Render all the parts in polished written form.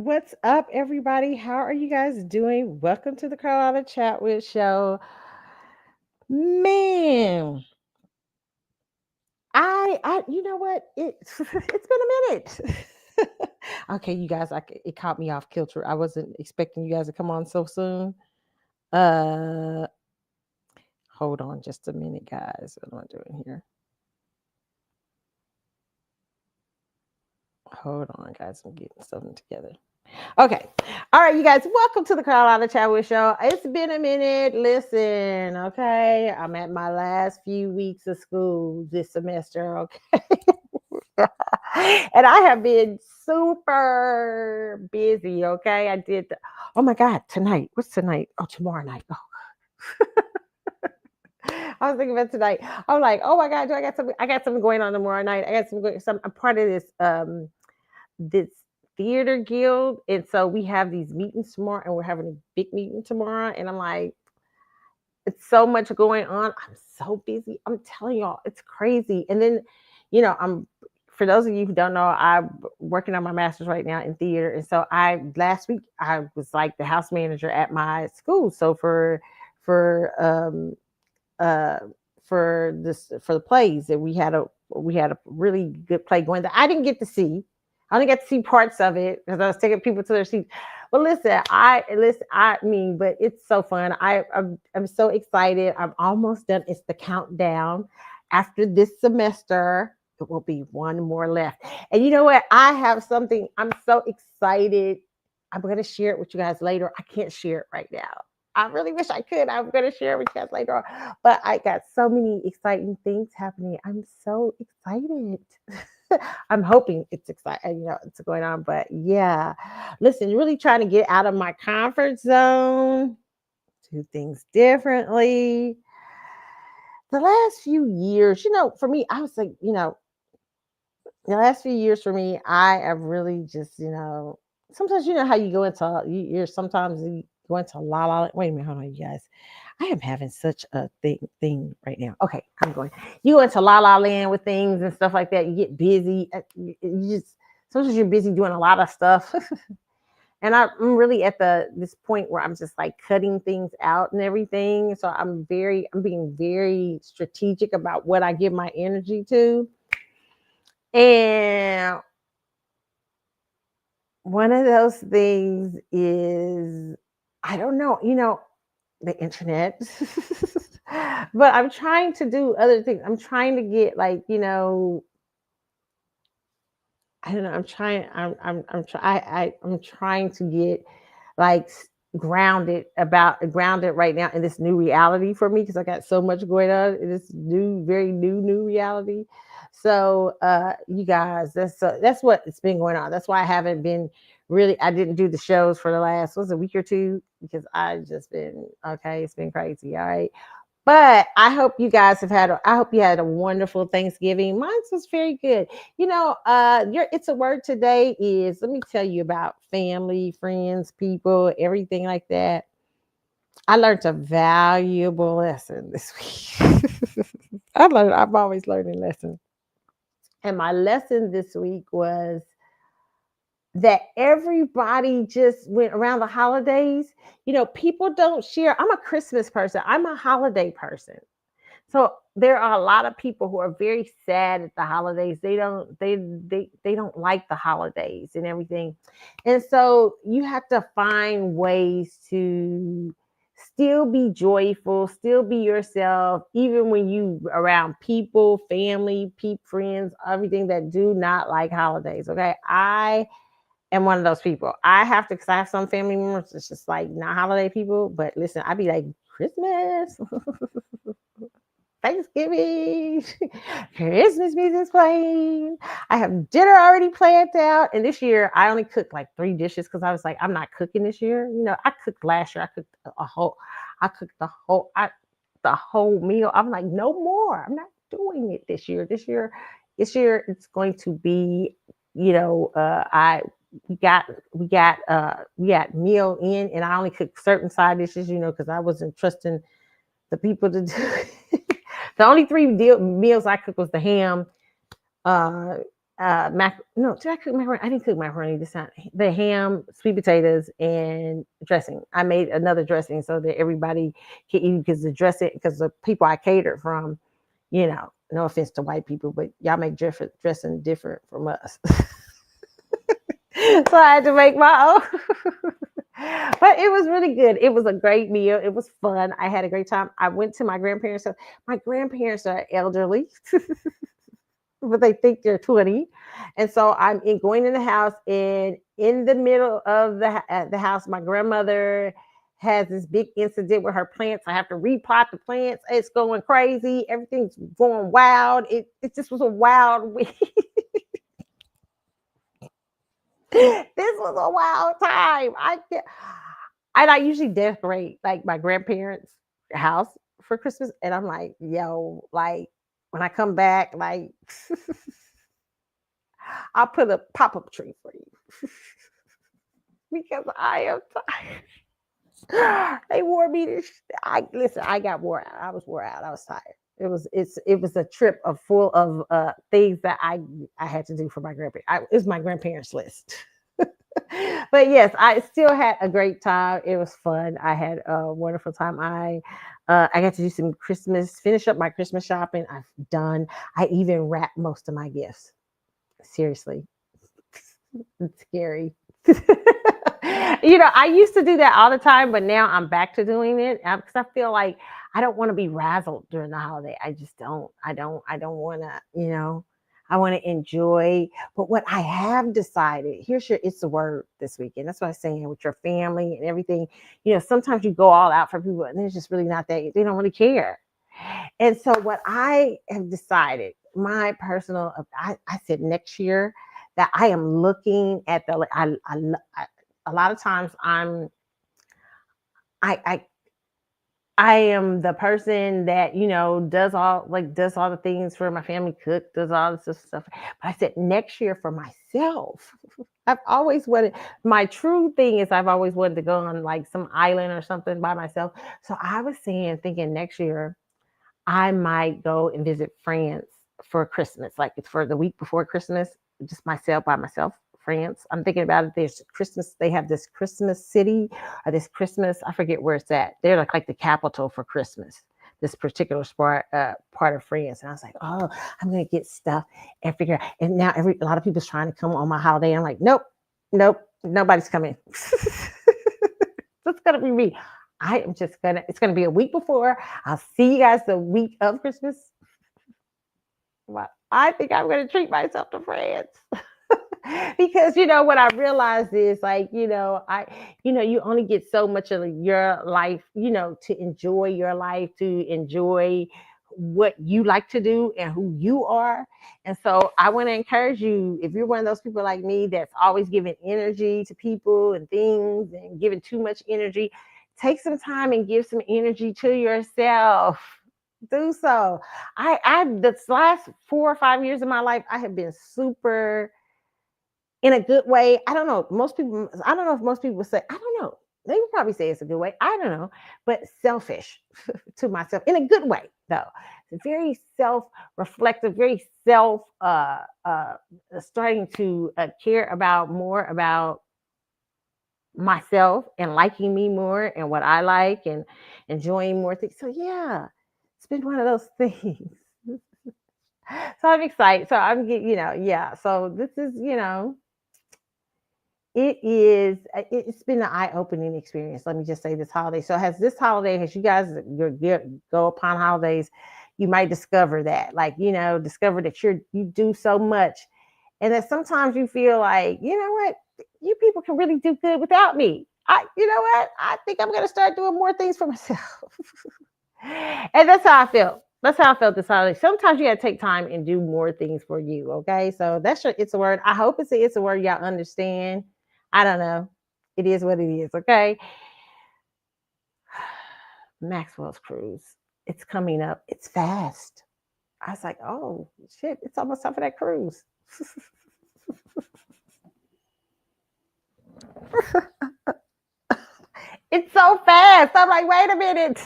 What's up, everybody? How are you guys doing? Welcome to the Carlotta Chat with Show. Man, you know what? It's been a minute. Okay, you guys, it caught me off kilter. I wasn't expecting you guys to come on so soon. Uh, Hold on just a minute, guys. What am I doing here? Hold on, guys. I'm getting something together. Okay. All right, you guys, welcome to the Carlotta Chatwood Show. It's been a minute. Listen, okay. I'm at my last few weeks of school this semester, okay. And I have been super busy, okay. Oh my God, tonight. What's tonight? Oh, tomorrow night. Oh, I was thinking about tonight. I'm like, oh my God, do I got something going on tomorrow night. I'm part of this theater guild, and so we have these meetings tomorrow, and we're having a big meeting tomorrow, and I'm like, it's so much going on. I'm so busy. I'm telling y'all, it's crazy. And then, I'm for those of you who don't know, I'm working on my master's right now in theater, and so I last week I was like the house manager at my school. So for uh for the plays that we had a really good play going that I didn't get to see. I only got to see parts of it because I was taking people to their seats. But listen. I mean, but it's so fun. I'm so excited. I'm almost done. It's the countdown. After this semester, it will be one more left. And you know what? I have something. I'm so excited. I'm going to share it with you guys later. I can't share it right now. I really wish I could. I'm going to share it with you guys later on. But I got so many exciting things happening. I'm so excited. I'm hoping it's exciting, it's going on. But yeah, listen, really trying to get out of my comfort zone, do things differently. The last few years, for me, I was like, the last few years for me, I have really just, sometimes you know how you go into you're sometimes you go into la la. Wait a minute, hold on, you guys. I am having such a thing right now. Okay, I'm going. You go into la la land with things and stuff like that. You get busy. You just sometimes you're busy doing a lot of stuff. And I'm really at this point where I'm just like cutting things out and everything. So I'm being very strategic about what I give my energy to. And one of those things is, I don't know, the internet. But I'm trying to do other things. I'm trying to get like, I don't know. I'm trying to get like grounded right now in this new reality for me because I got so much going on in this new, very new reality. So, you guys, that's what it's been going on. That's why I haven't been I didn't do the shows for the last, was it, a week or two because I just been, okay, it's been crazy. All right. But I hope you had a wonderful Thanksgiving. Mine was very good. Your it's a word today is, let me tell you about family, friends, people, everything like that. I learned a valuable lesson this week. I'm always learning lessons. And my lesson this week was that everybody just went around the holidays. People don't share. I'm a Christmas person. I'm a holiday person. So there are a lot of people who are very sad at the holidays. They don't like the holidays and everything. And so you have to find ways to still be joyful, still be yourself, even when you around people, family, friends, everything that do not like holidays. Okay. I am one of those people. I have to, because I have some family members, it's just like not holiday people. But listen, I'd be like, Christmas. Thanksgiving, Christmas music's playing. I have dinner already planned out. And this year I only cooked like 3 dishes because I was like, I'm not cooking this year. I cooked last year. I cooked the whole meal. I'm like, no more. I'm not doing it this year. This year it's going to be, I we got meal in, and I only cooked certain side dishes, because I wasn't trusting the people to do. The only three meals I cooked was the ham, uh, no, did I cook macaroni? I didn't cook macaroni this time. The ham, sweet potatoes, and dressing. I made another dressing so that everybody can eat because the dressing, because the people I catered from, no offense to white people, but y'all make dressing different from us. So I had to make my own. But it was really good. It was a great meal. It was fun. I had a great time. I went to my grandparents. So my grandparents are elderly, but they think they're 20. And so going in the house, and in the middle of the house, my grandmother has this big incident with her plants. I have to repot the plants. It's going crazy. Everything's going wild. It just was a wild week. This was a wild time. I usually decorate like my grandparents' house for Christmas, and I'm like, yo, like when I come back, like I'll put a pop-up tree for you because I am tired. They wore me to. Listen. I got wore out. I was wore out. I was tired. It was a trip of full of things that I had to do for my grandparents. It was my grandparents' list. But yes, I still had a great time. It was fun. I had a wonderful time. I got to do some finish up my Christmas shopping. I've done. I even wrapped most of my gifts. Seriously, it's scary. I used to do that all the time, but now I'm back to doing it because I feel like I don't want to be razzled during the holiday. I just don't. I don't want to. I want to enjoy. But what I have decided, it's the word this weekend. That's what I'm saying, with your family and everything. Sometimes you go all out for people and it's just really not that, they don't really care. And so what I have decided, my personal, I said next year that I am looking at a lot of times I am the person that does all the things for my family, cook, does all this stuff. But I said next year for myself. I've always wanted. My true thing is I've always wanted to go on like some island or something by myself. So I was thinking next year I might go and visit France for Christmas, like it's for the week before Christmas, just myself by myself. France. I'm thinking about it. There's Christmas. They have this Christmas city or this Christmas. I forget where it's at. They're like the capital for Christmas. This particular part of France. And I was like, oh, I'm gonna get stuff and figure out. And now a lot of people's trying to come on my holiday. I'm like, nope, nobody's coming. It's gonna be me. It's gonna be a week before. I'll see you guys the week of Christmas. Well, I think I'm gonna treat myself to France. Because what I realized is like you only get so much of your life to enjoy your life, to enjoy what you like to do and who you are. And so I want to encourage you, if you're one of those people like me that's always giving energy to people and things and giving too much energy, take some time and give some energy to yourself. Do so. I this last 4 or 5 years of my life, I have been super, in a good way. I don't know. I don't know if most people would say, I don't know. They would probably say it's a good way. I don't know. But selfish to myself in a good way, though. It's very self-reflective, very starting to care more about myself and liking me more and what I like and enjoying more things. So yeah, it's been one of those things. So I'm excited. So I'm yeah. So this is, it's been an eye-opening experience. Let me just say this holiday. So has you guys go upon holidays, you might discover that, discover that you do so much. And that sometimes you feel like, you know what, you people can really do good without me. You know what? I think I'm gonna start doing more things for myself. And that's how I felt. That's how I felt this holiday. Sometimes you gotta take time and do more things for you. Okay. So that's it's a word. I hope it's a word y'all understand. I don't know. It is what it is. Okay. Maxwell's cruise. It's coming up. It's fast. I was like, oh shit, it's almost time for that cruise. It's so fast. I'm like, wait a minute.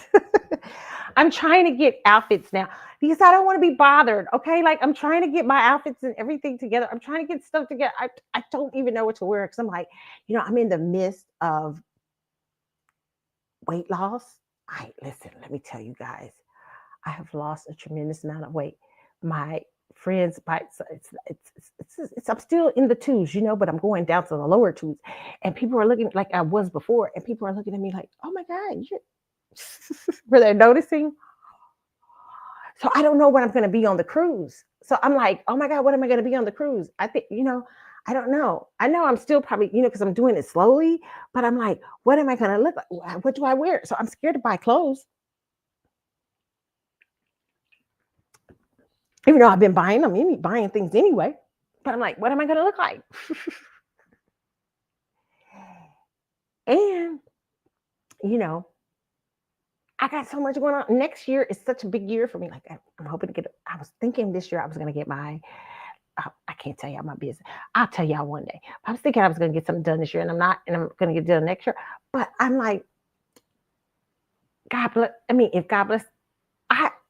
I'm trying to get outfits now because I don't want to be bothered. Okay, like I'm trying to get my outfits and everything together. I'm trying to get stuff together. I don't even know what to wear because I'm like, I'm in the midst of weight loss. I listen. Let me tell you guys, I have lost a tremendous amount of weight. My friends, I'm still in the twos, but I'm going down to the lower twos, and people are looking like I was before, and people are looking at me like, oh my god, were they noticing? So I don't know what I'm going to be on the cruise. So I'm like, oh my God, what am I going to be on the cruise? I think, I don't know. I know I'm still probably, because I'm doing it slowly, but I'm like, what am I going to look like? What do I wear? So I'm scared to buy clothes, even though I've been buying them, buying things anyway. But I'm like, what am I going to look like? And, you know, I got so much going on. Next year is such a big year for me. Like, I'm hoping to I was thinking this year I was going to get I can't tell y'all my business. I'll tell y'all one day. I was thinking I was going to get something done this year, and I'm not, and I'm going to get done next year. But I'm like, God bless. I mean, if God bless,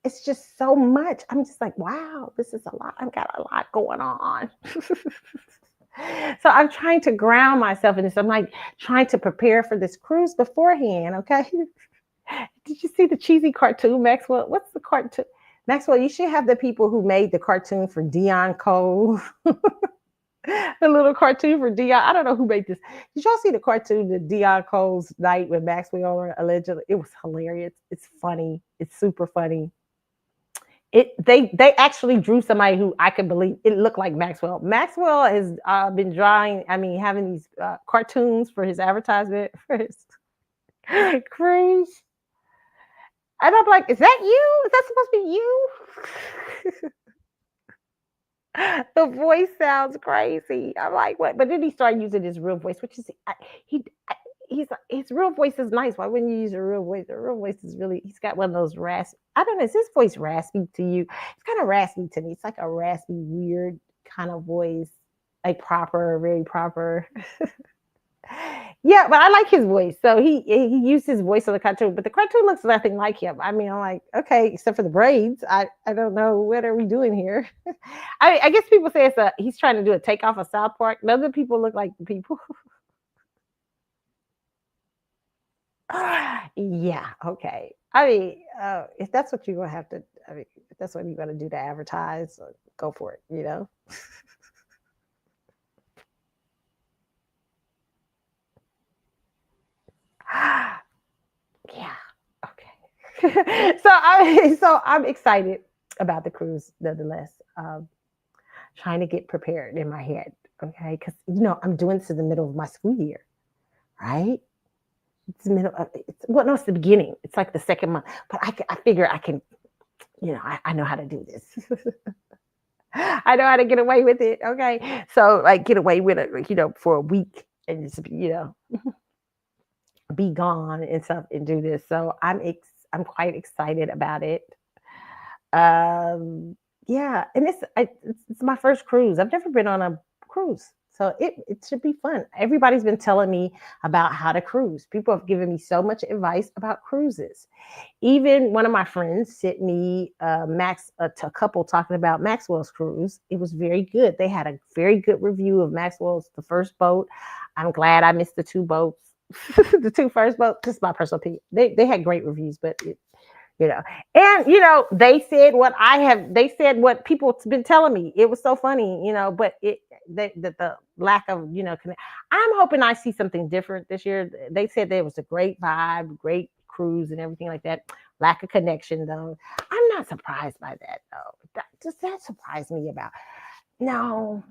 it's just so much. I'm just like, wow, this is a lot. I've got a lot going on. So I'm trying to ground myself in this. I'm like trying to prepare for this cruise beforehand. Okay. Did you see the cheesy cartoon, Maxwell? What's the cartoon? Maxwell, you should have the people who made the cartoon for Dion Cole. The little cartoon for Dion. I don't know who made this. Did y'all see the cartoon, the Dion Cole's night with Maxwell allegedly? It was hilarious. It's funny. It's super funny. They actually drew somebody who I could believe it looked like Maxwell. Maxwell has been drawing. I mean, having these cartoons for his advertisement for his cruise. And I'm like, is that you? Is that supposed to be you? The voice sounds crazy. I'm like, what? But then he started using his real voice, which is his real voice is nice. Why wouldn't you use a real voice? The real voice is really, he's got one of those raspy. I don't know. Is his voice raspy to you? It's kind of raspy to me. It's like a raspy, weird kind of voice, like proper, very proper. Yeah, but I like his voice. So he used his voice on the cartoon, but the cartoon looks nothing like him. I mean, I'm like, okay, except for the braids. I don't know, what are we doing here? I guess people say he's trying to do a takeoff of South Park. Other people look like the people. Yeah, okay. I mean, if that's what you're gonna have to, I mean, if that's what you're gonna do to advertise, go for it. Yeah. Okay. So I'm excited about the cruise, nonetheless. Trying to get prepared in my head, okay? Because I'm doing this in the middle of my school year, right? It's the middle. Well, no, it's the beginning. It's like the second month, but I figure I can. I know how to do this. I know how to get away with it. Okay, so like get away with it, for a week and just be gone and stuff and do this. So I'm quite excited about it. Yeah, and it's my first cruise. I've never been on a cruise, so it should be fun. Everybody's been telling me about how to cruise. People have given me so much advice about cruises. Even one of my friends sent me a couple talking about Maxwell's cruise. It was very good. They had a very good review of Maxwell's, the first boat. I'm glad I missed the two boats, the two first boats. This is my personal opinion. They had great reviews, but and they said what people have been telling me. It was so funny, but the lack of I'm hoping I see something different this year. They said there was a great vibe, great cruise and everything like that. Lack of connection though. I'm not surprised by that though. Does that surprise me about? No.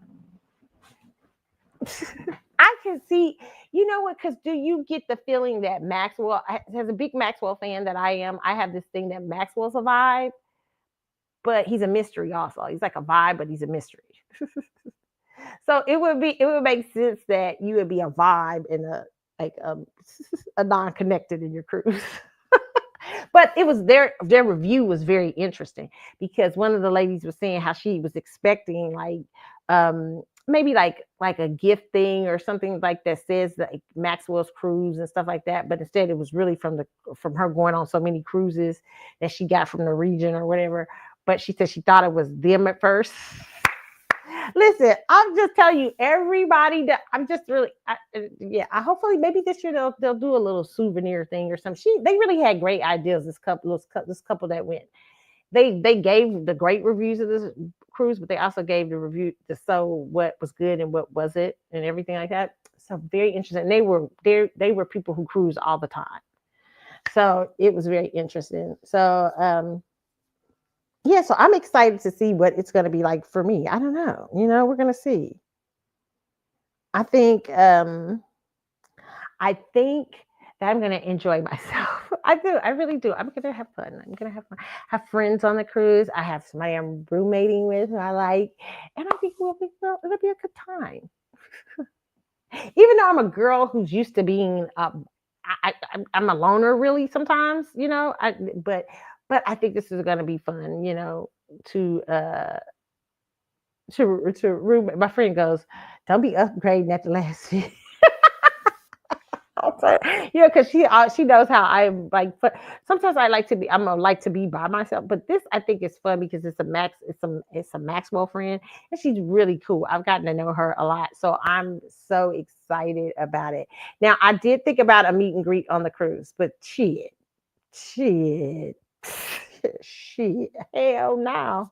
I can see, you know what? Because do you get the feeling that Maxwell, as a big Maxwell fan that I am, I have this thing that Maxwell's a vibe, but he's a mystery also. He's like a vibe, but he's a mystery. So it would make sense that you would be a vibe and a non-connected in your cruise. But it was their review was very interesting because one of the ladies was saying how she was expecting maybe like a gift thing or something like that says like Maxwell's cruise and stuff like that, but instead it was really from her going on so many cruises that she got from the region or whatever. but she said she thought it was them at first. Listen, I'm just telling you, everybody that I'm just really, yeah. I hopefully maybe this year they'll do a little souvenir thing or something. They really had great ideas. This couple that went, they gave the great reviews of this cruise, but they also gave the review to show what was good and what wasn't and everything like that. So very interesting. And they were people who cruise all the time. So it was very interesting. So yeah, so I'm excited to see what it's going to be like for me. I don't know. We're going to see. I think I think that I'm going to enjoy myself. I do. I really do. I'm going to have fun. I'm going to have fun. Have friends on the cruise. I have somebody I'm roommating with who I like, and I think it'll be a good time. Even though I'm a girl who's used to being I'm a loner really sometimes, but I think this is going to be fun, to room. My friend goes, "Don't be upgrading at the last minute." Because she knows how I'm like. But sometimes I'm gonna like to be by myself. But this I think is fun because it's a Maxwell friend, and she's really cool. I've gotten to know her a lot, so I'm so excited about it. Now I did think about a meet and greet on the cruise, but shit, shit, hell no.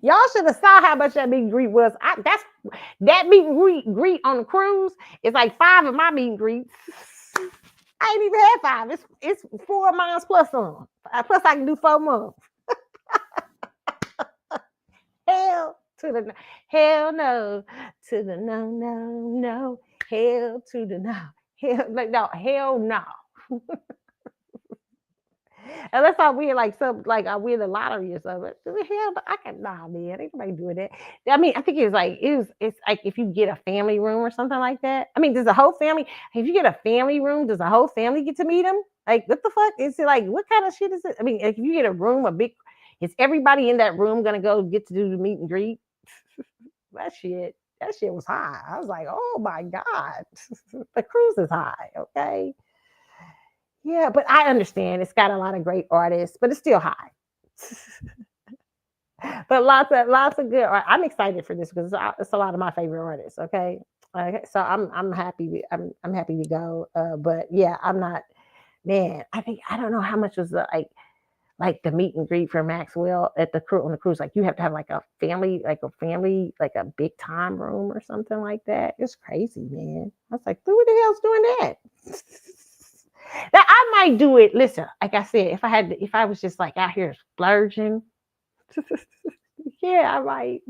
Y'all should have saw how much that meet and greet was. That meet and greet on the cruise is like 5 of my meet and greets. I ain't even had 5. It's 4 months plus some. Plus I can do 4 months. Hell to the hell no to the no hell to the no hell no. Unless I win like I win the lottery or something. Hell, but I can nah, man. Ain't nobody doing that. I mean, I think it's like if you get a family room or something like that. I mean, does the whole family? If you get a family room, does the whole family get to meet him? Like, what the fuck is it like? What kind of shit is it? I mean, if you get a room, is everybody in that room gonna go get to do the meet and greet? That shit was high. I was like, oh my god, the cruise is high. Okay. Yeah, but I understand it's got a lot of great artists, but it's still high. But lots of good art. I'm excited for this because it's a lot of my favorite artists. Okay, so I'm happy. I'm happy to go. But yeah, I'm not. Man, I don't know how much was like the meet and greet for Maxwell at the on the cruise. Like you have to have like a big time room or something like that. It's crazy, man. I was like, who the hell's doing that? Now I might do it. Listen, like I said, if I was just like out here splurging, yeah, I might.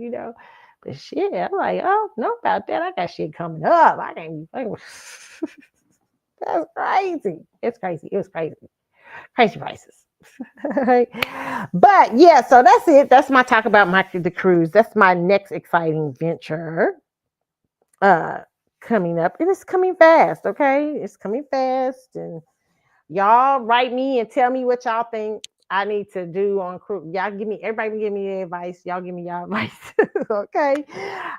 But shit, I'm like, oh, know about that. I got shit coming up. I can't be. That's crazy. It's crazy. It was crazy. Crazy prices. But yeah, so that's it. That's my talk about the cruise. That's my next exciting venture. Uh, Coming up, and it's coming fast. Okay, it's coming fast, and y'all write me and tell me what y'all think I need to do on cruise. Everybody give me advice. Y'all give me y'all advice. Okay.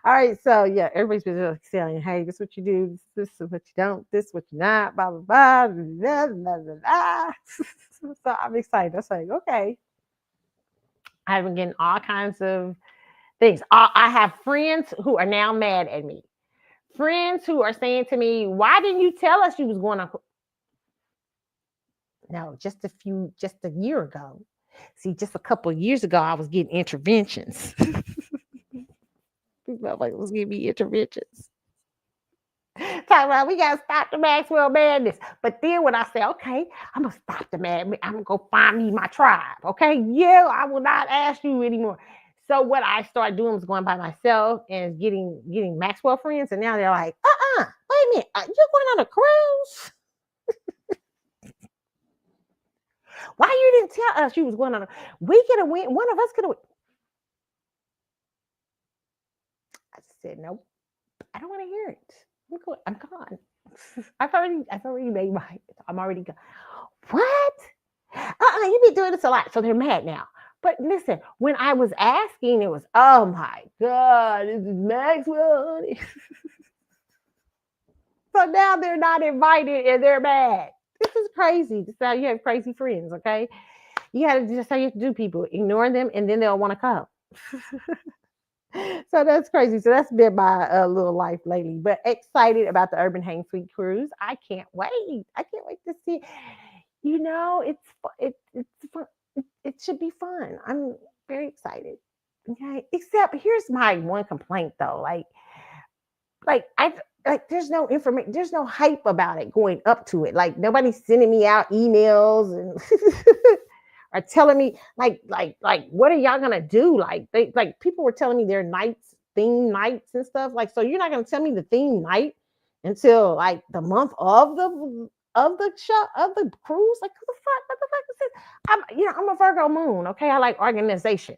All right. So yeah, everybody's been saying, hey, this is what you do, this is what you don't, this is what you're not, blah, blah, blah, blah, blah, blah, blah. So I'm excited. I was like, okay. I've been getting all kinds of things. I have friends who are now mad at me. Friends who are saying to me, why didn't you tell us you was going on? No, just a year ago. See, just a couple of years ago, I was getting interventions. People was giving me interventions. Talking about we gotta stop the Maxwell madness. But then when I say, okay, I'm gonna stop the madness, I'm gonna go find me my tribe. Okay, yeah, I will not ask you anymore. So what I started doing was going by myself and getting Maxwell friends, and now they're like, wait a minute, you're going on a cruise? Why you didn't tell us you was going on? We could have went. One of us could have. I said no. I don't want to hear it. I'm gone. I've already made my. I'm already gone. What? You've been doing this a lot, so they're mad now. But listen, when I was asking, it was, oh my god, this is Maxwell. So now they're not invited and they're mad. This is crazy. This is how you have crazy friends, okay? You got to just how you have to do people, ignore them, and then they'll want to come. So that's crazy. So that's been my little life lately. But excited about the Urban Hang Suite cruise. I can't wait. I can't wait to see. It's fun. It should be fun. I'm very excited. Okay. Except here's my one complaint though. Like I like there's no information, there's no hype about it going up to it. Like nobody's sending me out emails and are telling me like what are y'all gonna do? Like they like people were telling me their nights, theme nights and stuff. Like, so you're not gonna tell me the theme night until like the month of the show of the cruise? Like what the fuck is this? I'm a Virgo moon, okay? I like organization.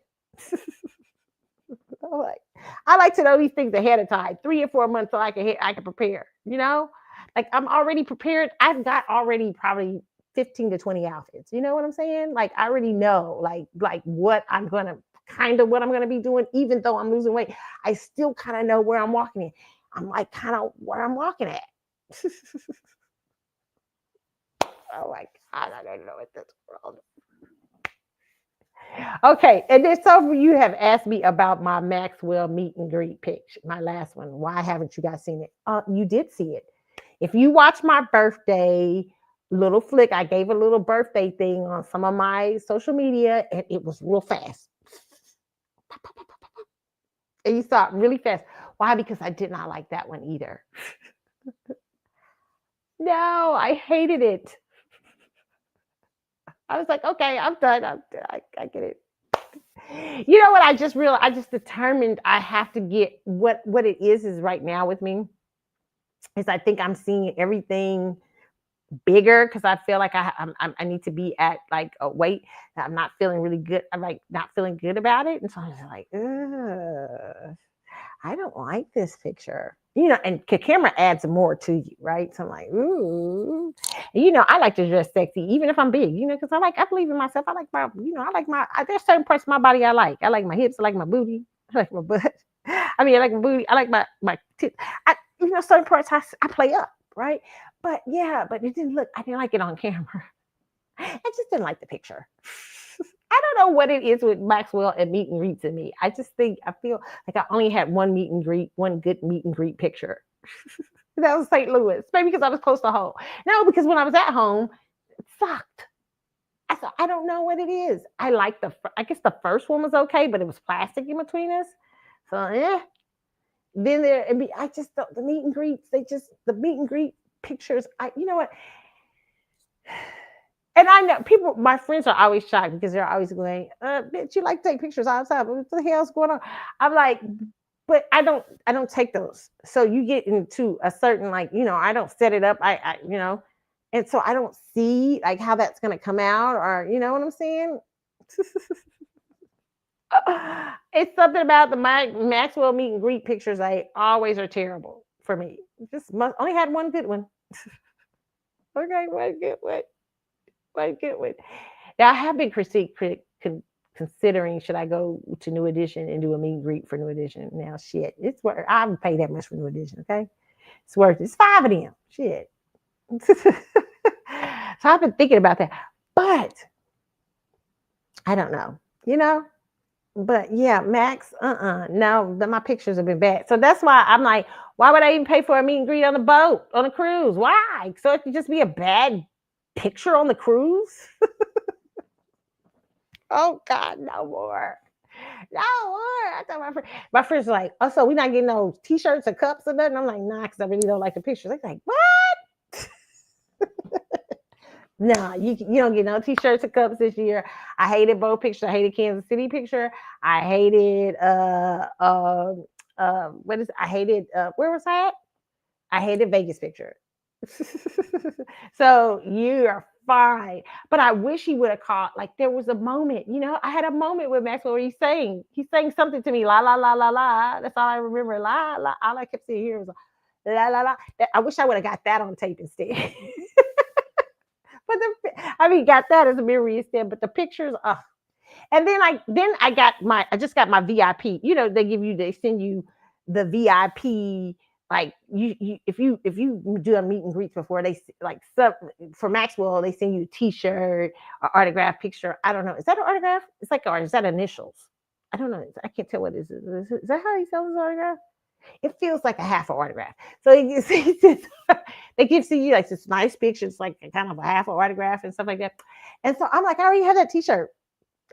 Like, I like to know these things ahead of time, 3 or 4 months, so I can prepare. Like I'm already prepared. I've got already probably 15 to 20 outfits. You know what I'm saying? Like I already know like what I'm gonna be doing. Even though I'm losing weight, I still kind of know where I'm walking in. I'm like kind of where I'm walking at. Oh my God, I don't know what this world. Okay, and then some of you have asked me about my Maxwell meet and greet picture, my last one. Why haven't you guys seen it? You did see it. If you watch my birthday little flick, I gave a little birthday thing on some of my social media, and it was real fast. And you saw it really fast. Why? Because I did not like that one either. No, I hated it. I was like, okay, I'm done. I get it. You know what? I just realized. I just determined I have to get what it is right now with me is I think I'm seeing everything bigger because I feel like I need to be at like a weight that I'm not feeling really good. I'm like not feeling good about it, and so I was like, ugh. I don't like this picture. And the camera adds more to you, right? So I'm like, ooh. And, I like to dress sexy, even if I'm big, because I believe in myself. I like there's certain parts of my body I like. I like my hips, I like my booty, I like my butt. I mean, I like my booty, I like my tits. Certain parts I play up, right? But yeah, but I didn't like it on camera. I just didn't like the picture. I don't know what it is with Maxwell and meet and greets in me. I feel like I only had one good meet and greet picture. That was St. Louis. Maybe because I was close to home. No, because when I was at home, it sucked. I don't know what it is. I guess the first one was okay, but it was plastic in between us. So yeah. Then I just the meet and greets. The meet and greet pictures. You know what? And I know my friends are always shocked because they're always going, bitch, you like to take pictures all the time. What the hell's going on? I'm like, but I don't take those. So you get into a certain, I don't set it up. And so I don't see like how that's going to come out or, you know what I'm saying? It's something about the Maxwell meet and greet pictures. They always are terrible for me. Only had one good one. Okay, one good one. Now I have been considering should I go to New Edition and do a meet and greet for New Edition. Now shit, it's worth. I would pay that much for New Edition. Okay, it's worth it. It's 5 of them. Shit. So I've been thinking about that, but I don't know. But yeah, Max. No, my pictures have been bad. So that's why I'm like, why would I even pay for a meet and greet on the boat on a cruise? Why? So it could just be a bad picture on the cruise. Oh God, no more. No more. I thought my friends were like, oh, so we're not getting no t-shirts or cups or nothing. I'm like, nah, because I really don't like the pictures. They're like, what? No, you don't get no t-shirts or cups this year. I hated both pictures. I hated Kansas City picture. I hated I hated where was I at? I hated Vegas picture. So you are fine. But I wish he would have called. Like there was a moment, I had a moment with Maxwell where he's saying something to me, la la la la la. That's all I remember. La la. All I kept seeing here was la la la. I wish I would have got that on tape instead. But got that as a memory instead. But the pictures, and then I just got my VIP. They send you the VIP like if you do a meet and greets before, they like some for Maxwell, they send you a T-shirt, or autograph picture. I don't know. Is that an autograph? It's like, or is that initials? I don't know. I can't tell what it is. Is that how he sells his autograph? It feels like a half an autograph. So you see, they give to you like this nice picture. It's like kind of a half an autograph and stuff like that. And so I'm like, I already have that T-shirt.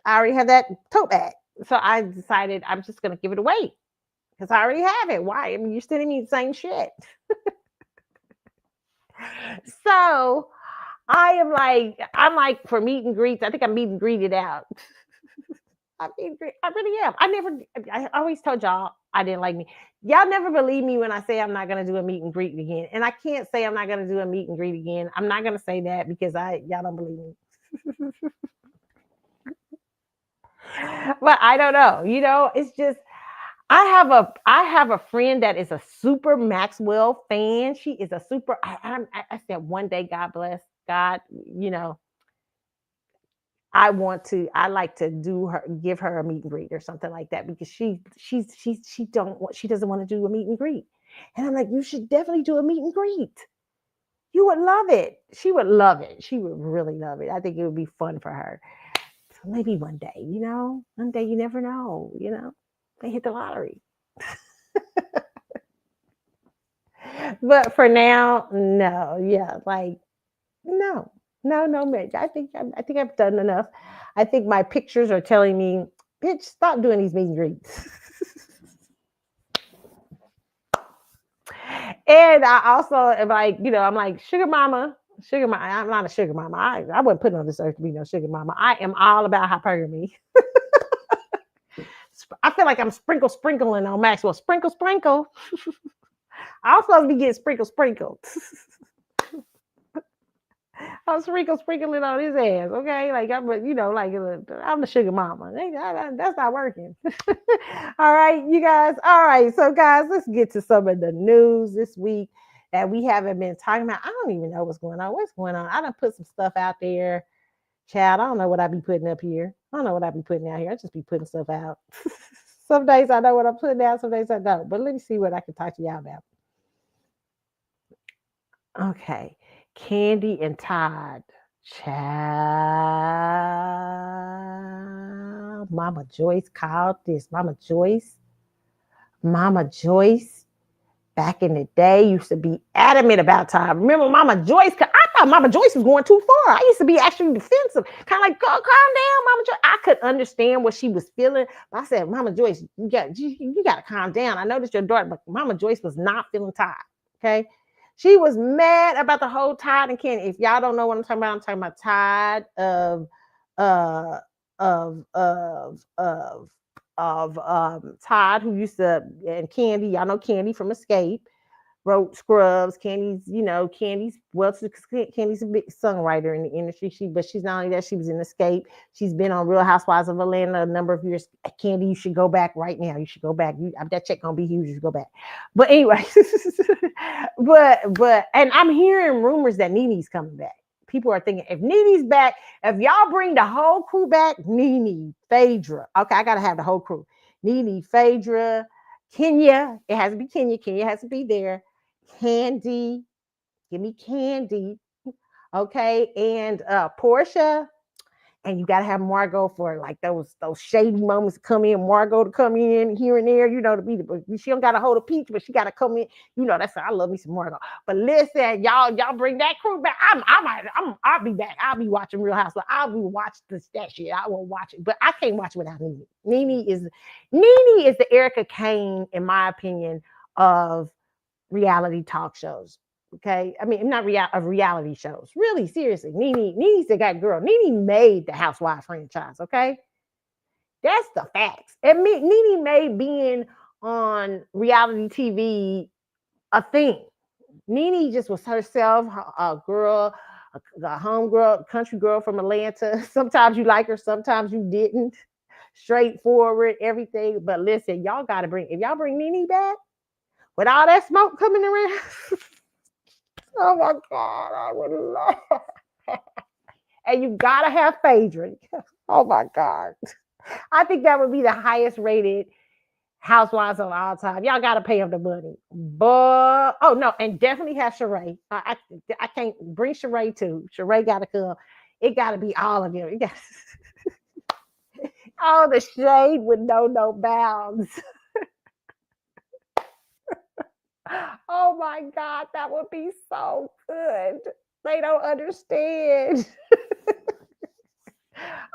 I already have that tote bag. So I decided I'm just gonna give it away because I already have it. Why? I mean, you're sending me the same shit. So I'm like for meet and greets. I think I'm meet and greeted out. I really am. I always told y'all I didn't like me. Y'all never believe me when I say I'm not gonna do a meet and greet again. And I can't say I'm not gonna do a meet and greet again. I'm not gonna say that because y'all don't believe me. But I don't know. It's just I have a friend that is a super Maxwell fan. She is a super. I said one day, God bless God. I like to give her a meet and greet or something like that because she doesn't want to do a meet and greet. And I'm like, you should definitely do a meet and greet. You would love it. She would love it. She would really love it. I think it would be fun for her. So maybe one day you never know, they hit the lottery. But for now, no, yeah, like no, no, Mitch. I think I've done enough. I think my pictures are telling me, bitch, stop doing these meet and greets. And I also am like, I'm like sugar mama. Sugar mama. I'm not a sugar mama. I wasn't put on this earth to be no sugar mama. I am all about hypergamy. I feel like I'm sprinkling on Maxwell. Sprinkle, sprinkle. I'm supposed to be getting sprinkled. I'm sprinkling on his ass, okay? Like I'm the sugar mama. That's not working. All right, you guys. All right, so guys, let's get to some of the news this week that we haven't been talking about. I don't even know what's going on. What's going on? I done put some stuff out there. Child, I don't know what I be putting up here. I don't know what I be putting out here. I just be putting stuff out. Some days I know what I'm putting out, some days I don't. But let me see what I can talk to y'all about. Okay. Candy and Todd. Child. Mama Joyce called this. Mama Joyce, back in the day, used to be adamant about Todd. Remember Mama Joyce? I thought Mama Joyce was going too far. I used to be actually defensive. Kind of like, calm down, Mama Joyce. I could understand what she was feeling. But I said, Mama Joyce, you got to calm down. I noticed your daughter, but Mama Joyce was not feeling Todd. Okay. She was mad about the whole Todd and Candy. If y'all don't know what I'm talking about Todd uh of Todd, who used to, and Candy, y'all know Candy from Escape, wrote Scrubs. Candy's Candy's a big songwriter in the industry. But she's not only that, she was in Escape. She's been on Real Housewives of Atlanta a number of years. Candy, you should go back right now. You should go back. That check gonna be huge. You should go back. But anyway, but and I'm hearing rumors that Nene's coming back. People are thinking if Nene's back, if y'all bring the whole crew back, Nene, Phaedra. Okay, I gotta have the whole crew. Nene, Phaedra, Kenya. It has to be Kenya. Kenya has to be there. Candy, give me Candy, okay, and Portia, and you gotta have Margot for like those shady moments to come in. Margot to come in here and there, to be she don't gotta hold a peach, but she gotta come in. That's I love me some Margot. But listen, y'all bring that crew back. I'll be back. I'll be watching Real Housewives. I'll be watching that shit. I will watch it, but I can't watch it without Nene. Nene is the Erica Kane, in my opinion, of reality talk shows. Okay. I mean, not of reality shows. Really, seriously. Nene's the guy girl. Nene made the Housewives franchise. Okay. That's the facts. And Nene made being on reality TV a thing. Nene just was herself, a girl, a home girl, country girl from Atlanta. Sometimes you like her, sometimes you didn't. Straightforward, everything. But listen, if y'all bring Nene back, with all that smoke coming around, oh my God, I would love. And you gotta have Phaedra. Oh my God, I think that would be the highest rated Housewives on all time. Y'all gotta pay them the money. But oh no, and definitely have Sheree. I can't bring Sheree too. Sheree gotta come. It gotta be all of them. It got all the shade with no bounds. Oh my God, that would be so good. They don't understand.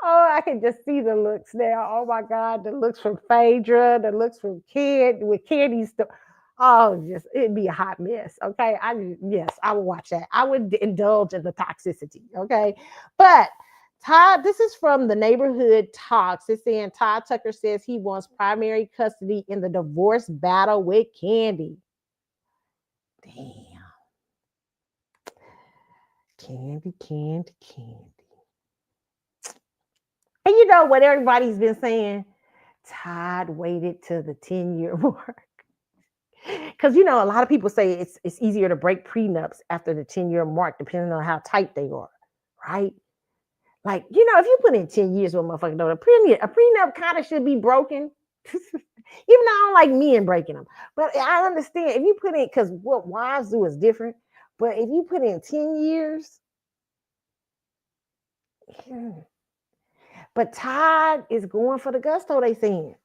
Oh, I can just see the looks now. Oh my God, the looks from Phaedra, the looks from Kid with Candy's stuff. Oh, just it'd be a hot mess. Okay. Yes, I would watch that. I would indulge in the toxicity. Okay. But Todd, this is from the neighborhood talks. It's saying Todd Tucker says he wants primary custody in the divorce battle with Candy. Damn. Candy. And you know what everybody's been saying? Todd waited to the 10-year mark. Because you know, a lot of people say it's easier to break prenups after the 10-year mark, depending on how tight they are, right? Like, you know, if you put in 10 years with a motherfucker, though, a prenup kind of should be broken. Even though I don't like men breaking them. But I understand if you put in, because what wives do is different. But if you put in 10 years, but Todd is going for the gusto, they saying.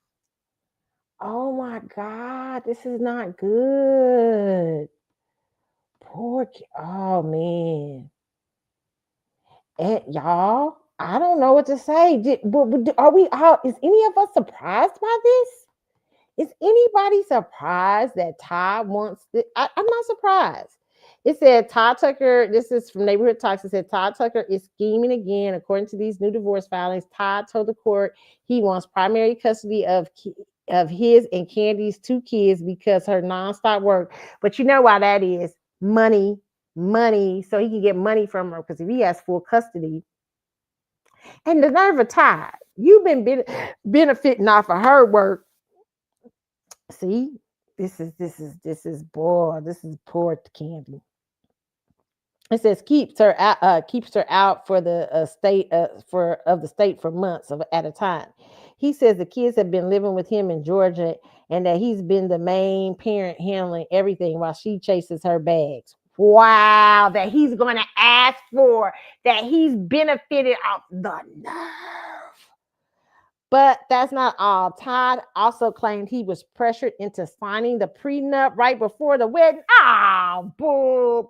Oh my God, this is not good. Poor kid. Oh man. And y'all, I don't know what to say. Are we all, is any of us surprised by this? Is anybody surprised that Todd wants this? I'm not surprised. It said Todd Tucker, this is from Neighborhood Talks. It said Todd Tucker is scheming again. According to these new divorce filings, Todd told the court he wants primary custody of his and Candy's 2 kids because her nonstop work. But you know why that is? Money, so he can get money from her, because if he has full custody. And the nerve of Todd, you've been benefiting off of her work. See, this is poor Candy. It says keeps her out for the state of the state for months at a time. He says the kids have been living with him in Georgia and that he's been the main parent handling everything while she chases her bags. Wow, that he's going to ask for, that he's benefited off the nerve. But that's not all. Todd also claimed he was pressured into signing the prenup right before the wedding. Oh, boo.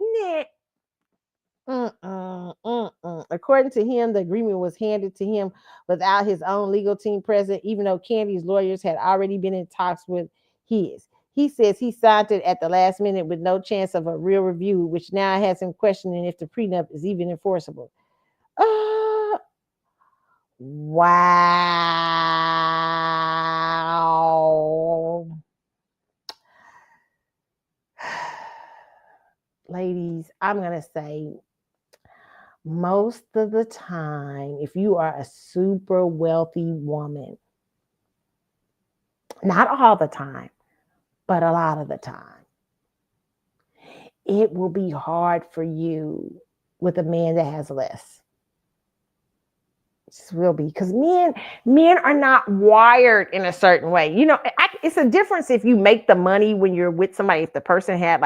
According to him, the agreement was handed to him without his own legal team present, even though Candy's lawyers had already been in talks with his. He says he signed it at the last minute with no chance of a real review, which now has him questioning if the prenup is even enforceable. Wow. Ladies, I'm going to say most of the time, if you are a super wealthy woman, not all the time, but a lot of the time, it will be hard for you with a man that has less. It will be, because men are not wired in a certain way. You know, it's a difference if you make the money when you're with somebody. If the person had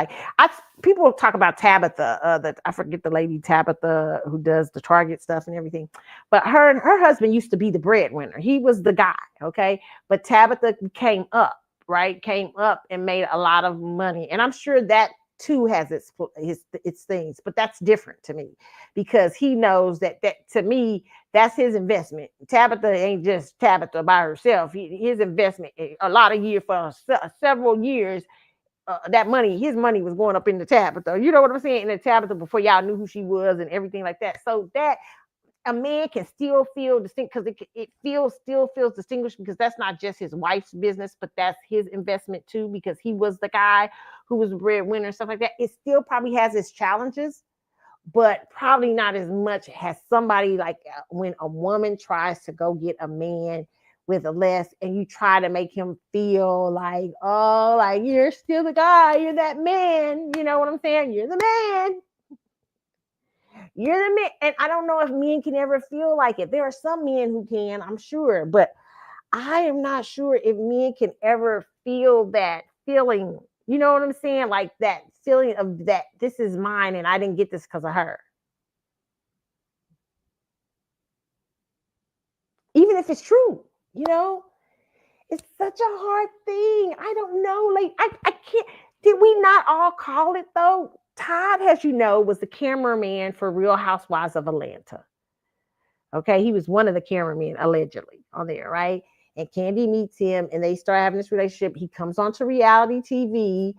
people talk about Tabitha, I forget the lady Tabitha who does the Target stuff and everything, but her husband used to be the breadwinner. He was the guy, okay, but Tabitha came up and made a lot of money, and I'm sure that too has its things, but that's different to me, because he knows that to me, that's his investment. Tabitha ain't just Tabitha by herself. His investment, a lot of years, for several years, his money was going up into Tabitha. You know what I'm saying? In the Tabitha, before y'all knew who she was and everything like that. So that a man can still feel distinct, because it still feels distinguished, because that's not just his wife's business, but that's his investment too, because he was the guy who was the breadwinner and stuff like that. It still probably has its challenges, but probably not as much as somebody like when a woman tries to go get a man with a less, and you try to make him feel like, oh, like you're still the guy, you're that man. You know what I'm saying? You're the man. You're the man. And I don't know if men can ever feel like it. There are some men who can, I'm sure, but I am not sure if men can ever feel that feeling. You know what I'm saying? Like that feeling of that this is mine and I didn't get this because of her. Even if it's true, you know, it's such a hard thing. I don't know. Like, I can't. Did we not all call it though? Todd, as you know, was the cameraman for Real Housewives of Atlanta. Okay, he was one of the cameramen allegedly on there, right? And Candy meets him, and they start having this relationship. He comes onto reality TV.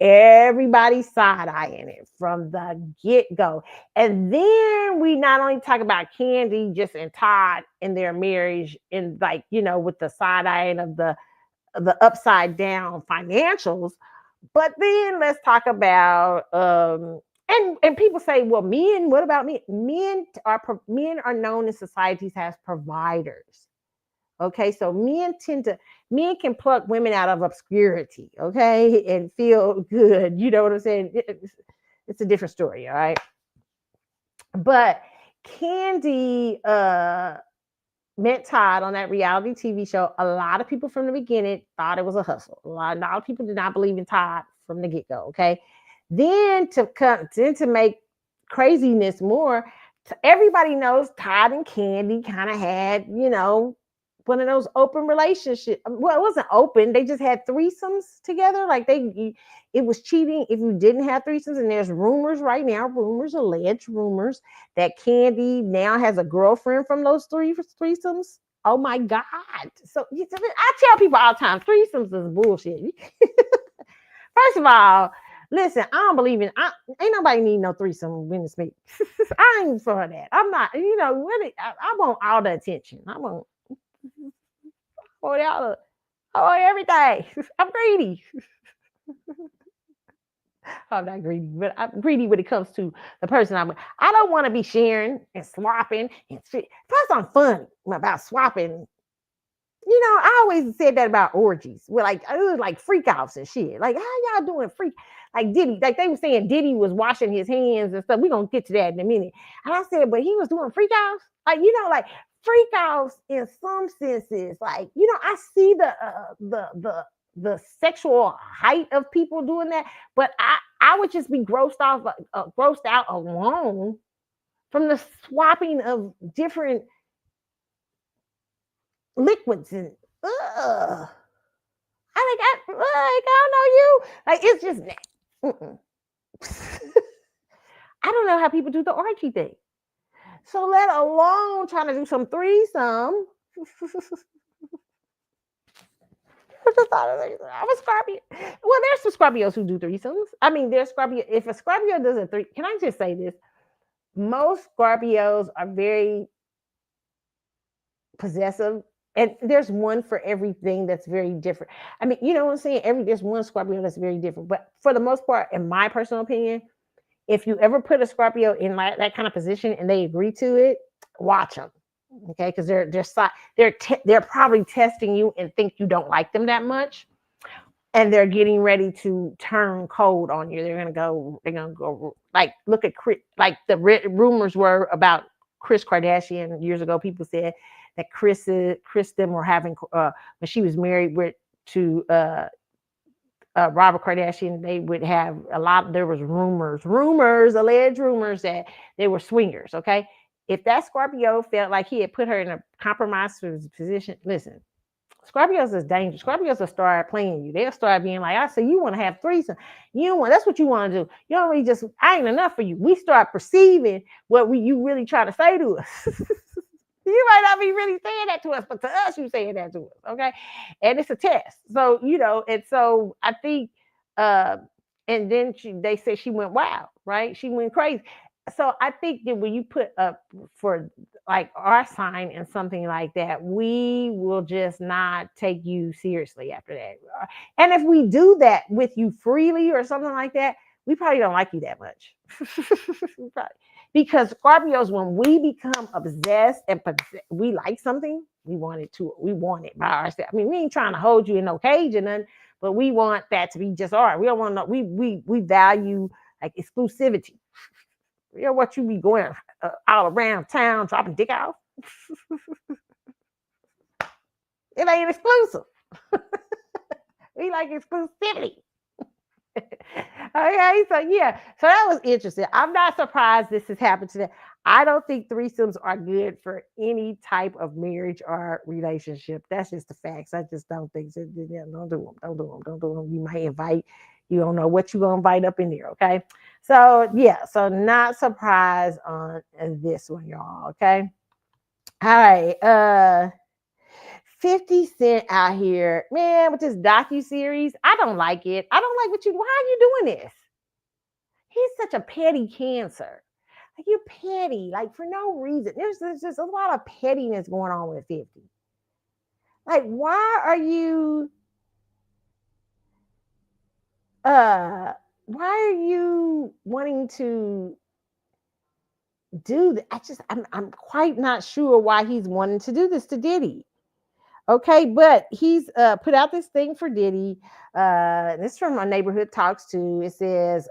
Everybody's side eyeing it from the get go. And then we not only talk about Candy just and Todd and their marriage, and like, you know, with the side eyeing of the upside down financials, but then let's talk about and people say, well, men, what about men? Men are known in societies as providers. Okay, so men can pluck women out of obscurity, okay, and feel good. You know what I'm saying? It's a different story, all right. But Candy met Todd on that reality TV show. A lot of people from the beginning thought it was a hustle. A lot of people did not believe in Todd from the get go. Okay, then to make craziness more, everybody knows Todd and Candy kind of had, you know, one of those open relationships. Well, it wasn't open. They just had threesomes together. Like it was cheating if you didn't have threesomes. And there's rumors right now, alleged rumors that Candy now has a girlfriend from those threesomes. Oh my God. So I tell people all the time, threesomes is bullshit. First of all, listen, I don't believe in, ain't nobody need no threesome when it's me. I ain't for that. I'm not, you know, really, I want all the attention. I want all I want everything. I'm greedy. I'm not greedy, but I'm greedy when it comes to the person I'm with. I don't want to be sharing and swapping and shit. Plus, I'm funny about swapping. You know, I always said that about orgies. We're like, it was like freak offs and shit. Like, how y'all doing freak? Like Diddy, like they were saying Diddy was washing his hands and stuff. We're gonna get to that in a minute. And I said, but he was doing freak offs. Like, you know, like freak offs in some senses. Like, you know, I see the sexual height of people doing that, but I would just be grossed out alone from the swapping of different liquids and I don't know you. Like it's just I don't know how people do the orgy thing. So let alone trying to do some threesome. I'm a Scorpio. Well, there's some Scorpios who do threesomes. I mean, there's Scorpio. If a Scorpio does a three, can I just say this? Most Scorpios are very possessive, and there's one for everything that's very different. I mean, you know what I'm saying? There's one Scorpio that's very different, but for the most part, in my personal opinion, if you ever put a Scorpio in that kind of position and they agree to it, watch them, okay? Because they're probably testing you and think you don't like them that much, and they're getting ready to turn cold on you. They're gonna go like look at like the rumors were about Kris Kardashian years ago. People said that Kris them were having when she was married to Robert Kardashian, they would have there was alleged rumors that they were swingers. Okay. If that Scorpio felt like he had put her in a compromised position, listen, Scorpios is dangerous. Scorpios will start playing you. They'll start being like, I say, you want to have threesome. That's what you want to do. You don't really I ain't enough for you. We start perceiving what you really try to say to us. You might not be really saying that to us, but to us, you saying that to us, okay? And it's a test. So, you know, and so I think, and then they said she went wild, right? She went crazy. So I think that when you put up for like our sign and something like that, we will just not take you seriously after that. And if we do that with you freely or something like that, we probably don't like you that much. Because Scorpios, when we become obsessed and we like something, we want it by ourselves. I mean, we ain't trying to hold you in no cage or nothing, but we want that to be just ours. We don't want to. We value like exclusivity. You know what you be going all around town dropping dick out? It ain't exclusive. We like exclusivity. Okay, so yeah, so that was interesting. I'm not surprised this has happened today. I don't think threesomes are good for any type of marriage or relationship. That's just the facts. I just don't think so. Yeah, don't do them. Don't do them. Don't do them. You might invite. You don't know what you're gonna invite up in there. Okay, so yeah, so not surprised on this one, y'all. Okay, all right. 50 Cent out here, man, with this docu-series. I don't like it. I don't like what you, why are you doing this? He's such a petty cancer. Like, you're petty, like, for no reason. There's just a lot of pettiness going on with 50. Like, uh why are you wanting to do that? I'm quite not sure why he's wanting to do this to Diddy. Okay, but he's put out this thing for Diddy. This is from my neighborhood talks too. It says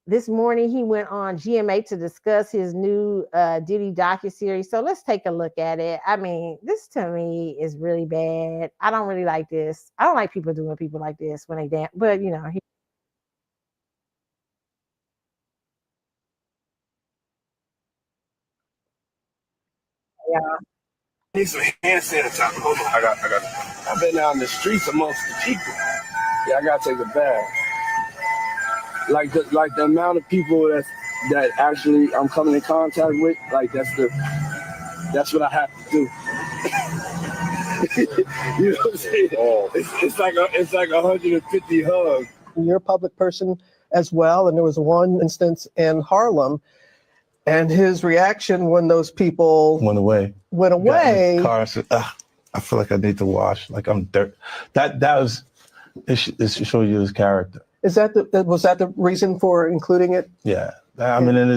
this morning he went on GMA to discuss his new Diddy docuseries. So let's take a look at it. I mean, this to me is really bad. I don't really like this. I don't like people doing people like this when they dance. But you know, yeah. Need some hand sanitizer. Hold on, I got. I've been out in the streets amongst the people. Yeah, I gotta take a bath. Like the amount of people that actually I'm coming in contact with. Like that's what I have to do. You know what I'm saying? Oh. It's like 150 hugs. You're a public person as well, and there was one instance in Harlem, and his reaction when those people went away. Got in his car and said, I feel like I need to wash, like I'm dirt. That was it should show you his character. Was that the reason for including it? Yeah, I mean, and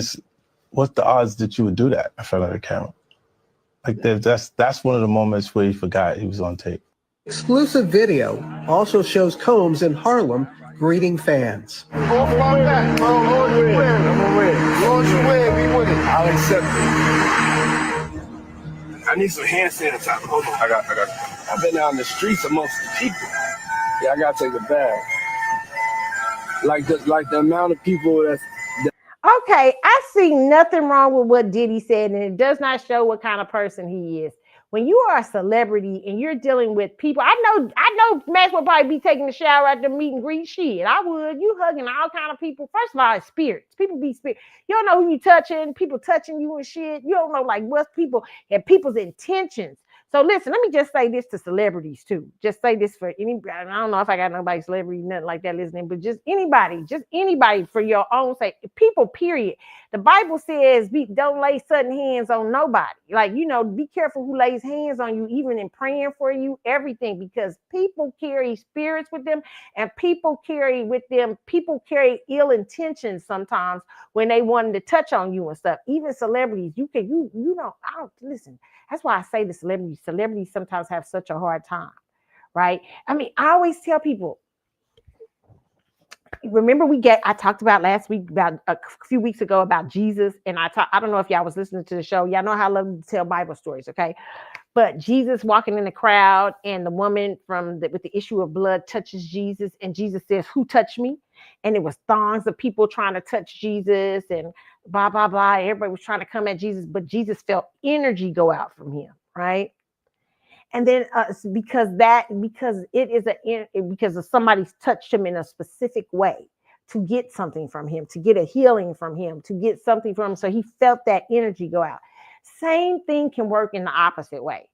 what's the odds that you would do that in front of the camera? Like that's one of the moments where he forgot he was on tape. Exclusive video also shows Combs in Harlem greeting fans. Lord, you win, be with it. I'll accept it. I need some hand sanitizer. Hold on, I got. I've been out in the streets amongst the people. Yeah, I gotta take a bath. Like the amount of people that's. Okay, I see nothing wrong with what Diddy said, and it does not show what kind of person he is. When you are a celebrity and you're dealing with people, I know Max would probably be taking a shower at the meet and greet. Shit, I would. You hugging all kind of people. First of all, it's spirits. People be spirit. You don't know who you touching. People touching you and shit. You don't know like what people and people's intentions. So listen, let me just say this to celebrities too. Just say this for anybody. I don't know if I got nobody celebrity, nothing like that listening, but just anybody for your own sake. People, period. The Bible says, don't lay sudden hands on nobody. Like, you know, be careful who lays hands on you, even in praying for you, everything, because people carry spirits with them, and people carry ill intentions sometimes when they wanted to touch on you and stuff. Even celebrities, you don't, I don't listen. That's why I say the celebrities sometimes have such a hard time, right? I mean, I always tell people, remember I talked about last week, about a few weeks ago, about Jesus, and I don't know if y'all was listening to the show. Y'all know how I love to tell Bible stories, okay? But Jesus walking in the crowd, and the woman with the issue of blood touches Jesus, and Jesus says, "Who touched me?" And it was throngs of people trying to touch Jesus, and blah blah blah. Everybody was trying to come at Jesus, but Jesus felt energy go out from him, right? And then because somebody's touched him in a specific way to get something from him, to get a healing from him, to get something from him, so he felt that energy go out. Same thing can work in the opposite way,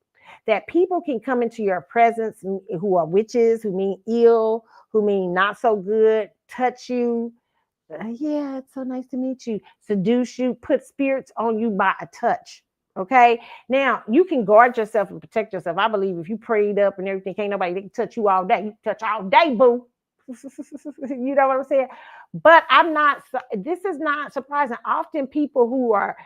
that people can come into your presence who are witches, who mean ill, who mean not so good, touch you. Yeah, it's so nice to meet you. Seduce you, put spirits on you by a touch. Okay. Now you can guard yourself and protect yourself. I believe if you prayed up and everything, can't nobody they can touch you all day. You can touch all day, boo. You know what I'm saying? But this is not surprising. Often people who are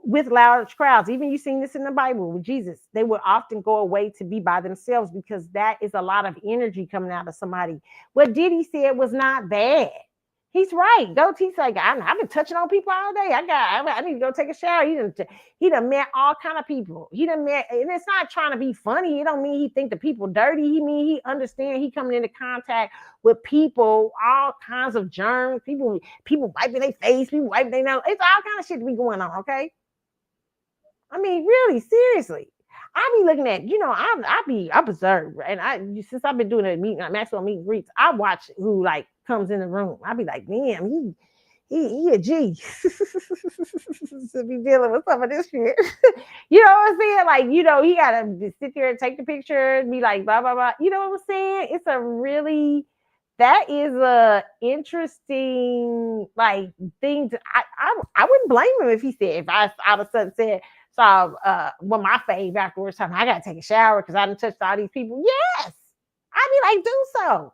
with large crowds, even you seen this in the Bible with Jesus, they would often go away to be by themselves, because that is a lot of energy coming out of somebody. What Diddy said was not bad. He's right. He's like, I've been touching on people all day. I need to go take a shower. He done met all kind of people. He done met, and it's not trying to be funny. It don't mean he think the people dirty. He mean he understand he coming into contact with people, all kinds of germs. People wiping their face, people wiping their nose. It's all kind of shit to be going on. Okay, I mean, really, seriously. I be looking at, I observe, and since I've been doing a meeting, Maxwell meet and greets, I watch who like comes in the room. I be like, damn, he a G to be dealing with some of this shit. You know what I'm saying? Like, he gotta sit there and take the picture and be like, blah blah blah. You know what I'm saying? That is a interesting like thing. I wouldn't blame him if I all of a sudden said. So one of my fave afterwards, time I gotta take a shower because I done touched all these people. Yes, I'd be like, do so.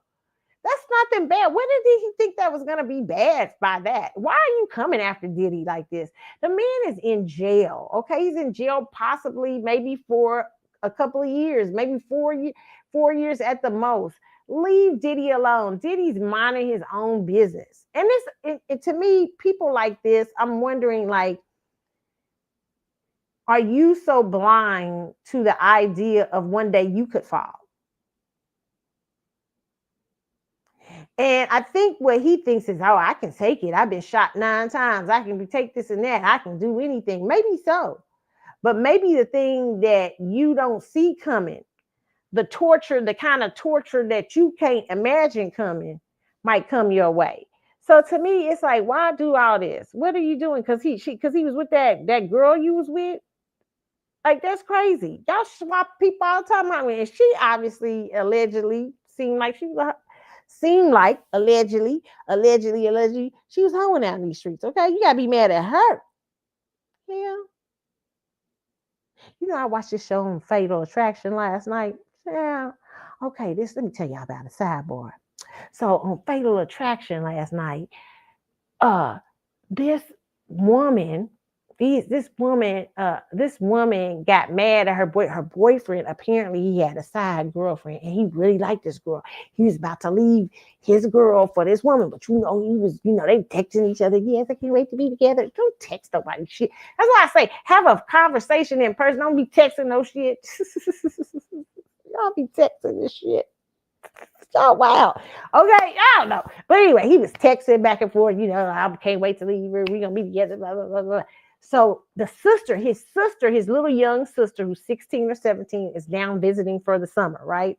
That's nothing bad. When did he think that was gonna be bad by that? Why are you coming after Diddy like this? The man is in jail. Okay, he's in jail possibly maybe for a couple of years, maybe 4 years at the most. Leave Diddy alone. Diddy's minding his own business. And to me, people like this, I'm wondering like, are you so blind to the idea of one day you could fall? And I think what he thinks is, I can take it. I've been shot 9 times. I can take this and that. I can do anything. Maybe so. But maybe the thing that you don't see coming, the kind of torture that you can't imagine coming, might come your way. So to me, it's like, why do all this? What are you doing? Because he was with that girl you was with. Like, that's crazy. Y'all swap people all the time. I mean, she obviously allegedly seemed like allegedly she was hoeing out in these streets. Okay, you gotta be mad at her. Yeah. I watched this show on Fatal Attraction last night. Yeah. Okay, let me tell y'all about a sidebar. So on Fatal Attraction last night, this woman this woman got mad at her boyfriend. Apparently he had a side girlfriend and he really liked this girl. He was about to leave his girl for this woman, but he was, they texting each other. Yes, I can't wait to be together. Don't text nobody shit. That's why I say have a conversation in person. Don't be texting no shit. Y'all be texting this shit. Oh wow. Okay, I don't know. But anyway, he was texting back and forth, I can't wait to leave her. We're gonna be together, blah, blah, blah, blah. So his little young sister, who's 16 or 17, is down visiting for the summer, right?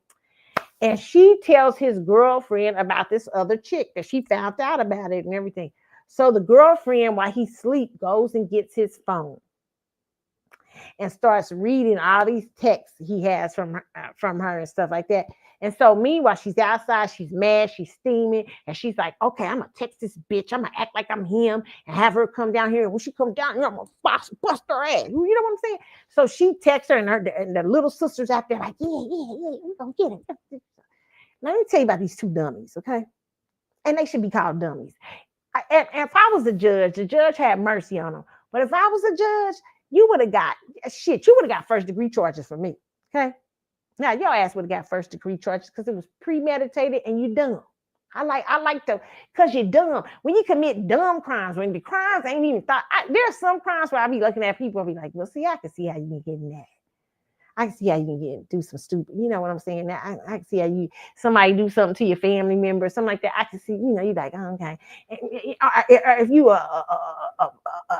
And she tells his girlfriend about this other chick that she found out about it and everything. So the girlfriend, while he sleeps, goes and gets his phone and starts reading all these texts he has from her and stuff like that. And so meanwhile, she's outside, she's mad, she's steaming, and she's like, okay, I'm gonna text this bitch, I'm gonna act like I'm him and have her come down here. And when she comes down here, I'm gonna bust her ass. You know what I'm saying? So she texts her, and the little sister's out there like, yeah, we're gonna get it. Let me tell you about these two dummies, okay? And they should be called dummies. And if I was the judge had mercy on them. But if I was a judge, you would have got first degree charges for me, okay? Now, your ass would have got first degree charges because it was premeditated and you dumb. I like to, because you're dumb. When you commit dumb crimes, when the crimes ain't even thought, there are some crimes where I be looking at people and be like, well, see, I can see how you can get in that. I can see how you can do some stupid, you know what I'm saying? I can see how somebody do something to your family member, something like that. I can see, you're like, oh, okay. If you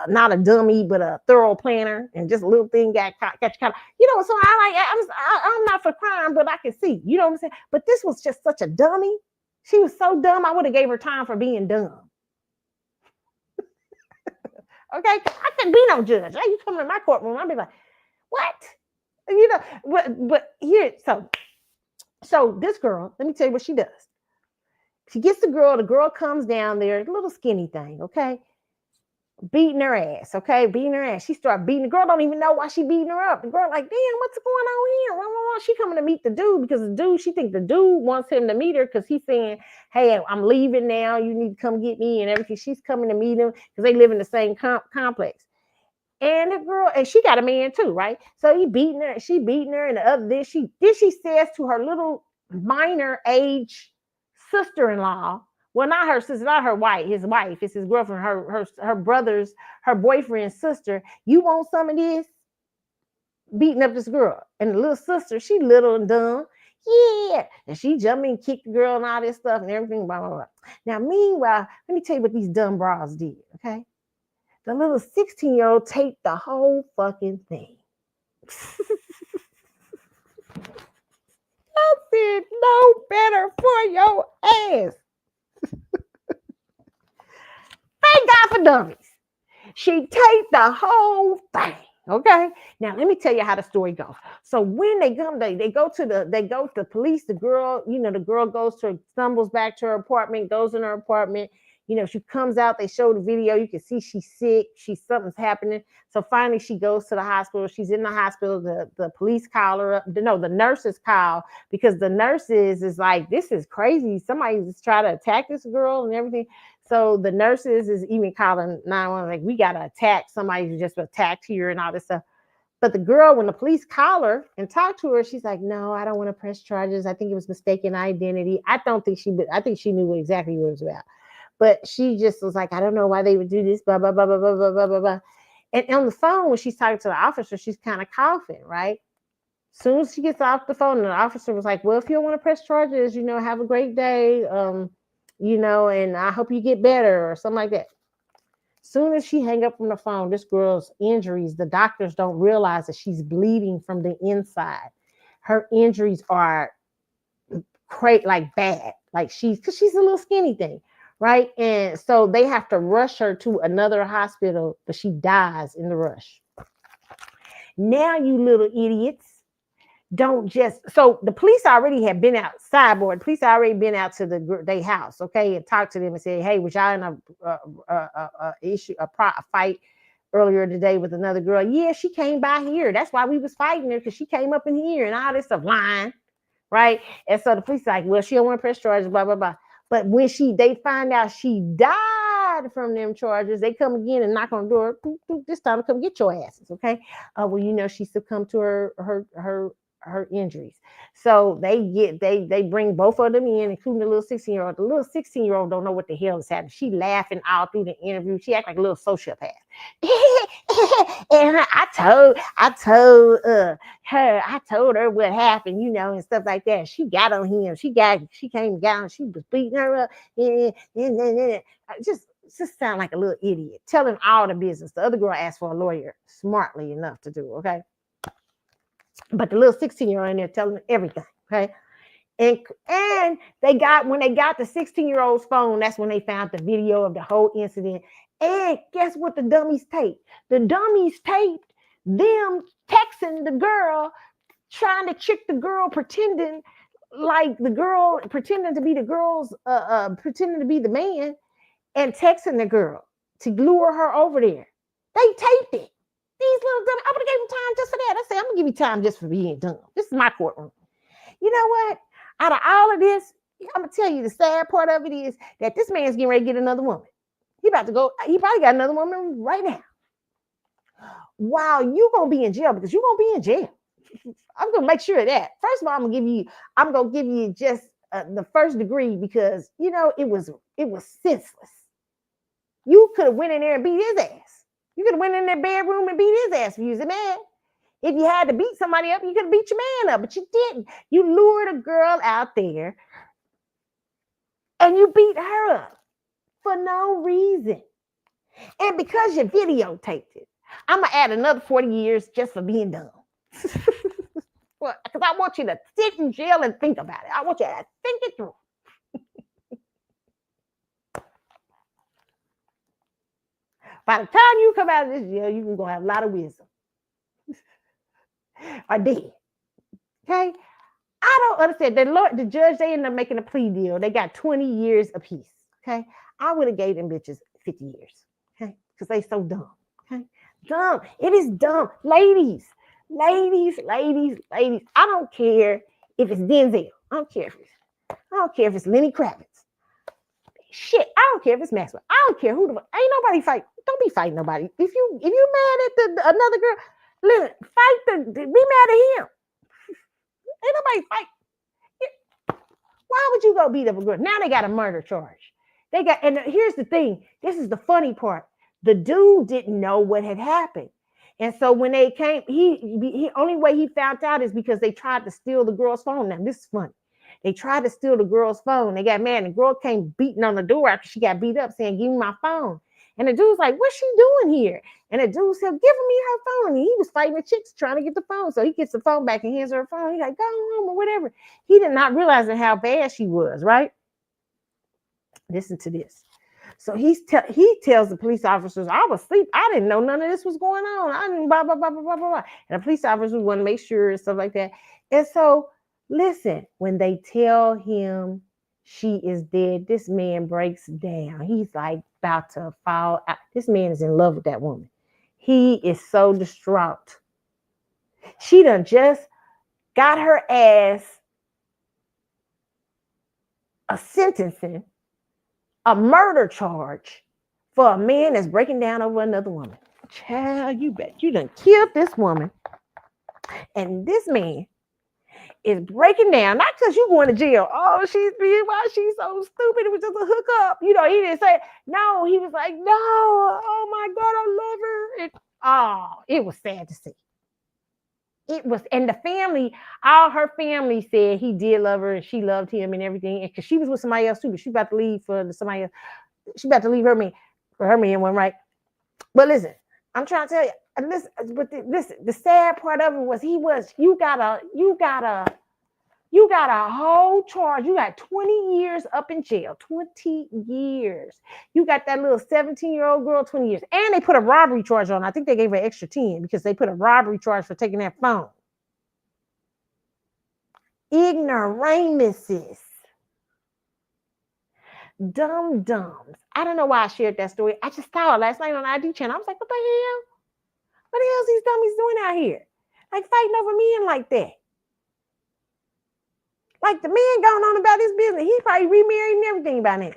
not a dummy, but a thorough planner, and just a little thing got you caught, so I'm not for crime, but I can see, you know what I'm saying? But this was just such a dummy. She was so dumb, I would have gave her time for being dumb. Okay? I couldn't be no judge. You come in my courtroom, I'd be like, what? But here, so this girl, let me tell you what she does. She gets the girl comes down there, a little skinny thing, okay? Beating her ass, okay? Beating her ass. She started beating the girl, don't even know why she beating her up. The girl like, damn, what's going on here? She coming to meet the dude because she thinks the dude wants him to meet her because he's saying, hey, I'm leaving now. You need to come get me and everything. She's coming to meet him because they live in the same complex. And the girl, and she got a man too, right? So she beating her, and the other this she says to her little minor age sister-in-law, Well, not her sister, not her wife, his wife. It's his girlfriend, her brother's, her boyfriend's sister. You want some of this? Beating up this girl. And the little sister, she little and dumb. Yeah. And she jumped in, kicked the girl and all this stuff and everything, blah, blah, blah. Now, meanwhile, let me tell you what these dumb bras did, okay? The little 16-year-old taped the whole fucking thing. I said, no better for your ass. Thank God for dummies. She taped the whole thing. Okay. Now let me tell you how the story goes. So when they come, they go to the police. The girl, the girl stumbles back to her apartment, goes in her apartment. She comes out. They show the video. You can see she's sick. Something's happening. So finally, she goes to the hospital. She's in the hospital. The police call her up. No, the nurses call because the nurses is like, this is crazy. Somebody's trying to attack this girl and everything. So the nurses is even calling 911, like, we got to attack. Somebody just attacked here and all this stuff. But the girl, when the police call her and talk to her, she's like, no, I don't want to press charges. I think it was mistaken identity. I think she knew exactly what it was about. But she just was like, I don't know why they would do this, blah, blah, blah, blah, blah, blah, blah, blah, blah. And on the phone, when she's talking to the officer, she's kind of coughing, right? As soon as she gets off the phone, and the officer was like, well, if you don't want to press charges, have a great day. And I hope you get better or something like that. Soon as she hang up from the phone, this girl's injuries, the doctors don't realize that she's bleeding from the inside. Her injuries are like bad, like because she's a little skinny thing, right? And so they have to rush her to another hospital, but she dies in the rush. Now, you little idiots, don't just, so the police already have been out, sideboard, police already been out to their house, okay, and talked to them and said, hey, was y'all in a fight earlier today with another girl? Yeah, she came by here. That's why we was fighting her, because she came up in here and all this stuff, lying, right? And so the police like, well, she don't want to press charges, blah, blah, blah. But when they find out she died from them charges, they come again and knock on the door. Boop, boop, this time, come get your asses, okay? Well, she succumbed to her injuries. So they bring both of them in, including the little 16-year-old. The little 16-year-old don't know what the hell is happening. She laughing all through the interview. She act like a little sociopath. And I told her what happened, and stuff like that. She got on him. She came down. She was beating her up. Just sound like a little idiot, telling all the business. The other girl asked for a lawyer, smartly enough to do, okay? But the little 16-year-old in there telling everything, okay? And when they got the 16-year-old's phone, that's when they found the video of the whole incident. And guess what the dummies taped? The dummies taped them texting the girl, trying to trick the girl, pretending to be the girl's, pretending to be the man, and texting the girl to lure her over there. They taped it. These little dummies, I would have gave them time just for that. I said, I'm going to give you time just for being dumb. This is my courtroom. You know what? Out of all of this, I'm going to tell you the sad part of it is that this man's getting ready to get another woman. He probably got another woman right now. While you're going to be in jail, because you're going to be in jail. I'm going to make sure of that. First of all, I'm going to give you just the first degree because, it was senseless. You could have went in there and beat his ass. You could have went in their bedroom and beat his ass if you was a man. If you had to beat somebody up, you could have beat your man up, but you didn't. You lured a girl out there and you beat her up for no reason. And because you videotaped it, I'm going to add another 40 years just for being dumb. Well, because I want you to sit in jail and think about it. I want you to think it through. By the time you come out of this jail, you're going to have a lot of wisdom. Or dead. Okay? I don't understand. The judge, they ended up making a plea deal. They got 20 years apiece. Okay? I would have gave them bitches 50 years. Okay? Because they so dumb. Okay? Dumb. It is dumb. Ladies. I don't care if it's Denzel. I don't care if it's Lenny Kravitz. Shit, I don't care if it's Maxwell. I don't care who ain't nobody fight. Don't be fighting nobody. If you mad at another girl, listen, be mad at him. Ain't nobody fight. Why would you go beat up a girl? Now they got a murder charge. They got, and here's the thing. This is the funny part. The dude didn't know what had happened. And so when they came, he only way he found out is because they tried to steal the girl's phone. Now this is funny. They tried to steal the girl's phone. They got mad. And the girl came beating on the door after she got beat up, saying, "Give me my phone." And the dude's like, "What's she doing here?" And the dude said, "Give me her phone." And he was fighting the chicks trying to get the phone. So he gets the phone back and hands her phone. He's like, "Go home," or whatever. He did not realize how bad she was, right? Listen to this. So he tells the police officers, "I was asleep. I didn't know none of this was going on. I didn't blah, blah, blah, blah, blah, blah." And the police officers want to make sure and stuff like that. And so, listen, when they tell him she is dead, this man breaks down. He's like about to fall out. This man is in love with that woman. He is so distraught. She done just got her ass a sentencing, a murder charge for a man that's breaking down over another woman. Child, you bet you done killed this woman. And this man is breaking down, not because you going to jail. Oh, she's being, why she's so stupid. It was just a hookup. You know, he didn't say, no, he was like, no, oh my God, I love her. It was sad to see. It was, and the family, all her family said he did love her and she loved him and everything. And because she was with somebody else too, but she about to leave for somebody else. She about to leave her man. Her man went right. But listen, I'm trying to tell you, listen, the sad part of it was you got a whole charge. You got 20 years up in jail. 20 years. You got that little 17-year-old girl, 20 years. And they put a robbery charge on. I think they gave her extra 10 because they put a robbery charge for taking that phone. Ignoramuses. Dum-dums. I don't know why I shared that story. I just saw it last night on the ID channel. I was like, what the hell? What the hell is these dummies doing out here? Like fighting over men like that. Like the man going on about his business. He probably remarried and everything by now.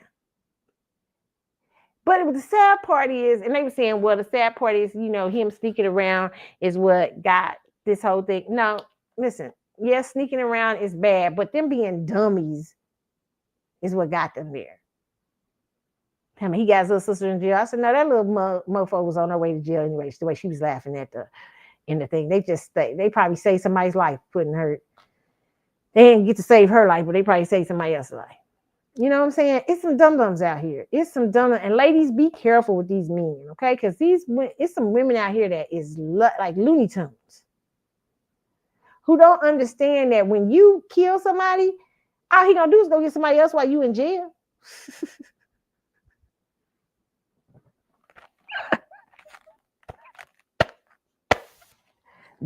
But the sad part is, and they were saying, well, the sad part is, you know, him sneaking around is what got this whole thing. No, listen, yes, sneaking around is bad, but them being dummies is what got them there. I mean, he got his little sister in jail. I said, no, that little mofo was on her way to jail anyway. The way she was laughing at in the thing. They probably saved somebody's life putting her. They didn't get to save her life, but they probably saved somebody else's life. You know what I'm saying? It's some dum-dums out here. It's some dum. And ladies, be careful with these men, okay? Because it's some women out here that is like Looney Tunes who don't understand that when you kill somebody, all he gonna do is go get somebody else while you in jail.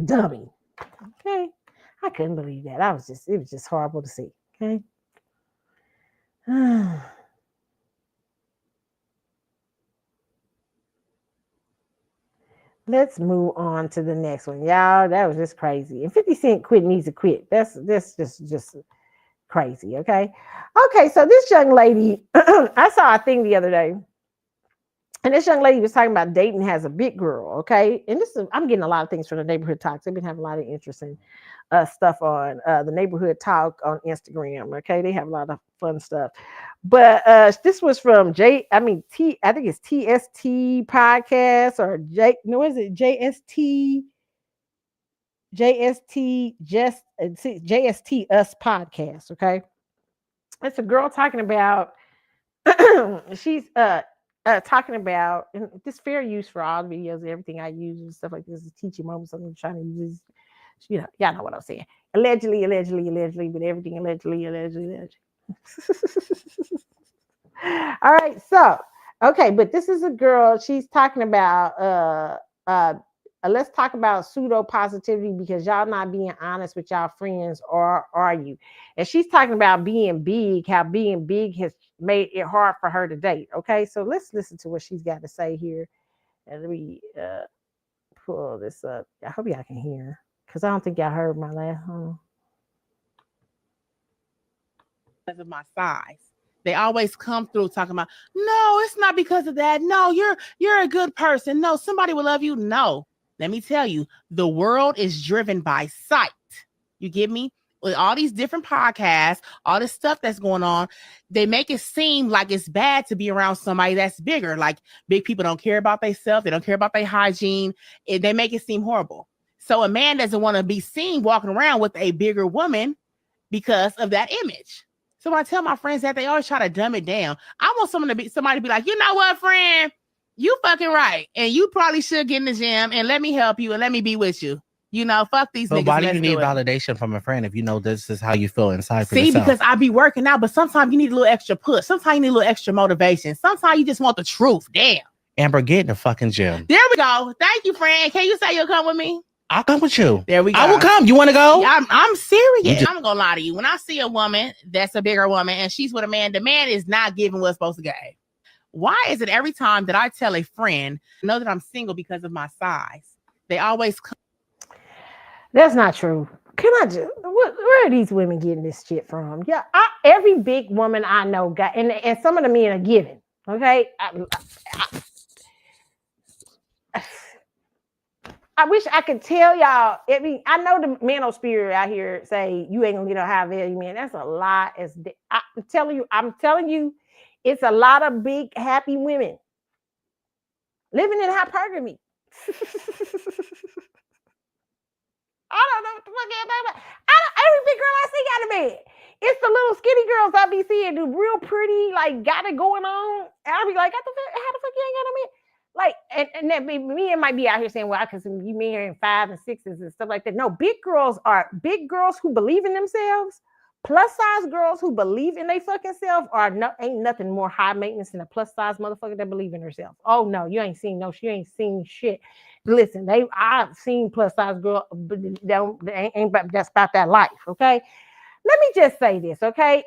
Dummy. Okay. I couldn't believe that. It was just horrible to see. Okay. Let's move on to the next one. Y'all, that was just crazy. And 50 Cent needs to quit. That's just crazy. Okay. Okay. So this young lady, I saw a thing the other day. And this young lady was talking about dating has a big girl, okay? And I'm getting a lot of things from the Neighborhood Talks. They've been having a lot of interesting stuff on the Neighborhood Talk on Instagram, okay? They have a lot of fun stuff. But this was from I think it's TST Podcast or JST Us Podcast, okay? It's a girl talking about, she's talking about this fair use for all the videos and everything I use and stuff like this is teaching moments. I'm trying to use this, you know, y'all know what I'm saying. Allegedly, but everything allegedly. All right, so okay, but this is a girl. She's talking about let's talk about pseudo positivity because y'all not being honest with y'all friends, or are you? And she's talking about being big, how being big has made it hard for her to date. Okay, so let's listen to what she's got to say here. And let me pull this up. I hope y'all can hear because I don't think y'all heard my last one. Because of my size. They always come through talking about, no, it's not because of that. No, you're a good person. No, somebody will love you. No, let me tell you, the world is driven by sight. You get me? with all these different podcasts, all this stuff that's going on, they make it seem like it's bad to be around somebody that's bigger. Like big people don't care about themselves. They don't care about their hygiene. They make it seem horrible. So a man doesn't want to be seen walking around with a bigger woman because of that image. So when I tell my friends that, they always try to dumb it down. I want somebody to be like, you know what, friend? You fucking right. And you probably should get in the gym and let me help you and let me be with you. You know, fuck these niggas. Why do you need validation from a friend if you know this is how you feel inside for yourself? yourself? Because I be working out, but sometimes you need a little extra push. Sometimes you need a little extra motivation. Sometimes you just want the truth. Damn. Amber, get in the fucking gym. There we go. Thank you, friend. Can you say you'll come with me? I'll come with you. There we go. I will come. You want to go? Yeah, I'm serious. I'm gonna lie to you. When I see a woman that's a bigger woman and she's with a man, the man is not giving what's supposed to give. Why is it every time that I tell a friend, know that I'm single because of my size, they always come? That's not true. Can I just, where are these women getting this shit from? Yeah, every big woman I know got, and some of the men are giving. Okay. I wish I could tell y'all. I know the manosphere out here say you ain't gonna get a high value man. That's a lie. I'm telling you, it's a lot of big happy women living in hypergamy. I don't know what the fuck you're talking about. Every big girl I see got a man. It's the little skinny girls I be seeing, the real pretty, like got it going on. And I be like, how the fuck you ain't got a man? Like, and that men might be out here saying, well, I can see you men in 5 and 6s and stuff like that. No, big girls who believe in themselves. Plus size girls who believe in their fucking self ain't nothing more high maintenance than a plus size motherfucker that believe in herself. Oh no, you ain't seen shit. Listen, I've seen plus size girl, but they ain't that's about that life. Okay, let me just say this. Okay,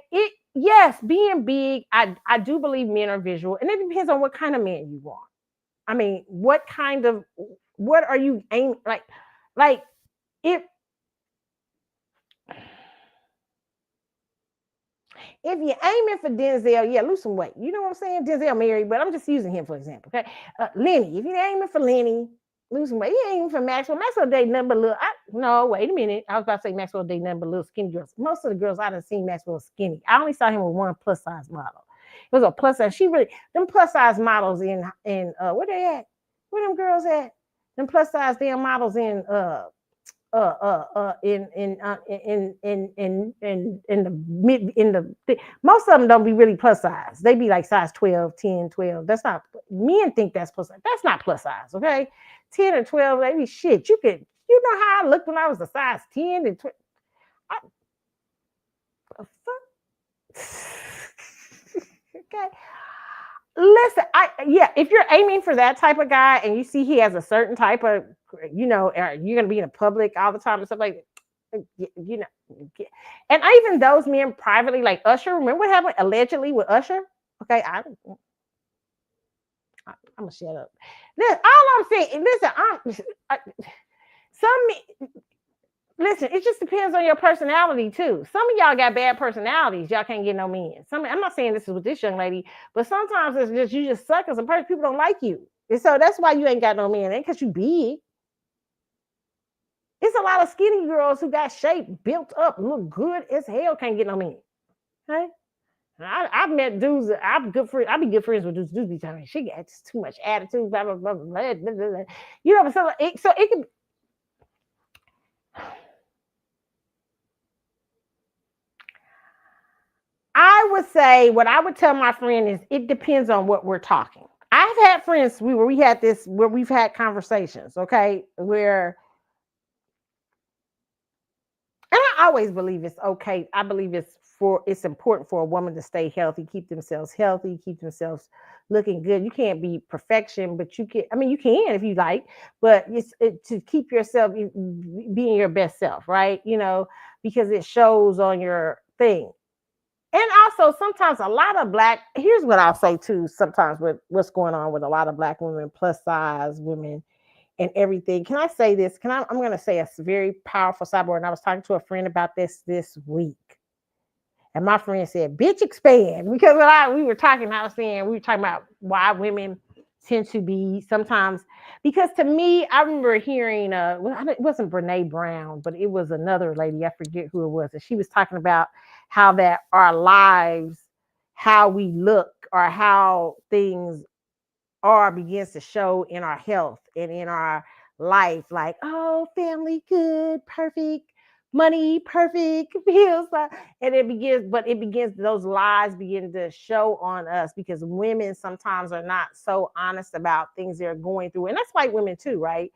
yes, being big, I do believe men are visual, and it depends on what kind of man you want. I mean, what are you aiming like if you're aiming for Denzel, yeah, lose some weight. You know what I'm saying? Denzel married, but I'm just using him for example. Okay, Lenny, if you're aiming for Lenny, lose some weight. You aiming for Maxwell. Maxwell dating nothing but little. No, wait a minute. I was about to say Maxwell dating nothing but little skinny girls. Most of the girls I done seen Maxwell skinny. I only saw him with one plus size model. It was a plus size. Them plus size models in where they at? Where them girls at? Them plus size damn models in most of them don't be really plus size. They be like size 12, 10, 12. That's not, men think that's plus size. That's not plus size, okay? 10 or 12, they be shit. You know how I looked when I was a size 10 and 12. Okay. Listen, if you're aiming for that type of guy and you see he has a certain type of, you're going to be in a public all the time and stuff like that, and even those men privately, like Usher, remember what happened allegedly with Usher? Okay, I'm going to shut up. All I'm saying, listen, it just depends on your personality too. Some of y'all got bad personalities. Y'all can't get no men. I'm not saying this is with this young lady, but sometimes it's just you just suck as a person. People don't like you, and so that's why you ain't got no man. Ain't because you big. It's a lot of skinny girls who got shape, built up, look good as hell, can't get no man. Okay, I've met dudes. I'm good friends. I be good friends with dudes. Dudes be telling me she got too much attitude. Blah blah blah blah. Blah, blah. You know, so it can. I would say what I would tell my friend is it depends on what we're talking. I've had friends where we've had conversations, okay, where, and I always believe it's okay. I believe it's important for a woman to stay healthy, keep themselves healthy, keep themselves looking good. You can't be perfection, but you can if you like, but to keep yourself being your best self, right? Because it shows on your thing. And also sometimes here's what I'll say too, sometimes with what's going on with a lot of Black women, plus size women and everything. Can I say this? I'm going to say a very powerful sidebar. And I was talking to a friend about this week. And my friend said, bitch, expand. Because when we were talking about why women tend to be sometimes, because to me, I remember hearing it wasn't Brene Brown, but it was another lady, I forget who it was, and she was talking about how that our lives, how we look, or how things are begins to show in our health and in our life. Like, oh, family good, perfect, money perfect, feels like, and it begins, those lies begin to show on us, because women sometimes are not so honest about things they're going through. And that's white women too, right?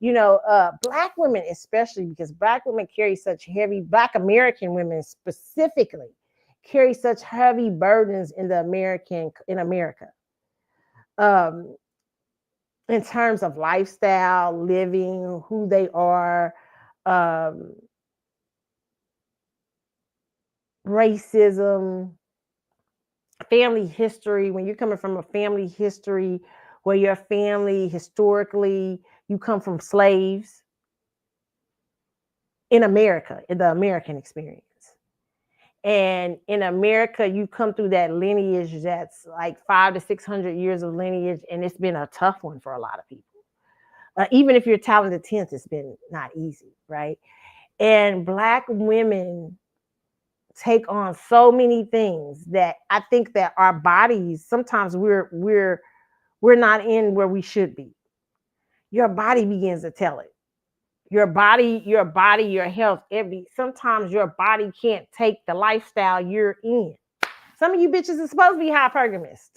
Black women especially, because black women carry such heavy, black American women specifically carry such heavy burdens in America. Um, in terms of lifestyle, living, who they are, um, racism, family history. When you're coming from a family history where your family historically, you come from slaves in America, in the American experience. And in America, you come through that lineage that's like 500 to 600 years of lineage, and it's been a tough one for a lot of people. Even if you're talented 10th, it's been not easy, right? And black women take on so many things that I think that our bodies, sometimes we're not in where we should be. Your body begins to tell it. Your health, sometimes your body can't take the lifestyle you're in. Some of you bitches are supposed to be hypergamous.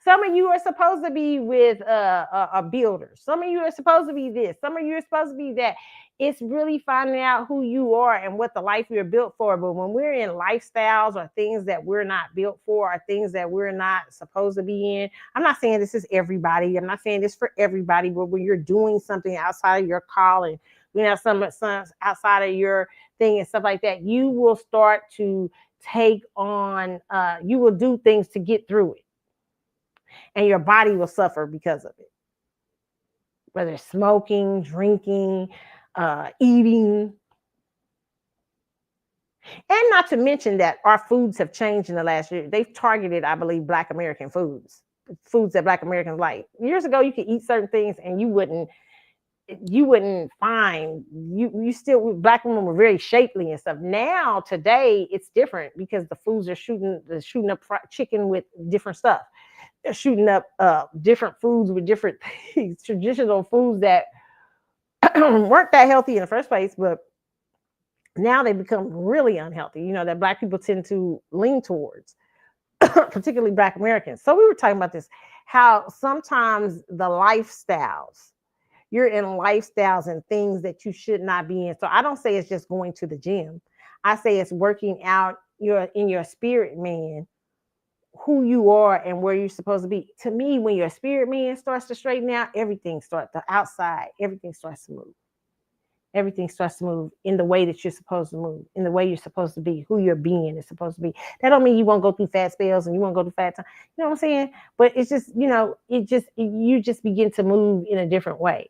Some of you are supposed to be with a builder. Some of you are supposed to be this. Some of you are supposed to be that. It's really finding out who you are and what the life you're built for. But when we're in lifestyles or things that we're not built for, or things that we're not supposed to be in, I'm not saying this is everybody. I'm not saying this for everybody. But when you're doing something outside of your calling, some outside of your thing and stuff like that, you will start to take on, you will do things to get through it, and your body will suffer because of it, whether it's smoking, drinking, eating. And not to mention that our foods have changed in the last year. They've targeted, I believe, Black American foods that Black Americans like. Years ago, you could eat certain things and you wouldn't find, you still, Black women were very shapely and stuff. Now today it's different, because the foods are shooting up fried chicken with different stuff. They're shooting up different foods with different things, traditional foods that weren't that healthy in the first place, but now they become really unhealthy, that Black people tend to lean towards, particularly Black Americans. So we were talking about this, how sometimes the lifestyles, you're in lifestyles and things that you should not be in. So I don't say it's just going to the gym. I say it's working out in your spirit, man, who you are and where you're supposed to be. To me, when your spirit man starts to straighten out, everything starts, the outside, everything starts to move. Everything starts to move in the way that you're supposed to move, in the way you're supposed to be, who your being is supposed to be. That don't mean you won't go through fat spells and you won't go through fat time. You know what I'm saying? But it's just, you just begin to move in a different way.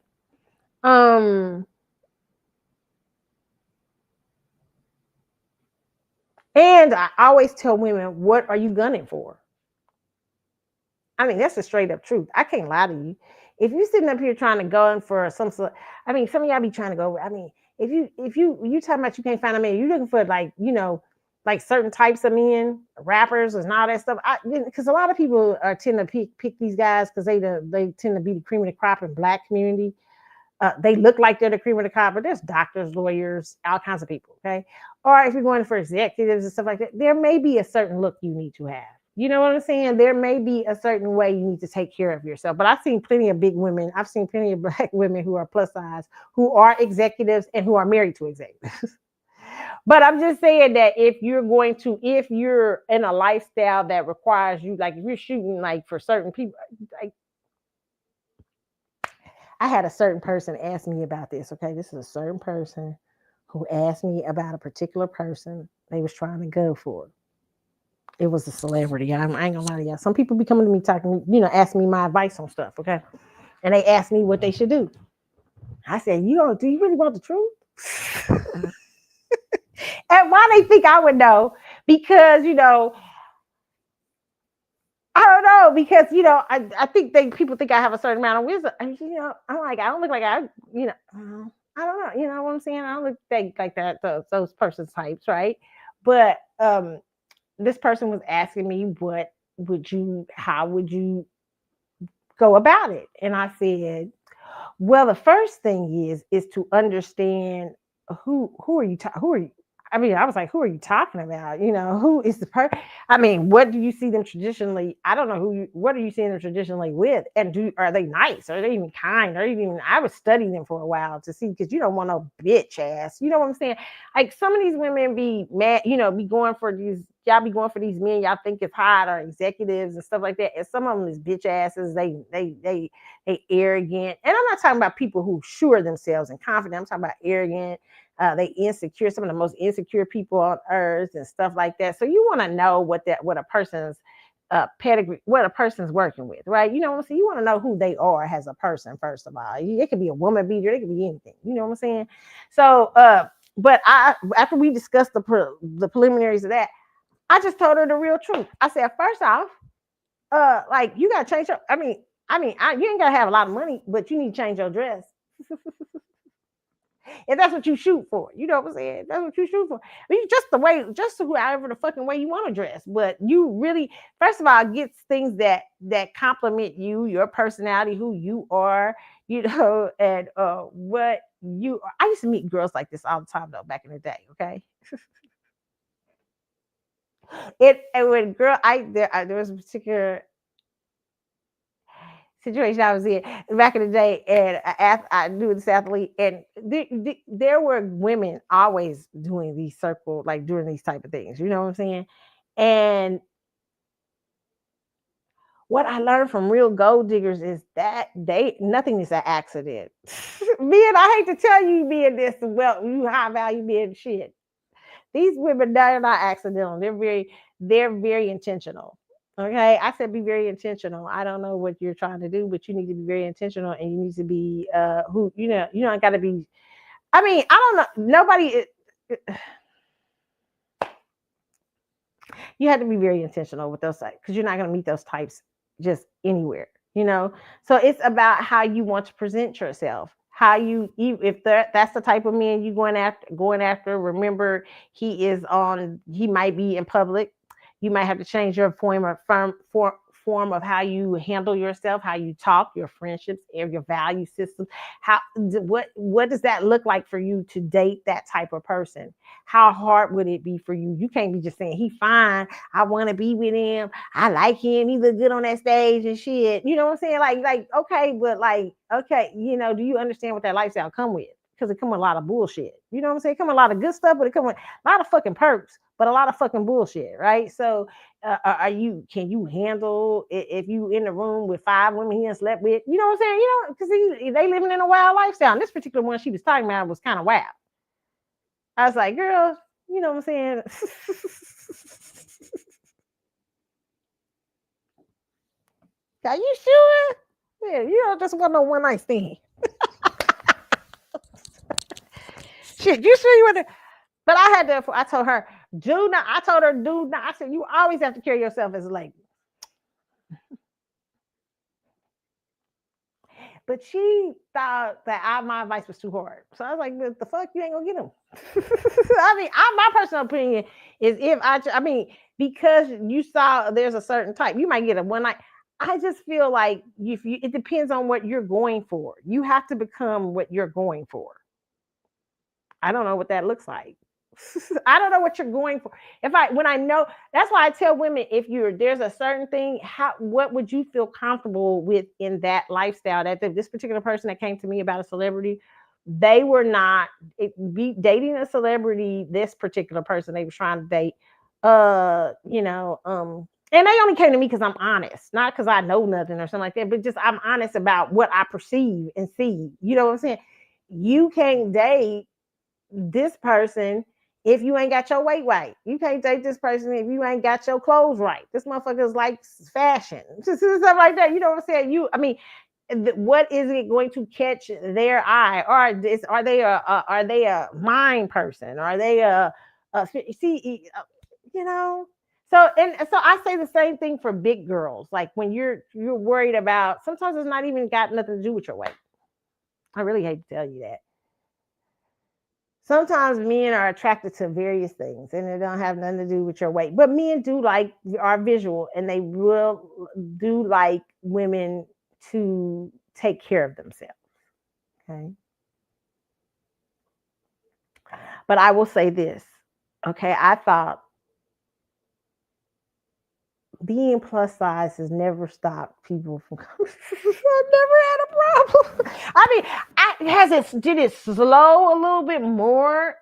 And I always tell women, what are you gunning for? I mean, that's the straight up truth. I can't lie to you. If you're sitting up here trying to go in for some sort, I mean, some of y'all be trying to go. I mean, if you talking about you can't find a man, you're looking for like certain types of men, rappers and all that stuff. Because a lot of people tend to pick these guys because they tend to be the cream of the crop in Black community. They look like they're the cream of the crop, but there's doctors, lawyers, all kinds of people. Okay, or if you're going for executives and stuff like that, there may be a certain look you need to have. You know what I'm saying? There may be a certain way you need to take care of yourself. But I've seen plenty of big women. I've seen plenty of Black women who are plus size, who are executives and who are married to executives. But I'm just saying that if you're in a lifestyle that requires you, like if you're shooting like for certain people, like I had a certain person ask me about this. Okay, this is a certain person who asked me about a particular person they was trying to go for. It was a celebrity. I ain't gonna lie to y'all. Some people be coming to me talking, asking me my advice on stuff, okay? And they ask me what they should do. I said, do you really want the truth? And why they think I would know? Because, I don't know because I think people think I have a certain amount of wisdom. And, I'm like I don't look like I don't know. You know what I'm saying? I don't look like that. Those person types, right? But this person was asking me, how would you go about it? And I said, well, the first thing is to understand who are you who are you. I mean, I was like, who are you talking about? Who is the person? I mean, what do you see them traditionally? I don't know what are you seeing them traditionally with? And are they nice? Are they even kind? I was studying them for a while to see because you don't want no bitch ass. You know what I'm saying? Like some of these women be mad, be going for these, y'all be going for these men y'all think is hot or executives and stuff like that. And some of them is bitch asses. They arrogant. And I'm not talking about people who sure themselves and confident. I'm talking about arrogant. They insecure, some of the most insecure people on earth and stuff like that. So you want to know what a person's pedigree, what a person's working with, right? You know what I'm saying? You want to know who they are as a person, first of all. It could be a woman beater, it could be anything. You know what I'm saying? So, but after we discussed the preliminaries of that, I just told her the real truth. I said, first off, like you gotta change your. You ain't gotta have a lot of money, but you need to change your dress. If that's what you shoot for, you know what I'm saying? That's what you shoot for. I mean, just however the fucking way you want to dress. But you really, first of all, get things that compliment you, your personality, who you are, and what you are. I used to meet girls like this all the time though, back in the day. Okay, when there was a particular situation I was in back in the day, and I knew this athlete, and there were women always doing these like doing these type of things. You know what I'm saying? And what I learned from real gold diggers is that nothing is an accident. Men, I hate to tell you, being this well, you high value being shit. These women, they're not accidental. They're very intentional. Okay. I said be very intentional. I don't know what you're trying to do, but you need to be very intentional and you need to be you don't gotta be. I mean, I don't know. You have to be very intentional with those types because you're not gonna meet those types just anywhere. So it's about how you want to present yourself. How if that's the type of man you going after, remember he might be in public. You might have to change your form of how you handle yourself, how you talk, your friendships, and your value system. What does that look like for you to date that type of person? How hard would it be for you? You can't be just saying he fine, I want to be with him, I like him, he look good on that stage and shit. You know what I'm saying? Like okay, but like okay, do you understand what that lifestyle come with? Because it come with a lot of bullshit. You know what I'm saying? It come with a lot of good stuff, but it come with a lot of fucking perks, but a lot of fucking bullshit, right? So can you handle if you in the room with 5 women he done slept with? You know what I'm saying? Because they living in a wild lifestyle. And this particular one she was talking about was kind of wild. I was like, girl, you know what I'm saying? Are you sure? Yeah, you don't just want no one night stand. Shit, you sure you want to? But I told her, do not. I told her, do not. I said, you always have to carry yourself as a lady. But she thought that my advice was too hard. So I was like, "What the fuck? You ain't gonna get him." I mean, my personal opinion is because you saw there's a certain type, you might get a one night. I just feel like it depends on what you're going for. You have to become what you're going for. I don't know what that looks like. I don't know what you're going for. When I know, that's why I tell women, if there's a certain thing, what would you feel comfortable with in that lifestyle? That this particular person that came to me about a celebrity, they were not dating a celebrity. This particular person they were trying to date, and they only came to me because I'm honest, not because I know nothing or something like that, but just I'm honest about what I perceive and see. You know what I'm saying? You can't date this person if you ain't got your weight right. You can't date this person if you ain't got your clothes right. This motherfucker's like fashion, just stuff like that. You know what I'm saying? What is it going to catch their eye? Are they a mind person? Are they see? So I say the same thing for big girls. Like when you're worried about, sometimes it's not even got nothing to do with your weight. I really hate to tell you that. Sometimes men are attracted to various things and it don't have nothing to do with your weight. But men do like are visual and they will do like women to take care of themselves. Okay. But I will say this. Okay, I thought being plus size has never stopped people from coming. I've never had a problem. I mean, did it slow a little bit more?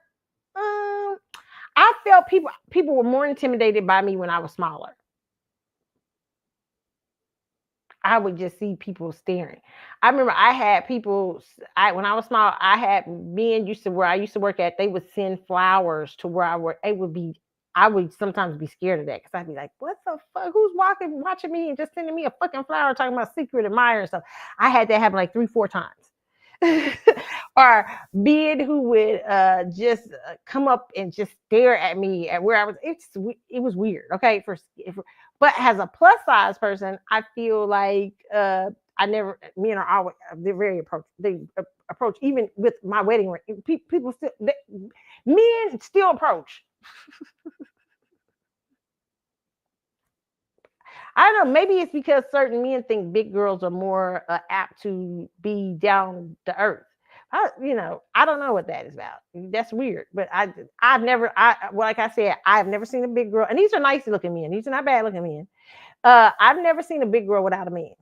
I felt people were more intimidated by me when I was smaller. I would just see people staring. I remember I had people. When I was small, I had men used to where I used to work at. They would send flowers to where I work. It would be. I would sometimes be scared of that because I'd be like, "What the fuck? Who's watching me and just sending me a fucking flower talking about secret admirer and stuff?" I had that happen like 3-4 times. Or men who would just come up and just stare at me at where I was. It was weird. Okay, but as a plus size person, I feel like men are always they're very approach even with my wedding ring. People still men still approach. I don't know. Maybe it's because certain men think big girls are more apt to be down to earth. I don't know what that is about. That's weird. But I've never, like I said, I've never seen a big girl. And these are nice looking men. These are not bad looking men. I've never seen a big girl without a man.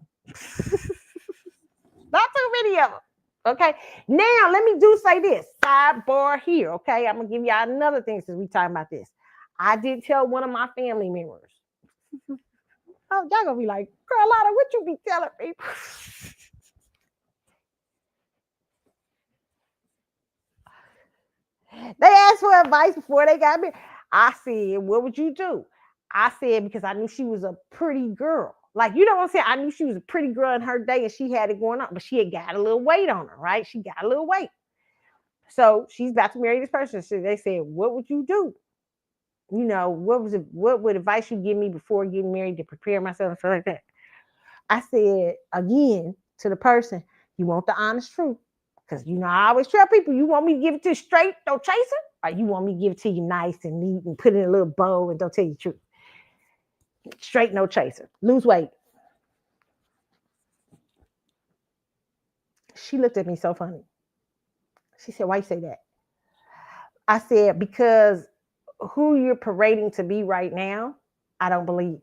Not too many of them. Okay. Now let me say this sidebar here. Okay. I'm gonna give y'all another thing since we talking about this. I did tell one of my family members. Oh, y'all gonna be like, Carlotta, what you be telling people? They asked for advice before they got married. I said, what would you do? I said, because I knew she was a pretty girl. Like, you know what I'm saying? I knew she was a pretty girl in her day and she had it going on, but she had got a little weight on her, right? She got a little weight. So she's about to marry this person. So they said, what would you do? You know, what would advice you give me before getting married to prepare myself and stuff like that? I said again to the person, you want the honest truth. Because I always tell people, you want me to give it to you straight, don't chase it, or you want me to give it to you nice and neat and put it in a little bow and don't tell you the truth. Straight, no chaser. Lose weight. She looked at me so funny. She said, why you say that? I said, because who you're parading to be right now, I don't believe.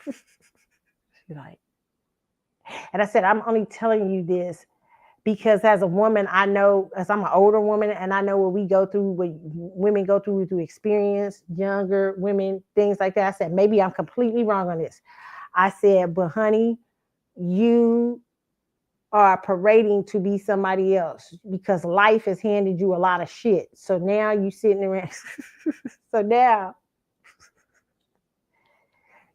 She's like, and I said, I'm only telling you this because as a woman, I know, as I'm an older woman, and I know what we go through, what women go through experience, younger women, things like that. I said, maybe I'm completely wrong on this. I said, but honey, you are parading to be somebody else because life has handed you a lot of shit. So now you sitting around. So now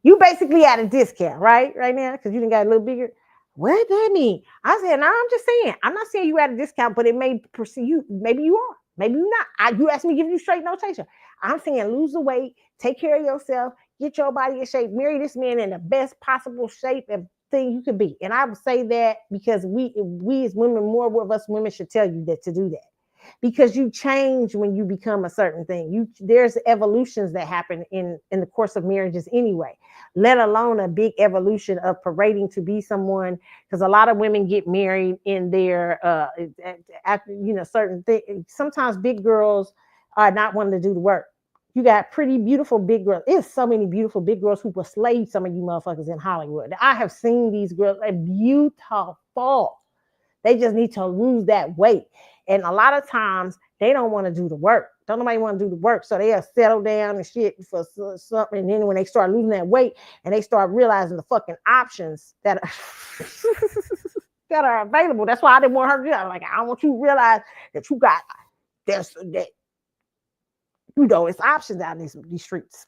you basically at a discount, right? Right now, because you done got a little bigger. What that mean? I said, no, I'm just saying. I'm not saying you at a discount, but it may perceive you. Maybe you are. Maybe you're not. You asked me to give you straight no chaser. I'm saying lose the weight, take care of yourself, get your body in shape, marry this man in the best possible shape and thing you could be. And I would say that because we as women, more of us women should tell you that to do that. Because you change when you become a certain thing. There's evolutions that happen in the course of marriages anyway, let alone a big evolution of parading to be someone. Because a lot of women get married in their certain things. Sometimes big girls are not wanting to do the work. You got pretty beautiful big girls. There's so many beautiful big girls who will slay some of you motherfuckers in Hollywood. I have seen these girls, are beautiful. They just need to lose that weight. And a lot of times they don't want to do the work. Don't nobody want to do the work. So they'll settle down and shit for something. And then when they start losing that weight and they start realizing the fucking options that are, that are available. That's why I didn't want her to do that. Like, I want you to realize that you got it's options out in these streets.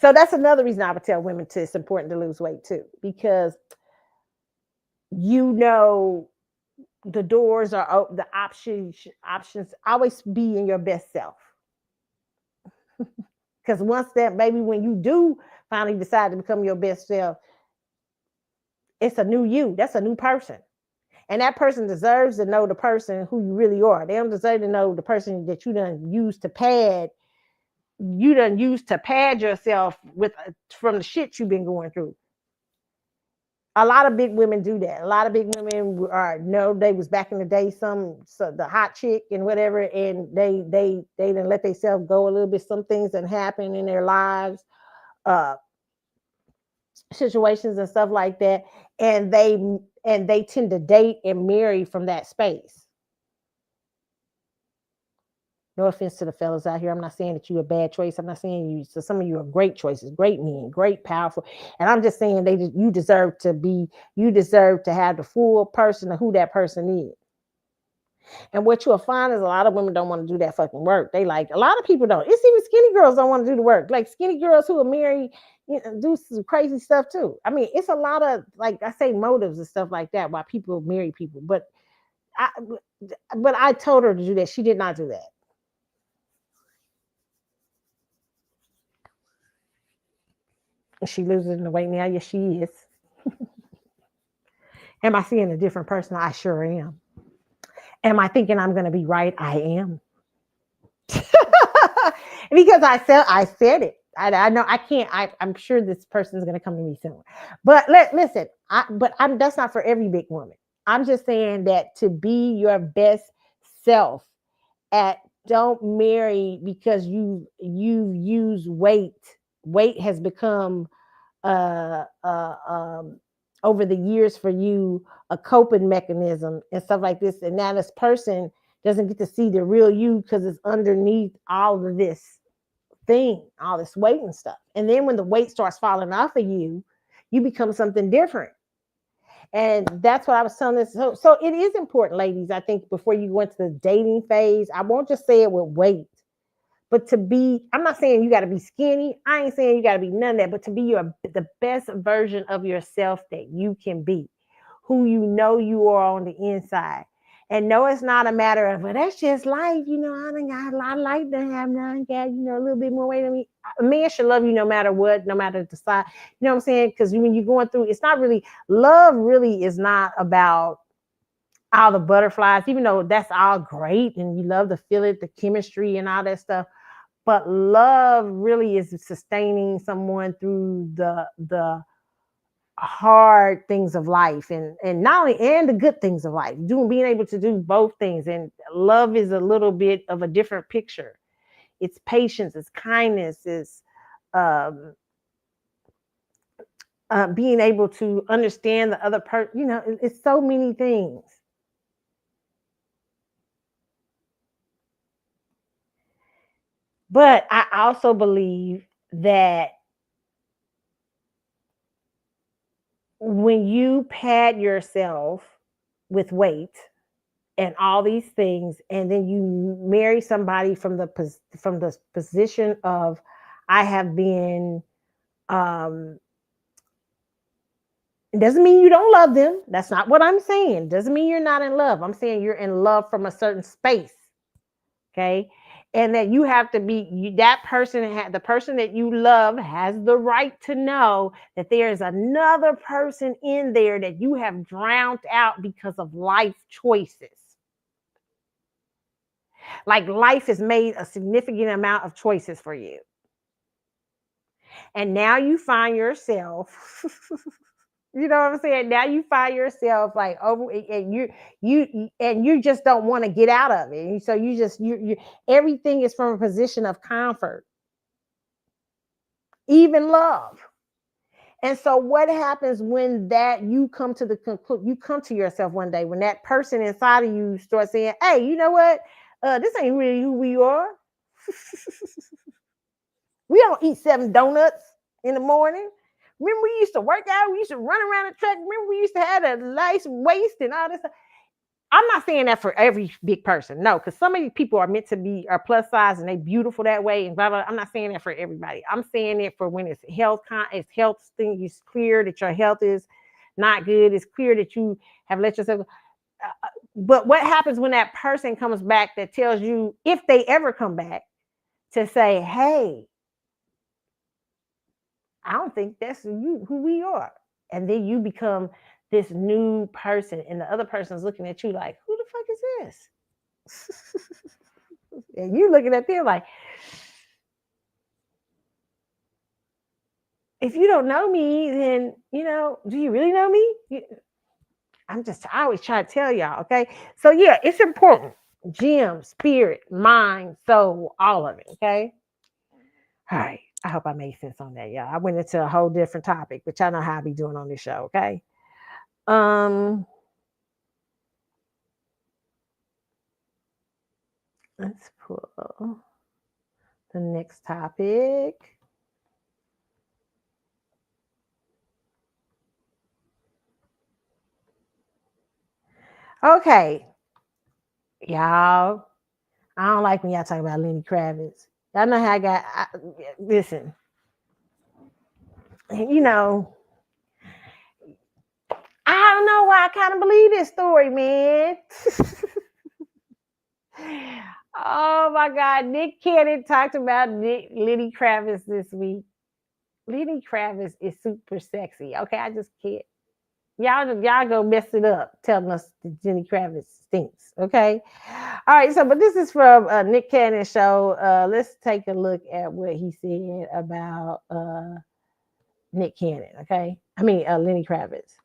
So that's another reason I would tell women it's important to lose weight too, because the doors are open, the options always be in your best self. Because once that baby, when you do finally decide to become your best self, it's a new you. That's a new person. And that person deserves to know the person who you really are. They don't deserve to know the person that you done used to pad yourself with from the shit you've been going through. A lot of big women do that. A lot of big women are no, they was back in the day, the hot chick and whatever, and they didn't let themselves go a little bit. Some things that happen in their lives, uh, situations and stuff like that, and they tend to date and marry from that space. No offense to the fellas out here. I'm not saying that you're a bad choice. I'm not saying you. So some of you are great choices, great men, great, powerful. And I'm just saying you deserve to have the full person of who that person is. And what you'll find is a lot of women don't want to do that fucking work. They like, a lot of people don't. It's even skinny girls don't want to do the work. Like skinny girls who are married, do some crazy stuff too. I mean, it's a lot of, like I say, motives and stuff like that why people marry people. But I told her to do that. She did not do that. She losing the weight now. Yes, she is. Am I seeing a different person? I sure am. Am I thinking I'm going to be right? I am. Because I said it. I know I can't. I'm sure this person is going to come to me soon. But listen. That's not for every big woman. I'm just saying that to be your best self, don't marry because you use weight. Weight has become uh, uh, um, over the years for you a coping mechanism and stuff like this. And now this person doesn't get to see the real you because it's underneath all of this thing, all this weight and stuff. And then when the weight starts falling off of you, you become something different. And that's what I was telling this. So it is important, ladies, I think, before you go into the dating phase, I won't just say it with weight, but I'm not saying you got to be skinny. I ain't saying you got to be none of that, but to be the best version of yourself that you can be, who you know you are on the inside. And no, it's not a matter of, well, that's just life. I like to have a little bit more weight than me. A man should love you no matter what, no matter the size. You know what I'm saying? Because when you're going through, it's not really, love really is not about all the butterflies, even though that's all great and you love to feel it, the chemistry and all that stuff. But love really is sustaining someone through the hard things of life and not only and the good things of life, being able to do both things. And love is a little bit of a different picture. It's patience, it's kindness, it's being able to understand the other person. It's so many things. But I also believe that when you pad yourself with weight and all these things, and then you marry somebody from the position of, I have been, it doesn't mean you don't love them. That's not what I'm saying. Doesn't mean you're not in love. I'm saying you're in love from a certain space. Okay. And that you have to be, that person, the person that you love has the right to know that there's another person in there that you have drowned out because of life choices. Like life has made a significant amount of choices for you. And now you find yourself, you know what I'm saying? Now you find yourself like over, and you just don't want to get out of it. And so you everything is from a position of comfort, even love. And so what happens when that you come to the conclusion, you come to yourself one day when that person inside of you starts saying, hey, you know what? This ain't really who we are. We don't eat 7 donuts in the morning. Remember we used to work out, we used to run around the track. Remember we used to have a nice waist and all this stuff. I'm not saying that for every big person. No, because some of these people are meant to be are plus size and they beautiful that way and blah, blah. I'm not saying that for everybody. I'm saying it for when it's health thing. It's clear that your health is not good. It's clear that you have let yourself. But what happens when that person comes back that tells you, if they ever come back, to say, hey, I don't think that's you who we are. And then you become this new person, and the other person's looking at you like, who the fuck is this? And you looking at them like, if you don't know me, then do you really know me? I always try to tell y'all, okay? So yeah, it's important. Gym, spirit, mind, soul, all of it, okay? All right. I hope I made sense on that, y'all. I went into a whole different topic, but y'all know how I be doing on this show, okay? Let's pull the next topic. Okay, y'all. I don't like when y'all talk about Lenny Kravitz. Y'all know how listen. I don't know why I kind of believe this story, man. Oh my God, Nick Cannon talked about Lenny Kravitz this week. Lenny Kravitz is super sexy. Okay, I just can't. Y'all go mess it up telling us that Lenny Kravitz stinks. Okay, all right. So, but this is from Nick Cannon show. Let's take a look at what he said about Nick Cannon. Okay, I mean Lenny Kravitz.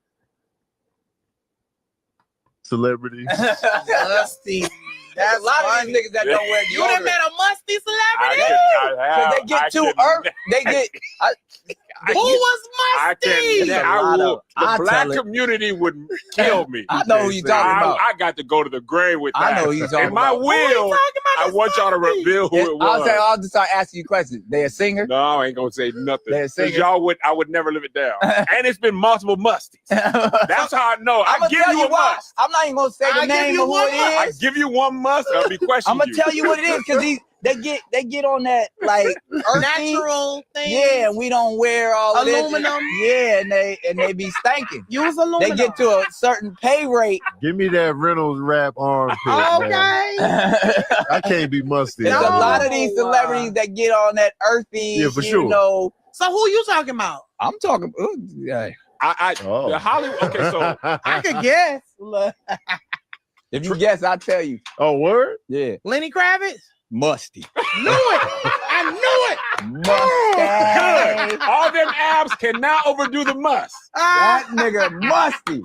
Celebrities. Musty. That's a lot of these niggas that don't wear deodorant. You done met a musty celebrity? Because they get too they get. Who was musty? The black community would kill me. I know who you talking about. I got to go to the grave with that. I know who you talking In my about. will, I want y'all to reveal who it was. I'll just start asking you questions. They a singer? No, I ain't gonna say nothing. They a singer? I would never live it down. And it's been multiple musties. That's how I know. I'm give you a must. I'm not even gonna say the name of who it is. I give you one must. I'll be questioning. I'm gonna tell you what it is because they get on that like natural thing. Yeah, and we don't wear all aluminum. Yeah, and they be stinking. Use aluminum. They get to a certain pay rate. Give me that Reynolds wrap armpit. Okay. Man. I can't be musty. There's a lot of these celebrities that get on that earthy. Yeah, for sure. So who you talking about? I'm talking. Yeah. The Hollywood. Okay, so I could guess. If you guess, I'll tell you. Oh, word? Yeah. Lenny Kravitz? Musty. Knew it. I knew it. Musty. Good. All them abs cannot overdo the must. That nigga musty.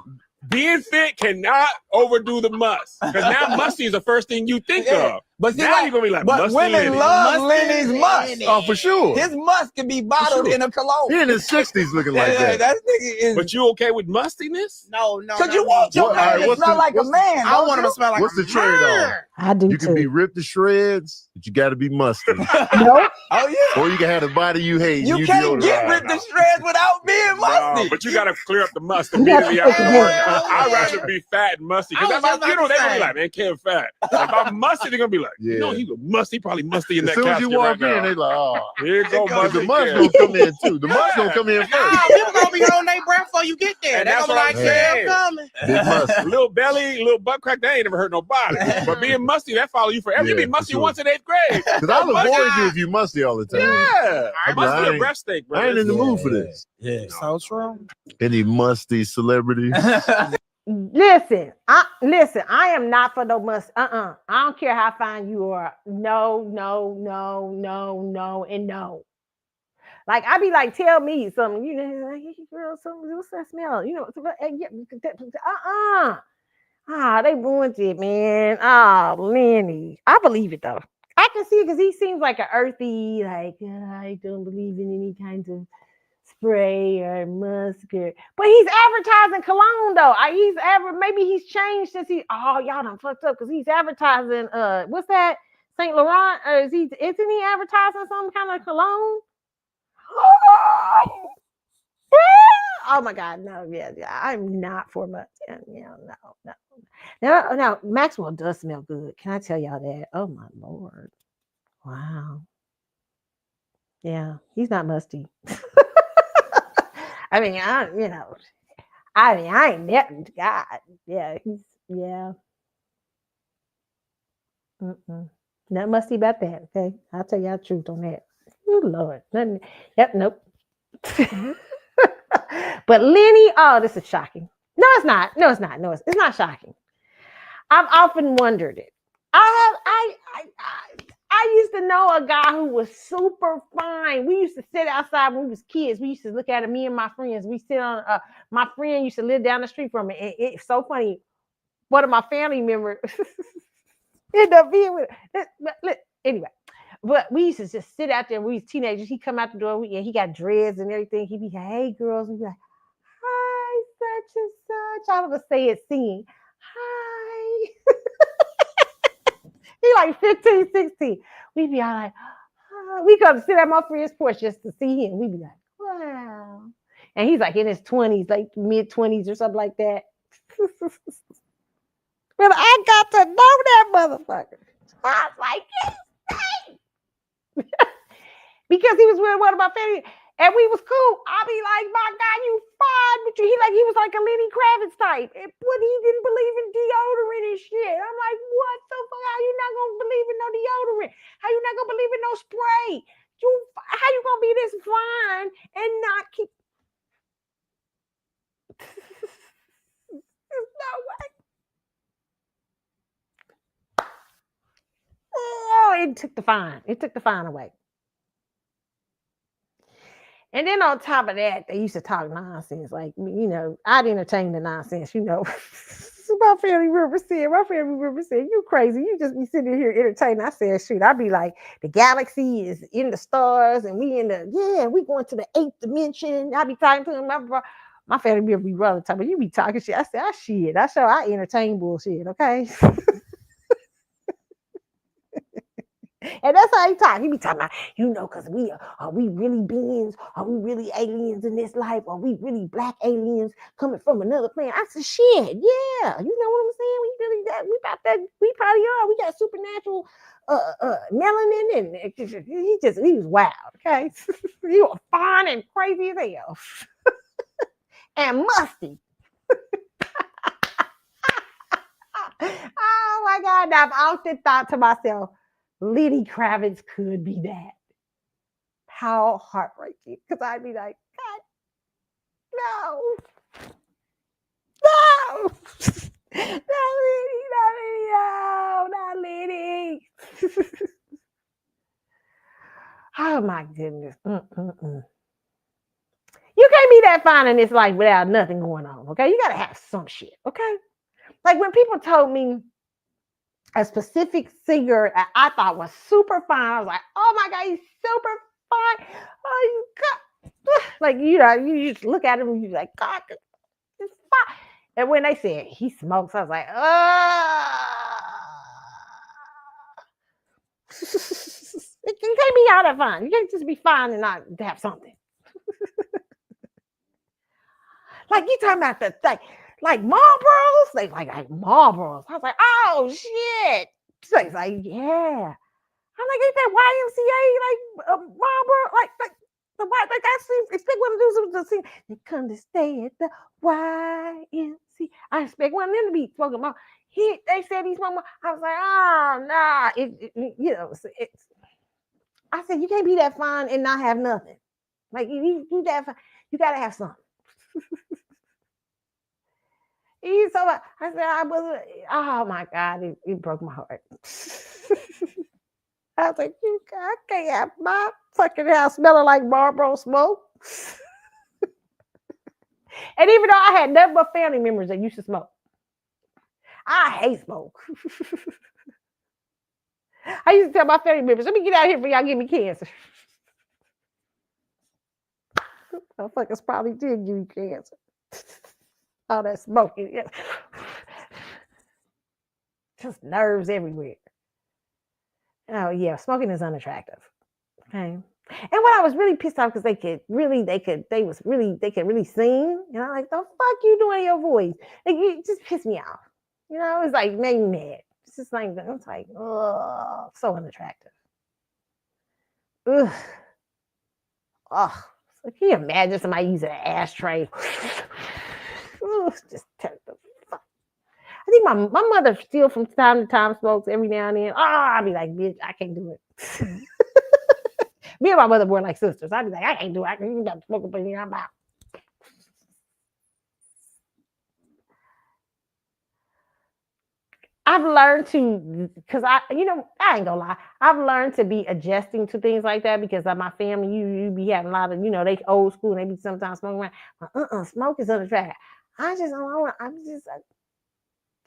Being fit cannot overdo the must. Because now musty is the first thing you think of. But see, now you're gonna be like, but musty women Lenny. love Lenny's must. Oh, for sure. His must can be bottled in a cologne. He in his 60s looking like that. That nigga is. But you okay with mustiness? No. Because you want your man to smell like a man. I want him to smell like what's the trade-off? I do You too. can be ripped to shreds, but you got to be musty. Nope. Oh yeah. Or you can have the body you hate. You can't get ripped to shreds without being musty. No, but you got to clear up the must immediately afterwards. I'd rather be fat and musty. Because they're going to be like, man, Ken fat. If I'm musty, they're going to be like, Yeah. no, he was musty, probably musty in As that soon as you casket walk right in, now. they like, oh. Here go musty. The must Ken. gonna come in too. The must gonna come in Nah, first. people gonna be holding their breath before you get there. And They're that's gonna be what like, I'm yeah, I'm coming. Big must. Little belly, little butt crack, they ain't never hurt nobody. But being musty, that follow you forever. You Yeah, be musty for sure. once in 8th grade. Because I'll avoid you if you musty all the time. Yeah. I'm Musty like, a breath steak, bro. I ain't in the mood for this. Yeah. So true. Any musty celebrities? Listen, I am not for no must. I don't care how fine you are. No, and no. Like I be like, tell me something. You know, like, hey, girl, something. What's that smell? You know, they ruined it, man. Lenny. I believe it though. I can see it because he seems like an earthy, like I don't believe in any kinds of spray or musk but he's advertising cologne though. Maybe he's changed since y'all done fucked up because he's advertising what's that? Saint Laurent? Or isn't he advertising some kind of cologne? Oh my God, no, yeah, I'm not for much. Yeah, no. Now Maxwell does smell good. Can I tell y'all that? Oh my Lord. Wow. Yeah, he's not musty. I ain't never God. Yeah, Nothing musty about that. Okay, I'll tell y'all the truth on that. Oh Lord, nothing. Yep, nope. But Lenny, oh, this is shocking. No, it's not. No, it's not. No, it's not shocking. I've often wondered it. I used to know a guy who was super fine. We used to sit outside when we was kids. We used to look at him, me and my friends. We sit on, my friend used to live down the street from me. And it's so funny. One of my family members ended up being with it. Anyway, but we used to just sit out there. We was teenagers. He come out the door, and he got dreads and everything. He'd be like, hey, girls. We'd be like, hi, such and such. All of us say it singing, hi. He like 15, 16. We'd be all like, we come sit at my friend's porch just to see him. We'd be like, wow. And he's like in his 20s, like mid-20s or something like that. But I got to know that motherfucker. I was like, yes, because he was with one of my family. And we was cool. I'll be like, my God, you fine. But he was like a Lenny Kravitz type. But he didn't believe in deodorant and shit. I'm like, what the fuck? How you not gonna believe in no deodorant? How you not gonna believe in no spray? How you gonna be this fine and not keep? There's no way. Oh, it took the fine. It took the fine away. And then on top of that, they used to talk nonsense. Like, I'd entertain the nonsense, My family member said, you crazy. You just be sitting here entertaining. I said, shoot, I'd be like, the galaxy is in the stars and we going to the 8th dimension. I'd be talking to him. My family member be brother talking, you be talking shit. I said, I entertain bullshit, okay? And that's how he talk. He be talking about, because are we really beings? Are we really aliens in this life? Are we really black aliens coming from another planet? I said, shit, yeah. You know what I'm saying? We probably are. We got supernatural melanin, and he was wild, okay? He was fine and crazy as hell. And musty. Oh my God. Now I've often thought to myself, Lenny Kravitz could be that. How heartbreaking. Because I'd be like, God, no. Not Lenny. Oh my goodness. You can't be that fine in this life without nothing going on, okay? You got to have some shit, okay? Like when people told me a specific singer I thought was super fine, I was like, oh my God, he's super fine. Oh, God. Like, you just look at him and you're like, God, it's fine. And when they said he smokes, I was like, you can't be all that fine. You can't just be fine and not have something. Like you talking about the thing, like Marlboros, like Marlboros. I was like, oh shit. So he's like, yeah. I'm like, ain't that YMCA like Marlboro? Like the white, like I see. Expect one of those to sing. You come to stay at the YMCA. I expect one of them to be smoking Marlboro. They said he's smoking. I was like, oh nah. I said you can't be that fine and not have nothing. Like you that fine, you gotta have something. So I said, oh my God, it broke my heart. I was like, I can't have my fucking house smelling like Marlboro smoke. And even though I had nothing but family members that used to smoke, I hate smoke. I used to tell my family members, let me get out of here before y'all give me cancer. Motherfuckers probably did give you cancer. All that smoking. Just nerves everywhere. Oh yeah, smoking is unattractive. Okay. And what I was really pissed off because they could really sing. And I'm like, the fuck you doing in your voice? Like it just pissed me off. It's like made me mad. It's just like I was like, oh, so unattractive. Ugh. Oh, so can you imagine somebody using an ashtray? Ooh, just turn the fuck. I think my mother still from time to time smokes every now and then. Oh, I'll be like, bitch, I can't do it. Me and my mother were like sisters. I'd be like, I can't do it. I can't got to smoke up in your mouth. I've learned to, because I ain't gonna lie, I've learned to be adjusting to things like that because of my family. You be having a lot of, they old school and they be sometimes smoking around. Smoke is unattractive. I just don't want. I'm just,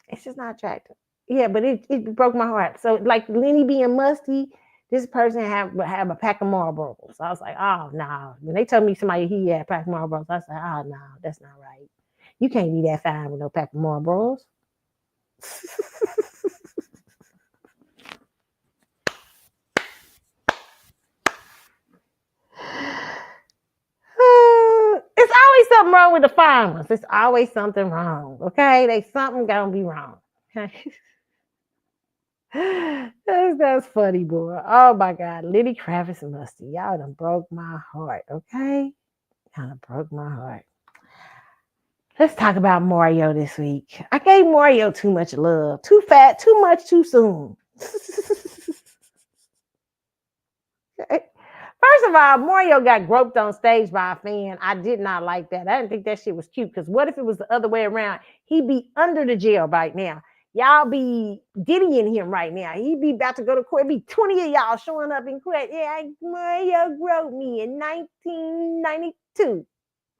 it's just not attractive. Yeah, but it broke my heart. So like Lenny being musty, this person have a pack of Marlboros. So I was like, oh no. When they told me somebody he had a pack of Marlboros, I said, oh no, that's not right. You can't be that fine with no pack of Marlboros. It's always something wrong with the fine ones. It's always something wrong. Okay, there's something gonna be wrong. Okay. That's funny, boy. Oh my God, Lenny Kravitz and Musty, y'all done broke my heart. Okay, y'all done broke my heart. Let's talk about Mario this week. I gave Mario too much love, too fat, too much, too soon. First of all, Mario got groped on stage by a fan. I did not like that. I didn't think that shit was cute. Because what if it was the other way around? He'd be under the jail right now. Y'all be diddying him right now. He'd be about to go to court. It'd be 20 of y'all showing up in court. Yeah, Mario groped me in 1992.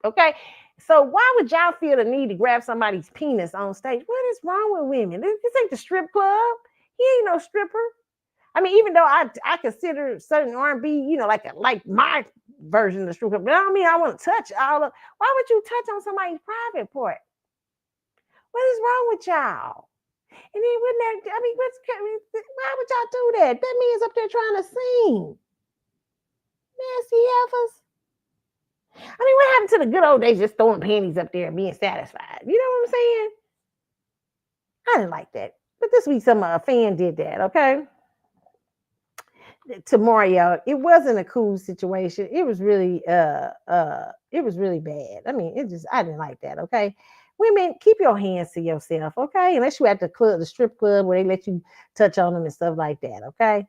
Okay? So why would y'all feel the need to grab somebody's penis on stage? What is wrong with women? This ain't the strip club. He ain't no stripper. I mean, even though I consider certain R&B, like my version of the strip club, but I don't mean I want to touch all of. Why would you touch on somebody's private part? What is wrong with y'all? And then wouldn't that? I mean, why would y'all do that? That man's up there trying to sing. Nasty heifers. I mean, what happened to the good old days just throwing panties up there and being satisfied? You know what I'm saying? I didn't like that. But this week, a fan did that. Okay. To Mario, it wasn't a cool situation. It was really bad. I mean, I didn't like that, okay? Women, keep your hands to yourself, okay? Unless you at the strip club where they let you touch on them and stuff like that, okay?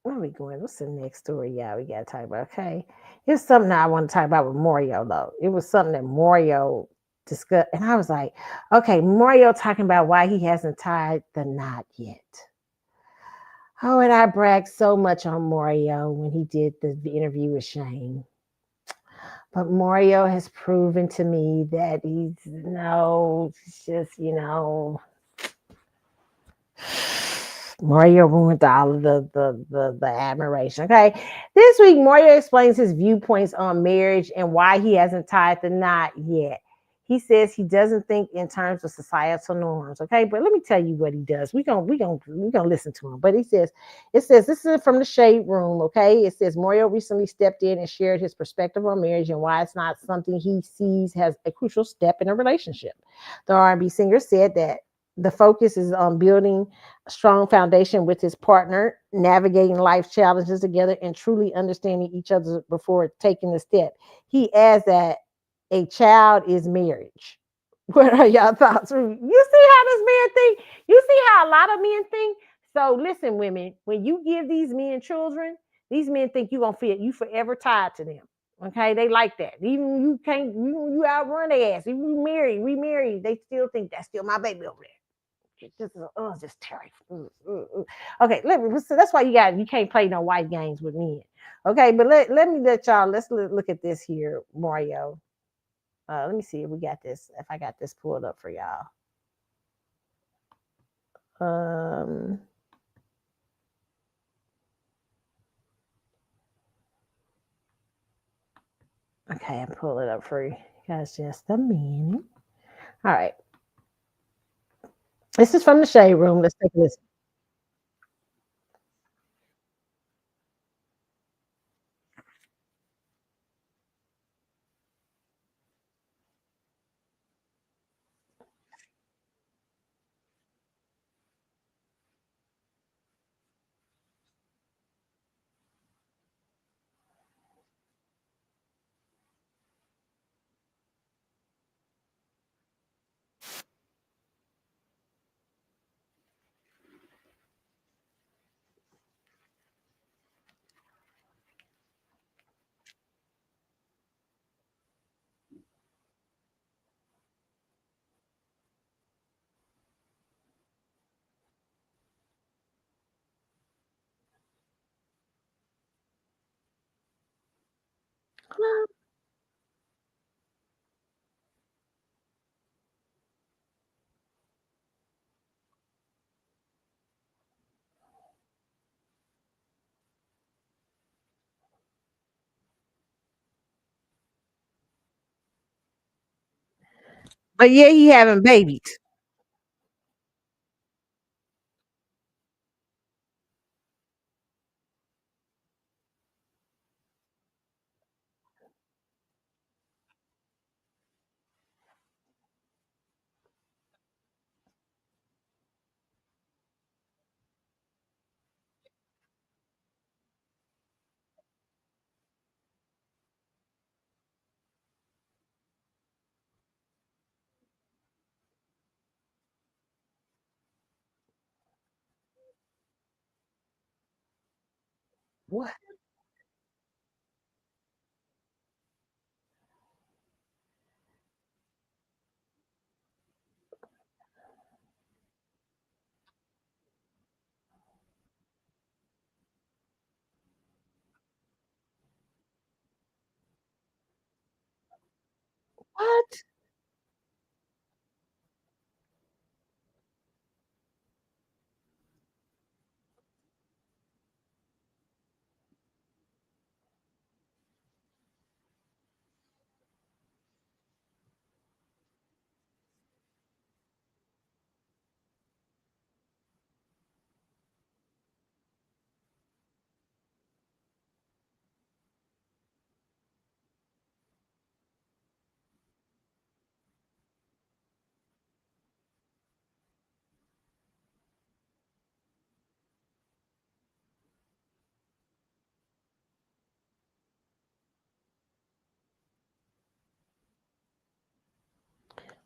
Where are we going? What's the next story? Yeah, we gotta talk about, okay? Here's something I want to talk about with Mario though. It was something that Mario discussed, and I was like, okay, Mario talking about why he hasn't tied the knot yet. Oh, and I bragged so much on Mario when he did the interview with Shane. But Mario has proven to me that he's just, Mario ruined all of the admiration. Okay. This week, Mario explains his viewpoints on marriage and why he hasn't tied the knot yet. He says he doesn't think in terms of societal norms. Okay, but let me tell you what he does. We're gonna listen to him. But it says this is from the Shade Room. Okay, it says Mario recently stepped in and shared his perspective on marriage and why it's not something he sees as a crucial step in a relationship. The R&B singer said that the focus is on building a strong foundation with his partner, navigating life's challenges together, and truly understanding each other before taking the step. He adds that a child is marriage. What are y'all thoughts? You see how this man think? You see how a lot of men think? So listen, women, when you give these men children, these men think you forever tied to them. Okay, they like that. Even you can't, you outrun their ass. Even you remarry, they still think that's still my baby over there. Just terrible. Okay, so that's why you can't play no white games with men. Okay, but let's look at this here, Mario. Let me see if I got this pulled up for y'all. Okay, I'm pulling it up for you guys just a minute. All right. This is from the Shade Room. Let's take this. But yeah, he having babies. What? What?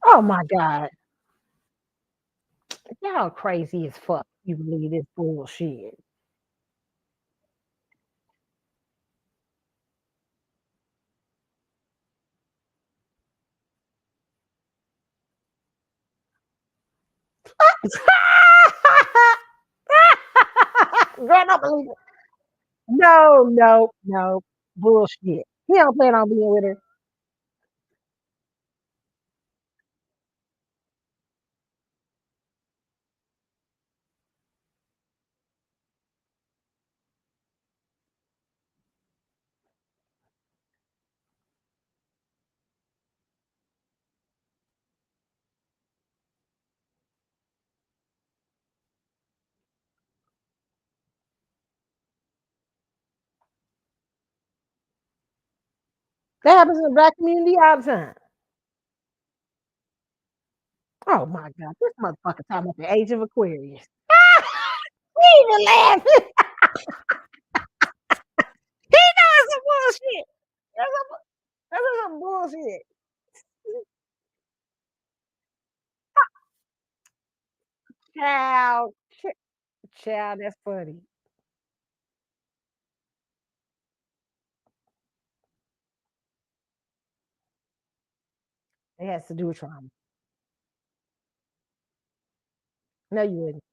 Oh my God. Y'all crazy as fuck. You believe this bullshit. Girl, don't believe it. No, no, no. Bullshit. He don't plan on being with her. That happens in the black community all the time. Oh my God. This motherfucker talking about the age of Aquarius. He even laughing. He knows some bullshit. That's some, that's some bullshit. Child. Child, that's funny. It has to do with trauma. No, you wouldn't.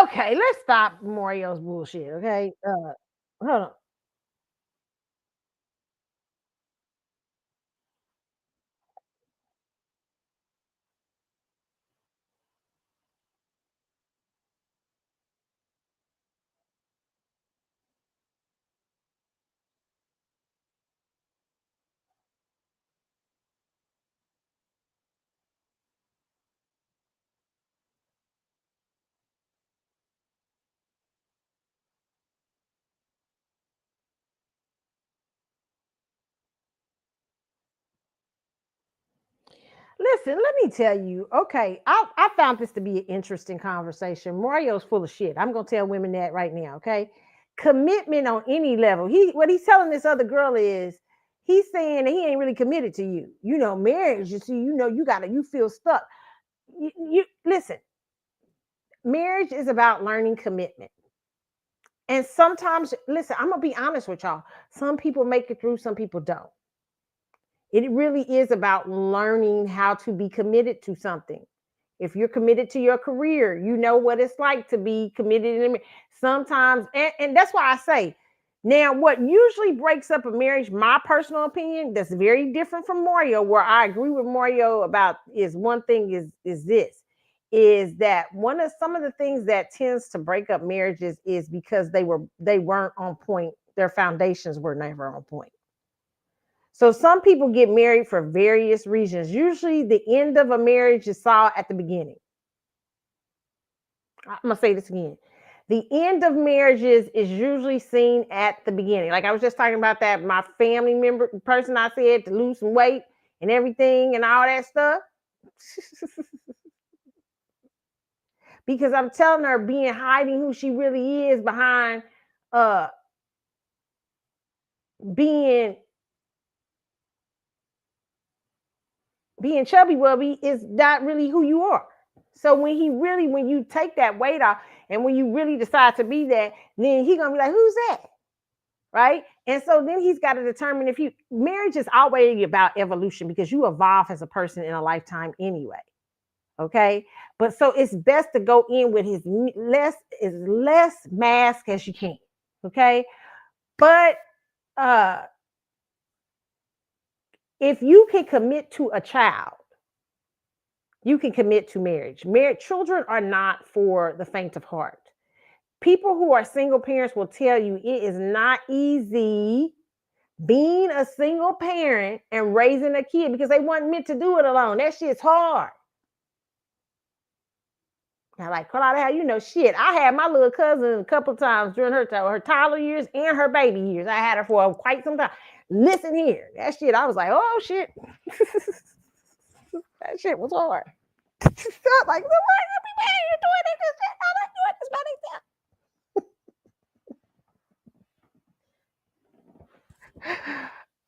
Okay, let's stop Mario's bullshit. Okay, hold on. Listen, let me tell you. Okay, I found this to be an interesting conversation. Mario's full of shit. I'm gonna tell women that right now. Okay, commitment on any level. What he's telling this other girl is he's saying that he ain't really committed to you. You know, marriage. You see, you feel stuck. You listen. Marriage is about learning commitment. And sometimes, listen, I'm gonna be honest with y'all. Some people make it through, some people don't. It really is about learning how to be committed to something. If you're committed to your career, you know what it's like to be committed in sometimes, and that's why I say now what usually breaks up a marriage, my personal opinion, that's very different from Mario, where I agree with Mario about is one thing is this is that one of some of the things that tends to break up marriages is because they weren't on point, their foundations were never on point. So some people get married for various reasons. Usually the end of a marriage is saw at the beginning. I'm gonna say this again. The end of marriages is usually seen at the beginning. Like I was just talking about that, my family member person I said to lose some weight and everything and all that stuff. Because I'm telling her being hiding who she really is behind uh being being chubby wubby is not really who you are. So when you take that weight off and when you really decide to be that, then he gonna be like, who's that? Right? And so then he's got to determine if you marriage is always about evolution because you evolve as a person in a lifetime anyway. Okay. But so it's best to go in with his less mask as you can. Okay. But if you can commit to a child, you can commit to marriage. Children are not for the faint of heart. People who are single parents will tell you it is not easy being a single parent and raising a kid because they weren't meant to do it alone. That shit's hard. Now, like Carlotta, how you know shit? I had my little cousin a couple times during her toddler years and her baby years. I had her for quite some time. Listen here, that shit. I was like, oh shit, that shit was hard. Like, why are you doing this? I'm not doing this by myself.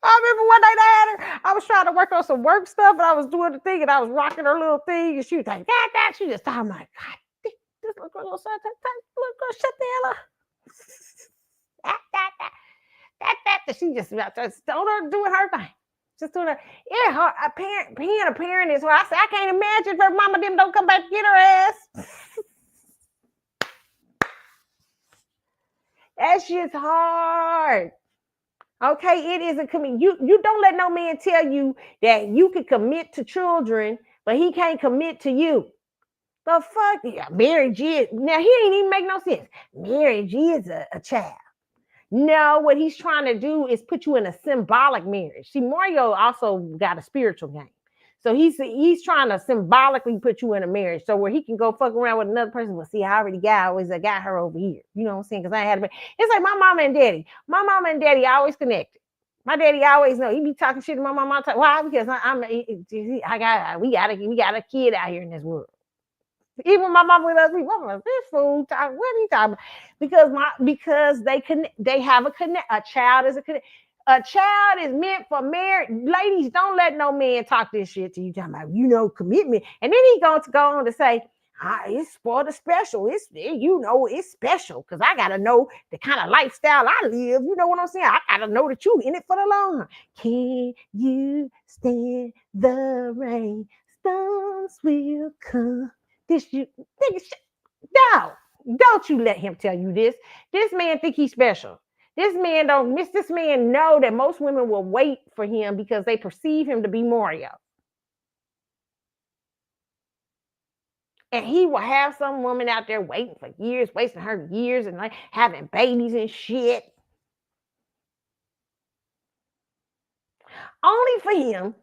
I remember one night I had her. I was trying to work on some work stuff, and I was doing the thing, and I was rocking her little thing, and she was like, that. She just thought, I'm like, God, this little girl, shut the hell up. That. She just told her doing her thing. Just doing her. Yeah, being a parent is where I say, I can't imagine if her mama them don't come back to get her ass. That shit's hard. Okay, it is a commit. You don't let no man tell you that you can commit to children, but he can't commit to you. The fuck? Yeah, marriage is now he ain't even make no sense. Marriage is a child. No, what he's trying to do is put you in a symbolic marriage. See, Mario also got a spiritual game. So he's trying to symbolically put you in a marriage so where he can go fuck around with another person. Well, see, I always got her over here. You know what I'm saying? Because I had a it's like my mama and daddy. My mama and daddy always connected. My daddy always know he be talking shit to my mama. Why? Because we got a kid out here in this world. Even my mama with us, this fool talk. What are you talking about? Because they have a connect. A child is a connect. A child is meant for marriage. Ladies, don't let no man talk this shit to you. Talking about commitment, and then he going to go on to say, it's for the special. It's special because I gotta know the kind of lifestyle I live. You know what I'm saying? I gotta know that you in it for the long run. Can you stand the rain? Storms will come. This you nigga, no, don't you let him tell you this. This man think he's special. This man don't miss. This man know that most women will wait for him because they perceive him to be Mario. And he will have some woman out there waiting for years, wasting her years and like having babies and shit. Only for him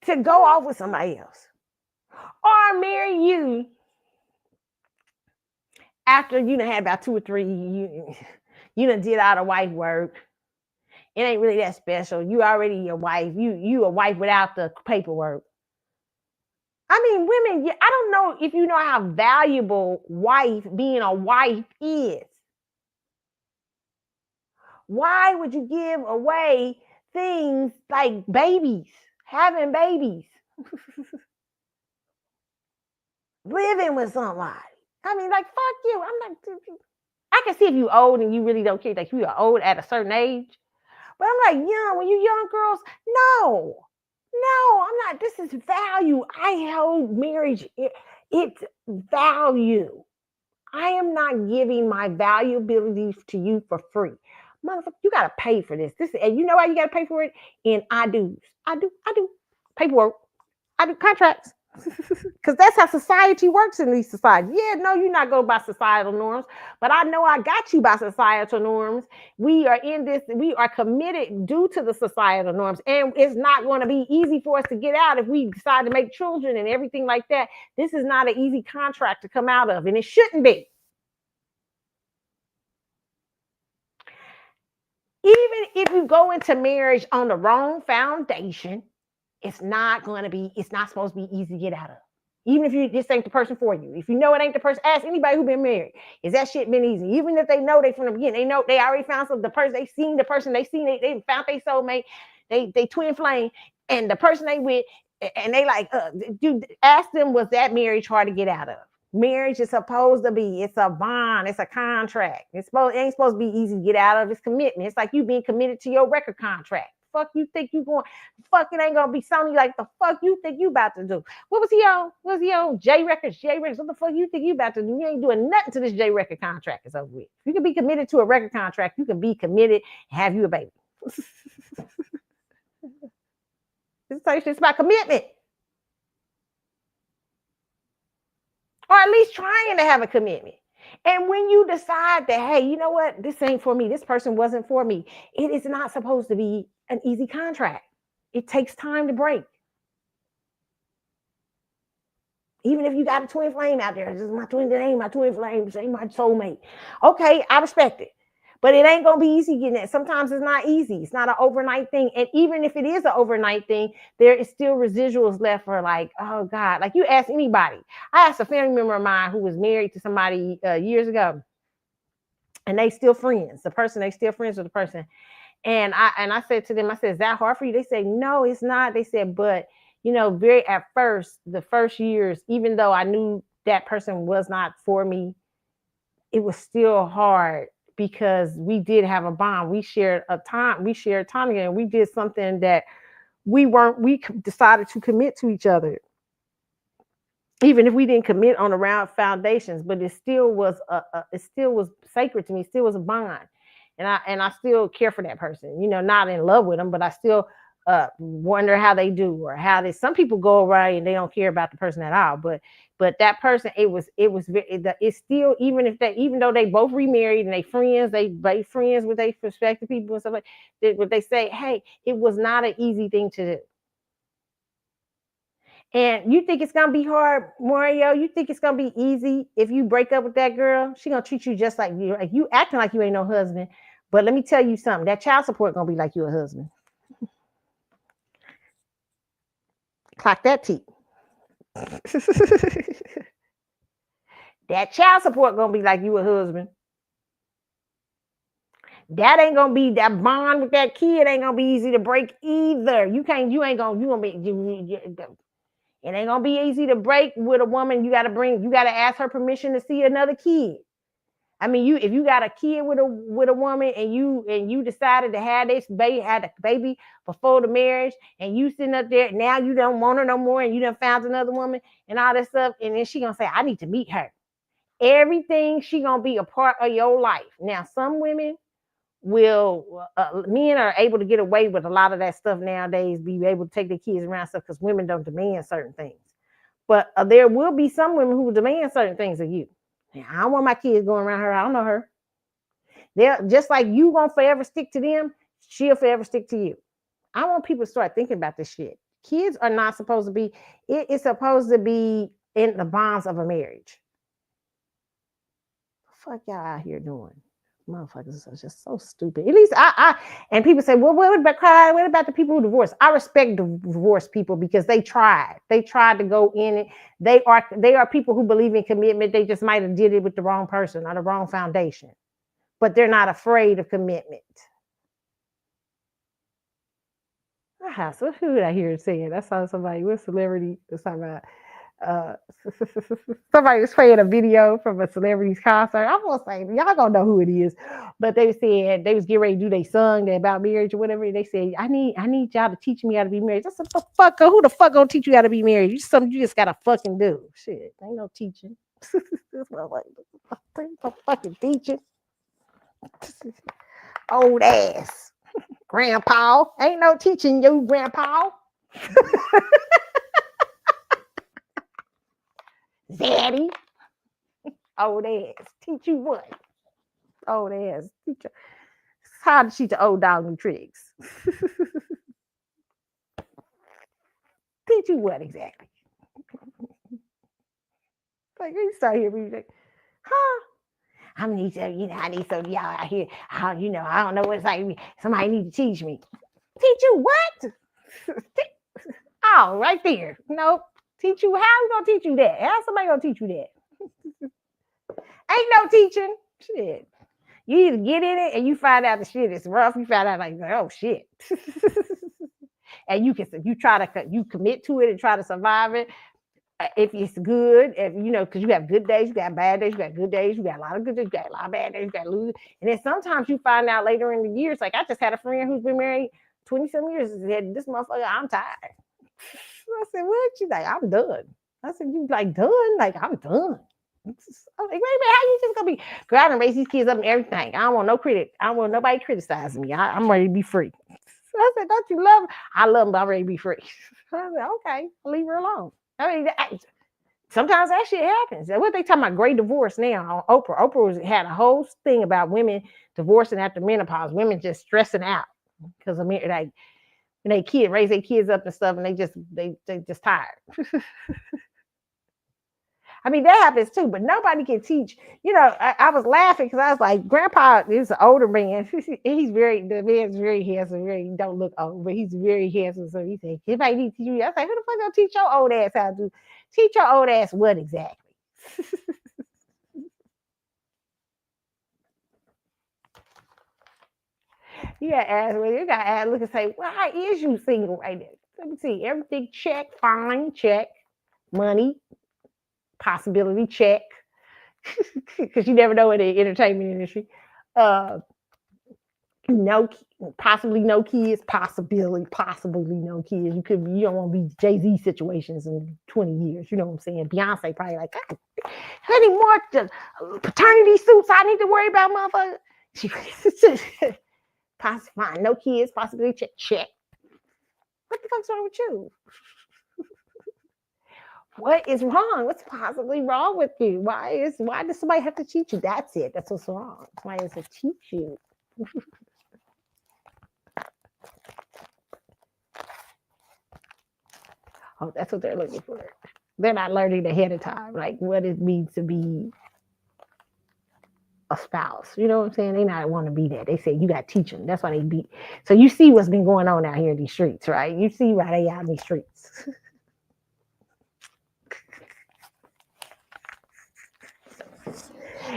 to go off with somebody else. Or marry you after you done had about 2 or 3, you done did all the wife work. It ain't really that special. You already your wife. You a wife without the paperwork. I mean, women, I don't know if you know how valuable being a wife is. Why would you give away things like babies, having babies, living with somebody? I mean, like, fuck you. I can see if you old and you really don't care, like you are old at a certain age. But I'm like, when you young girls, no, I'm not. This is value. I hold marriage. It's value. I am not giving my valuabilities to you for free. Motherfucker, you got to pay for this. And you know why you got to pay for it? In I do. Paperwork. I do contracts. Because that's how society works in these societies. Yeah, no, you're not going by societal norms, but I know I got you by societal norms. We are in this, we are committed due to the societal norms, and it's not going to be easy for us to get out if we decide to make children and everything like that. This is not an easy contract to come out of, and it shouldn't be. Even if you go into marriage on the wrong foundation, it's not supposed to be easy to get out of. Even if this ain't the person for you. If you know it ain't the person, ask anybody who been married. Is that shit been easy? Even if they know they from the beginning, they know they already found the person, they found their soulmate, they twin flame, and the person they with, and they like, dude, ask them, was that marriage hard to get out of? Marriage is supposed to be, it's a bond, it's a contract. It ain't supposed to be easy to get out of. It's commitment. It's like you being committed to your record contract. Fuck you think you going? Fuck it ain't gonna be Sony like the fuck you think you about to do. What was he on? J Records. What the fuck you think you about to do? You ain't doing nothing to this J Record contract is over with. You can be committed to a record contract. You can be committed and have you a baby. It's about commitment. Or at least trying to have a commitment. And when you decide that, hey, you know what? This ain't for me. This person wasn't for me. It is not supposed to be an easy contract. It takes time to break. Even if you got a twin flame out there, this is my twin flame, my soulmate. Okay, I respect it. But it ain't going to be easy getting that. Sometimes it's not easy. It's not an overnight thing. And even if it is an overnight thing, there is still residuals left for like, oh God, like you ask anybody. I asked a family member of mine who was married to somebody years ago, and they still friends. They still friends with the person. And I said to them, I said, is that hard for you? They said, no, it's not. They said, but at first, the first years, even though I knew that person was not for me, it was still hard because we did have a bond. We shared time together. And we did something that we decided to commit to each other. Even if we didn't commit on the round foundations, but it still was sacred to me. It still was a bond. And I still care for that person, not in love with them, but I still wonder how they do, or some people go around and they don't care about the person at all. But that person, it's still, even though they both remarried and they friends with their prospective people and stuff like that, but they say, hey, it was not an easy thing to do. And you think it's gonna be hard, Mario? You think it's gonna be easy if you break up with that girl? She gonna treat you just like you acting like you ain't no husband, But let me tell you something. That child support gonna be like your husband. Clock that T. That child support gonna be like you a husband. That ain't gonna be that bond with that kid ain't gonna be easy to break either. You ain't gonna be it ain't gonna be easy to break with a woman. You gotta ask her permission to see another kid. I mean, if you got a kid with a woman and you decided to have had a baby before the marriage, and you sitting up there, now you don't want her no more, and you done found another woman and all that stuff, and then she gonna say, I need to meet her. Everything she gonna be a part of your life. Now, some women men are able to get away with a lot of that stuff nowadays, be able to take their kids around stuff because women don't demand certain things. But there will be some women who will demand certain things of you. Now, I don't want my kids going around her. I don't know her. They're just like you gonna forever stick to them, she'll forever stick to you. I want people to start thinking about this shit. Kids are not supposed to be, it's supposed to be in the bonds of a marriage. What the fuck y'all out here doing? Motherfuckers are just so stupid. At least and people say, well, what about the people who divorce? I respect divorced people because they tried. They tried to go in it. They are people who believe in commitment. They just might have did it with the wrong person or the wrong foundation. But they're not afraid of commitment. So who did I hear saying? I saw somebody with celebrity was talking about somebody was playing a video from a celebrity's concert. I'm gonna say y'all gonna know who it is, but they said they was getting ready to do their song about marriage or whatever. They said, I need y'all to teach me how to be married. I said, who the fuck gonna teach you how to be married? It's something you just gotta fucking do. Shit, ain't no teaching. This no fucking teaching. Old ass. Grandpa. Ain't no teaching you, Grandpa. Daddy. Old ass. Teach you what? Old ass. Teach you. How to teach the old dog new tricks. Teach you what exactly? Like you start here, be like, huh? I need some, I need some y'all out here. I don't know what it's like. Somebody need to teach me. Teach you what? Oh, right there. Nope. Teach you how? We gonna teach you that? How somebody gonna teach you that? Ain't no teaching. Shit. You either get in it and you find out the shit is rough. You find out like, oh shit. And you commit to it and try to survive it. If it's good, because you have good days, you got bad days, you got good days, you got a lot of good days, you got a lot of bad days, you got lose. And then sometimes you find out later in the years, like I just had a friend who's been married 20-some years and said, this motherfucker, I'm tired. I said, what? She's like, I'm done. I said, you like done? Like, I'm done. I was like, wait a minute, how you just gonna be? Girl, I done raise these kids up and everything. I don't want no critic. I don't want nobody criticizing me. I'm ready to be free. So I said, don't you love me? I love them, but I'm ready to be free. So I said, okay, I'll leave her alone. I mean, sometimes that shit happens. What they talking about? Great divorce now on Oprah. Oprah had a whole thing about women divorcing after menopause. Women just stressing out because I mean, like when they raise their kids up and stuff, and they just tired. I mean, that happens too, but nobody can teach. I was laughing because I was like, Grandpa is an older man. The man's very handsome, he don't look old, but he's very handsome. So he said, anybody need to teach you? I was like, who the fuck gonna teach your old ass how to do? Teach your old ass what exactly? You gotta ask, look and say, why is you single right now? Let me see. Everything check, fine, check. Money, possibility, check. Because you never know in the entertainment industry. Possibly no kids, possibly no kids. You don't want to be Jay-Z situations in 20 years. You know what I'm saying? Beyonce probably like, God, any more paternity suits I need to worry about, motherfucker? Fine, no kids, possibly check. What the fuck's wrong with you? What is wrong? What's possibly wrong with you? Why does somebody have to teach you? That's it. That's what's wrong. Somebody has to teach you. Oh, that's what they're looking for. They're not learning ahead of time, like what it means to be a spouse. You know what I'm saying? They not want to be that. They say you got to teach them. That's why they beat. So you see what's been going on out here in these streets, right? You see why they out in these streets.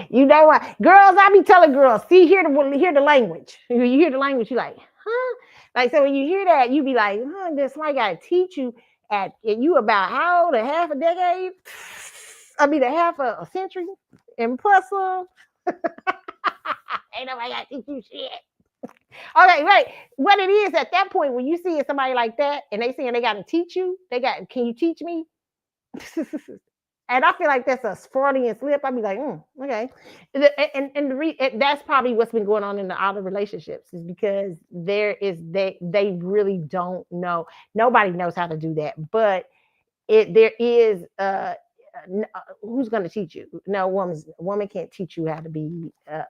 You know what, girls? I be telling girls, see, hear the language. You hear the language, you like, huh? Like, so when you hear that, you be like, huh? This somebody got to teach you at you about how old? A half a decade? I mean, a half a century and plus some. Ain't nobody got to teach you shit. Okay, right. What it is at that point when you see somebody like that and they saying they got to teach you, can you teach me? And I feel like that's a Freudian slip. I'd be like, okay. And that's probably what's been going on in the other relationships is because they really don't know. Nobody knows how to do that. But there is who's going to teach you? No, woman can't teach you how to be a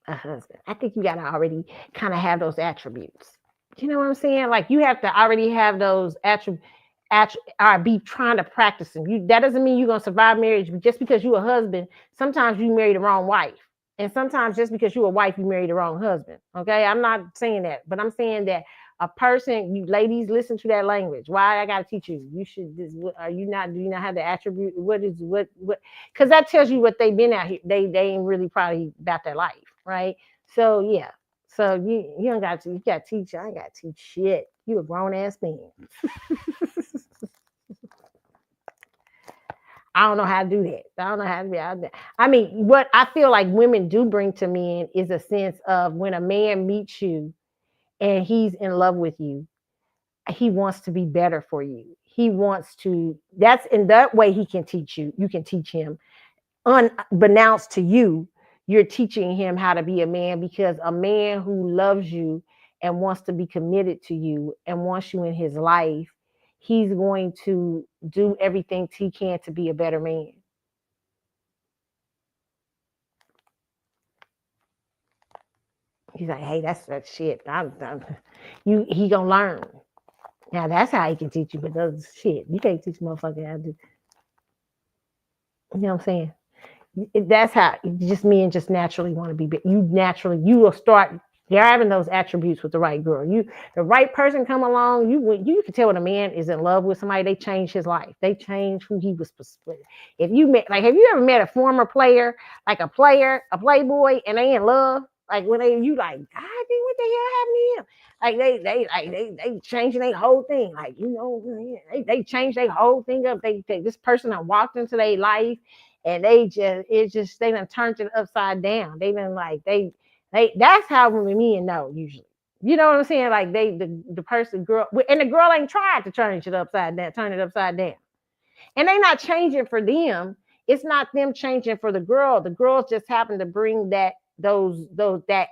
husband. I think you got to already kind of have those attributes. You know what I'm saying? Like you have to already have those attributes. Be trying to practice them. That doesn't mean you're gonna survive marriage. Just because you're a husband, sometimes you marry the wrong wife, and sometimes just because you're a wife, you marry the wrong husband. Okay, I'm not saying that, but I'm saying that a person, you ladies, listen to that language. Why I gotta teach you? You should. Are you not? Do you not have the attribute? What? Because that tells you what they've been out here. They ain't really probably about their life, right? So yeah. So you don't got to. You got to teach. I ain't got to teach shit. You a grown ass man. I don't know how to do that. I don't know how to be out there. I mean, what I feel like women do bring to men is a sense of when a man meets you and he's in love with you, he wants to be better for you. He wants to, that's in that way he can teach you. You can teach him. Unbeknownst to you, you're teaching him how to be a man because a man who loves you and wants to be committed to you and wants you in his life, he's going to do everything he can to be a better man. He's like, hey, that's that shit. He gonna learn. Now that's how he can teach you, but those shit, you can't teach a motherfucker how to do. You know what I'm saying? That's how just men just naturally want to be. You will start having those attributes with the right girl. The right person come along. You can tell when a man is in love with somebody. They change his life. They change who he was. If you met, like, have you ever met a former player, like a playboy, and they in love? Like when you like, God, what the hell happened to him? Like they changing their whole thing. Like they change their whole thing up. This person that walked into their life. And they done turned it upside down. They done that's how men know usually. You know what I'm saying? Like the person girl and the girl ain't tried to turn it upside down. And they not changing for them. It's not them changing for the girl. The girls just happen to bring that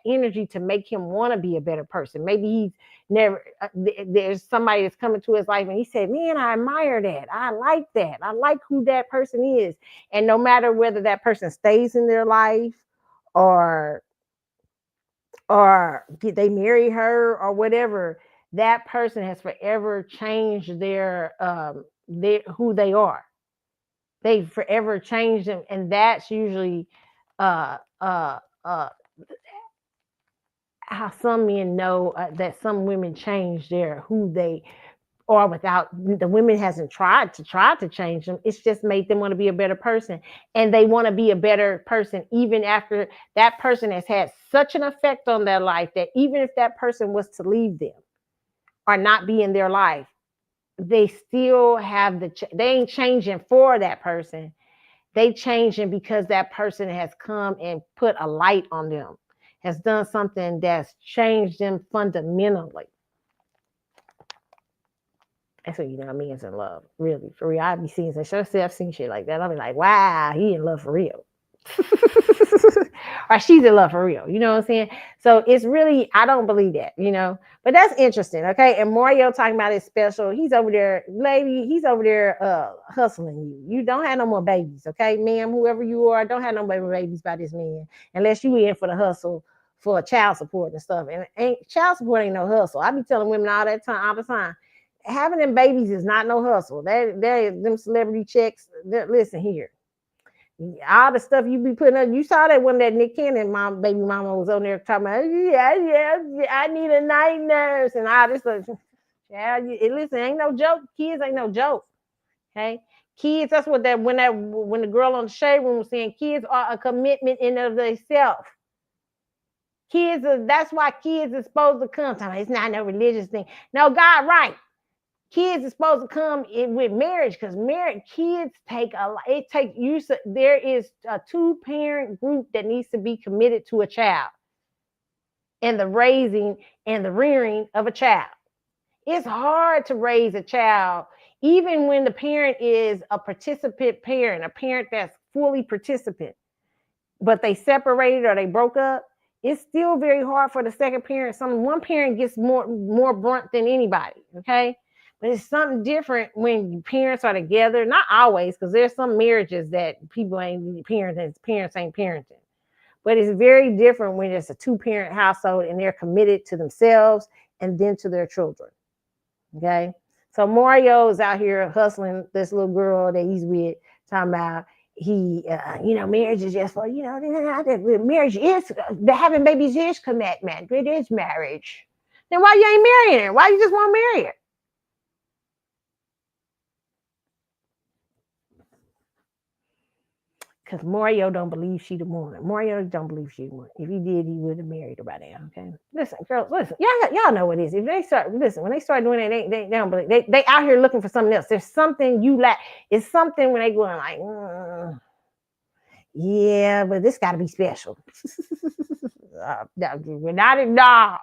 energy to make him want to be a better person. Maybe he's never there's somebody that's coming to his life and he said, man, I admire that. I like that. I like who that person is. And no matter whether that person stays in their life or did they marry her or whatever, that person has forever changed their who they are. They forever changed them, and that's usually uh how some men know that some women change who they are without the women hasn't tried to change them. It's just made them want to be a better person, and they want to be a better person even after that person has had such an effect on their life that even if that person was to leave them or not be in their life, they still have they ain't changing for that person. They changing because that person has come and put a light on them, has done something that's changed them fundamentally. That's when you know a man's in love, really, for real. I be seeing I've seen shit like that. I'll be like, wow, he in love for real. Or she's in love for real. You know what I'm saying? So it's really, I don't believe that, but that's interesting. Okay. And Mario talking about his special. He's over there, lady, he's over there hustling you. You don't have no more babies. Okay, ma'am, whoever you are, don't have no more babies by this man unless you in for the hustle for child support and stuff. And child support ain't no hustle. I be telling women all the time. having them babies is not no hustle. Them celebrity checks. Listen here, all the stuff you be putting up. You saw that when that Nick Cannon baby mama was on there talking about, yeah, I need a night nurse and all this stuff. Yeah, listen, ain't no joke. Kids ain't no joke. Okay, kids. That's what when the girl on the shade room was saying, kids are a commitment in of themselves. Kids are. That's why kids are supposed to come. It's not no religious thing. No, God, right. Kids are supposed to come in with marriage because kids take a lot. It takes you. There is a 2-parent group that needs to be committed to a child and the raising and the rearing of a child. It's hard to raise a child, even when the parent is a participant parent, a parent that's fully participant, but they separated or they broke up. It's still very hard for the second parent. One parent gets more brunt than anybody. Okay. But it's something different when parents are together. Not always, because there's some marriages that people ain't parents ain't parenting. But it's very different when it's a 2-parent household and they're committed to themselves and then to their children. Okay. So Mario is out here hustling this little girl that he's with, talking about marriage is just for, marriage is, having babies is commitment. It is marriage. Then why you ain't marrying her? Why you just want to marry her? Because Mario don't believe she the one. Mario don't believe she the one. If he did, he would have married her by now. Okay, listen, girls, listen. Y'all know what it is. If they start when they start doing that, they don't believe. They out here looking for something else. There's something you lack. It's something when they going like, yeah, but this got to be special. We're not a dog.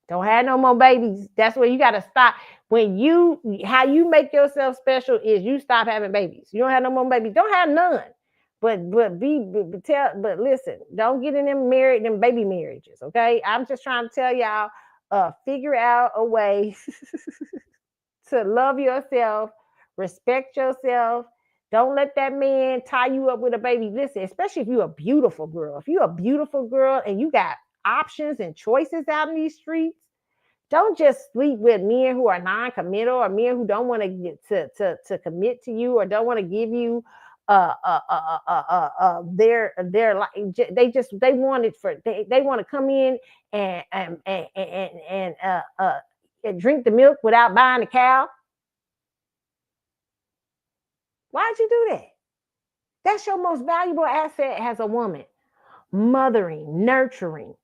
Don't have no more babies. That's where you got to stop. How you make yourself special is you stop having babies. You don't have no more babies. Don't have none. But listen, don't get in them baby marriages, okay? I'm just trying to tell y'all, figure out a way to love yourself, respect yourself. Don't let that man tie you up with a baby. Listen, especially if you're a beautiful girl. If you're a beautiful girl and you got options and choices out in these streets, don't just sleep with men who are non-committal or men who don't want to get to commit to you or don't want to give you their like they want it for they want to come in and drink the milk without buying the cow. Why'd you do that? That's your most valuable asset as a woman. Mothering, nurturing.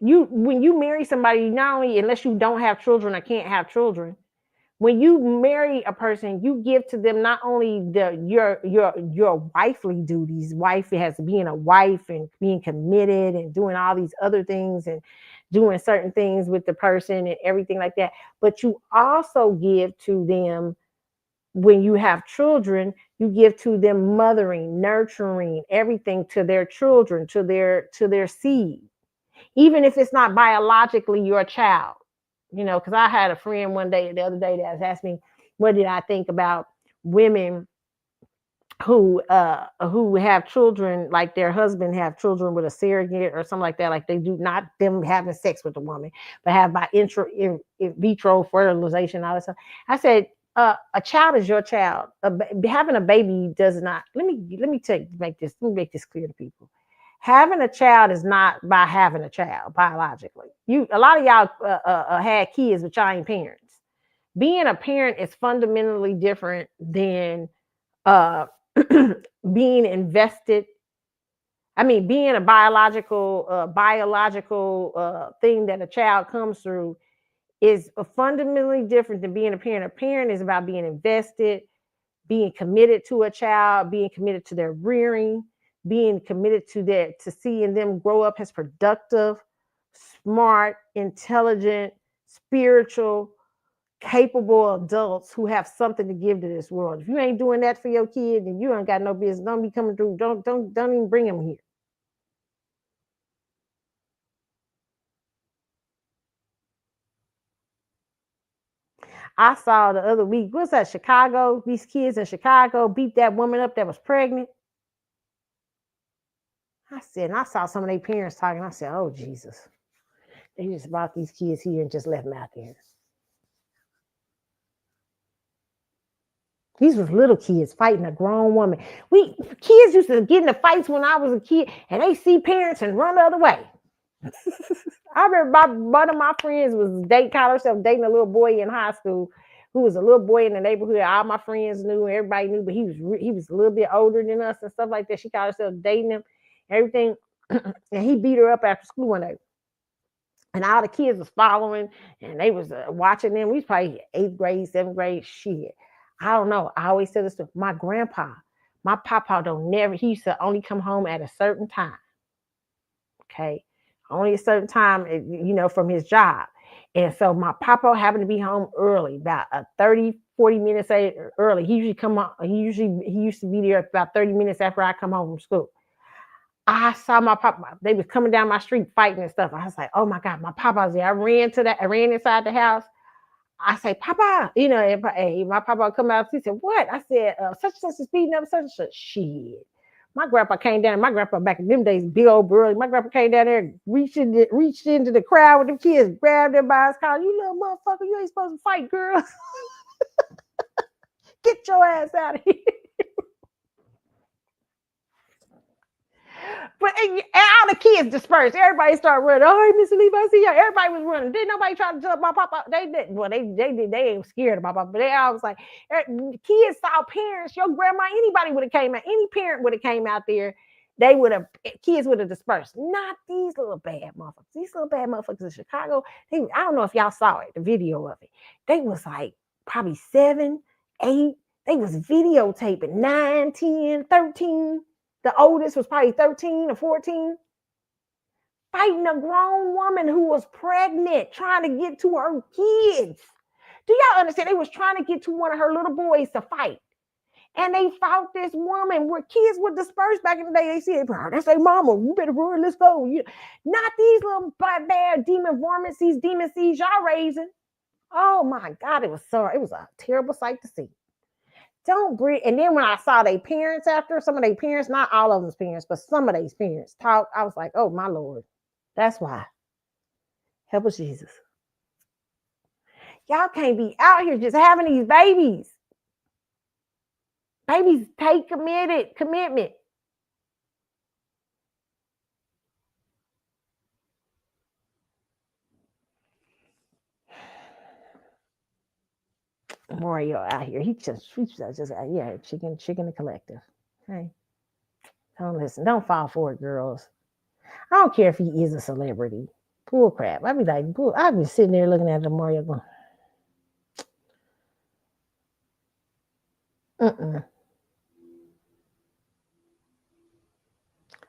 When you marry somebody, not only unless you don't have children or can't have children, when you marry a person, you give to them not only your wifely duties. Wife has being a wife and being committed and doing all these other things and doing certain things with the person and everything like that. But you also give to them when you have children. You give to them mothering, nurturing, everything to their children, to their seed, even if it's not biologically your child. Because I had a friend the other day that was asking me, what did I think about women who have children, like their husband have children with a surrogate or something like that, like they do not them having sex with the woman, but have by in vitro fertilization, all that stuff. I said, a child is your child. Having a baby does not. Let me make this clear to people. Having a child is not by having a child biologically. A lot of y'all had kids, but y'all ain't parents. Being a parent is fundamentally different than being invested. I mean, being a biological thing that a child comes through is fundamentally different than being a parent. A parent is about being invested, being committed to a child, being committed to their rearing, being committed to seeing them grow up as productive, smart, intelligent, spiritual, capable adults who have something to give to this world. If you ain't doing that for your kid, then you ain't got no business. Don't be coming through. Don't even bring them here. I saw the other week, what's that, Chicago? These kids in Chicago beat that woman up that was pregnant. And I saw some of their parents talking. I said, oh, Jesus. They just brought these kids here and just left them out there. These was little kids fighting a grown woman. Kids used to get in the fights when I was a kid, and they see parents and run the other way. I remember one of my friends was called herself dating a little boy in high school, who was a little boy in the neighborhood. All my friends knew, everybody knew, but he was a little bit older than us and stuff like that. She called herself dating him, everything, and he beat her up after school one day. And all the kids was following, and they was watching them. We was probably 8th grade, 7th grade. Shit, I don't know. I always said this to my grandpa. My papa he used to only come home at a certain time. Okay, only a certain time, from his job. And so my papa happened to be home early, about 30, 40 minutes early. He usually he used to be there about 30 minutes after I come home from school. I saw my papa. They was coming down my street fighting and stuff. I was like, oh my God, my papa's there. I ran inside the house. I say, Papa, and my papa would come out. He said, what? I said, such and such is beating up such and such. Shit. My grandpa came down. My grandpa back in them days, big old burly. My grandpa came down there, reached into the crowd with the kids, grabbed them by his collar. You little motherfucker, you ain't supposed to fight, girls. Get your ass out of here. But and all the kids dispersed. Everybody started running. Oh, hey, Mr. Levi, I see you. Everybody was running. Didn't nobody try to jump my papa? They did. Well, they did. They ain't scared of my papa. But they all was like, kids saw parents. Your grandma, anybody would have came out. Any parent would have came out there. Kids would have dispersed. Not these little bad motherfuckers. These little bad motherfuckers in Chicago. I don't know if y'all saw it, the video of it. They was like probably 7, 8. They was videotaping 9, 10, 13. The oldest was probably 13 or 14, fighting a grown woman who was pregnant, trying to get to her kids. Do y'all understand? They was trying to get to one of her little boys to fight. And they fought this woman where kids would disperse back in the day. They said, that's their mama. You better run, let's go. Not these little bad demon varmints, these demon seeds y'all raising. Oh my God, it was a terrible sight to see. Don't breathe. And then when I saw their parents after, some of their parents, not all of them's parents, but some of these parents talk, I was like, oh my Lord, that's why. Help us, Jesus. Y'all can't be out here just having these babies. Babies take commitment. Mario out here, he just chicken the collective. Okay, don't listen, don't fall for it, girls. I don't care if he is a celebrity. Bull crap. I'd be like, I'd be sitting there looking at the Mario going,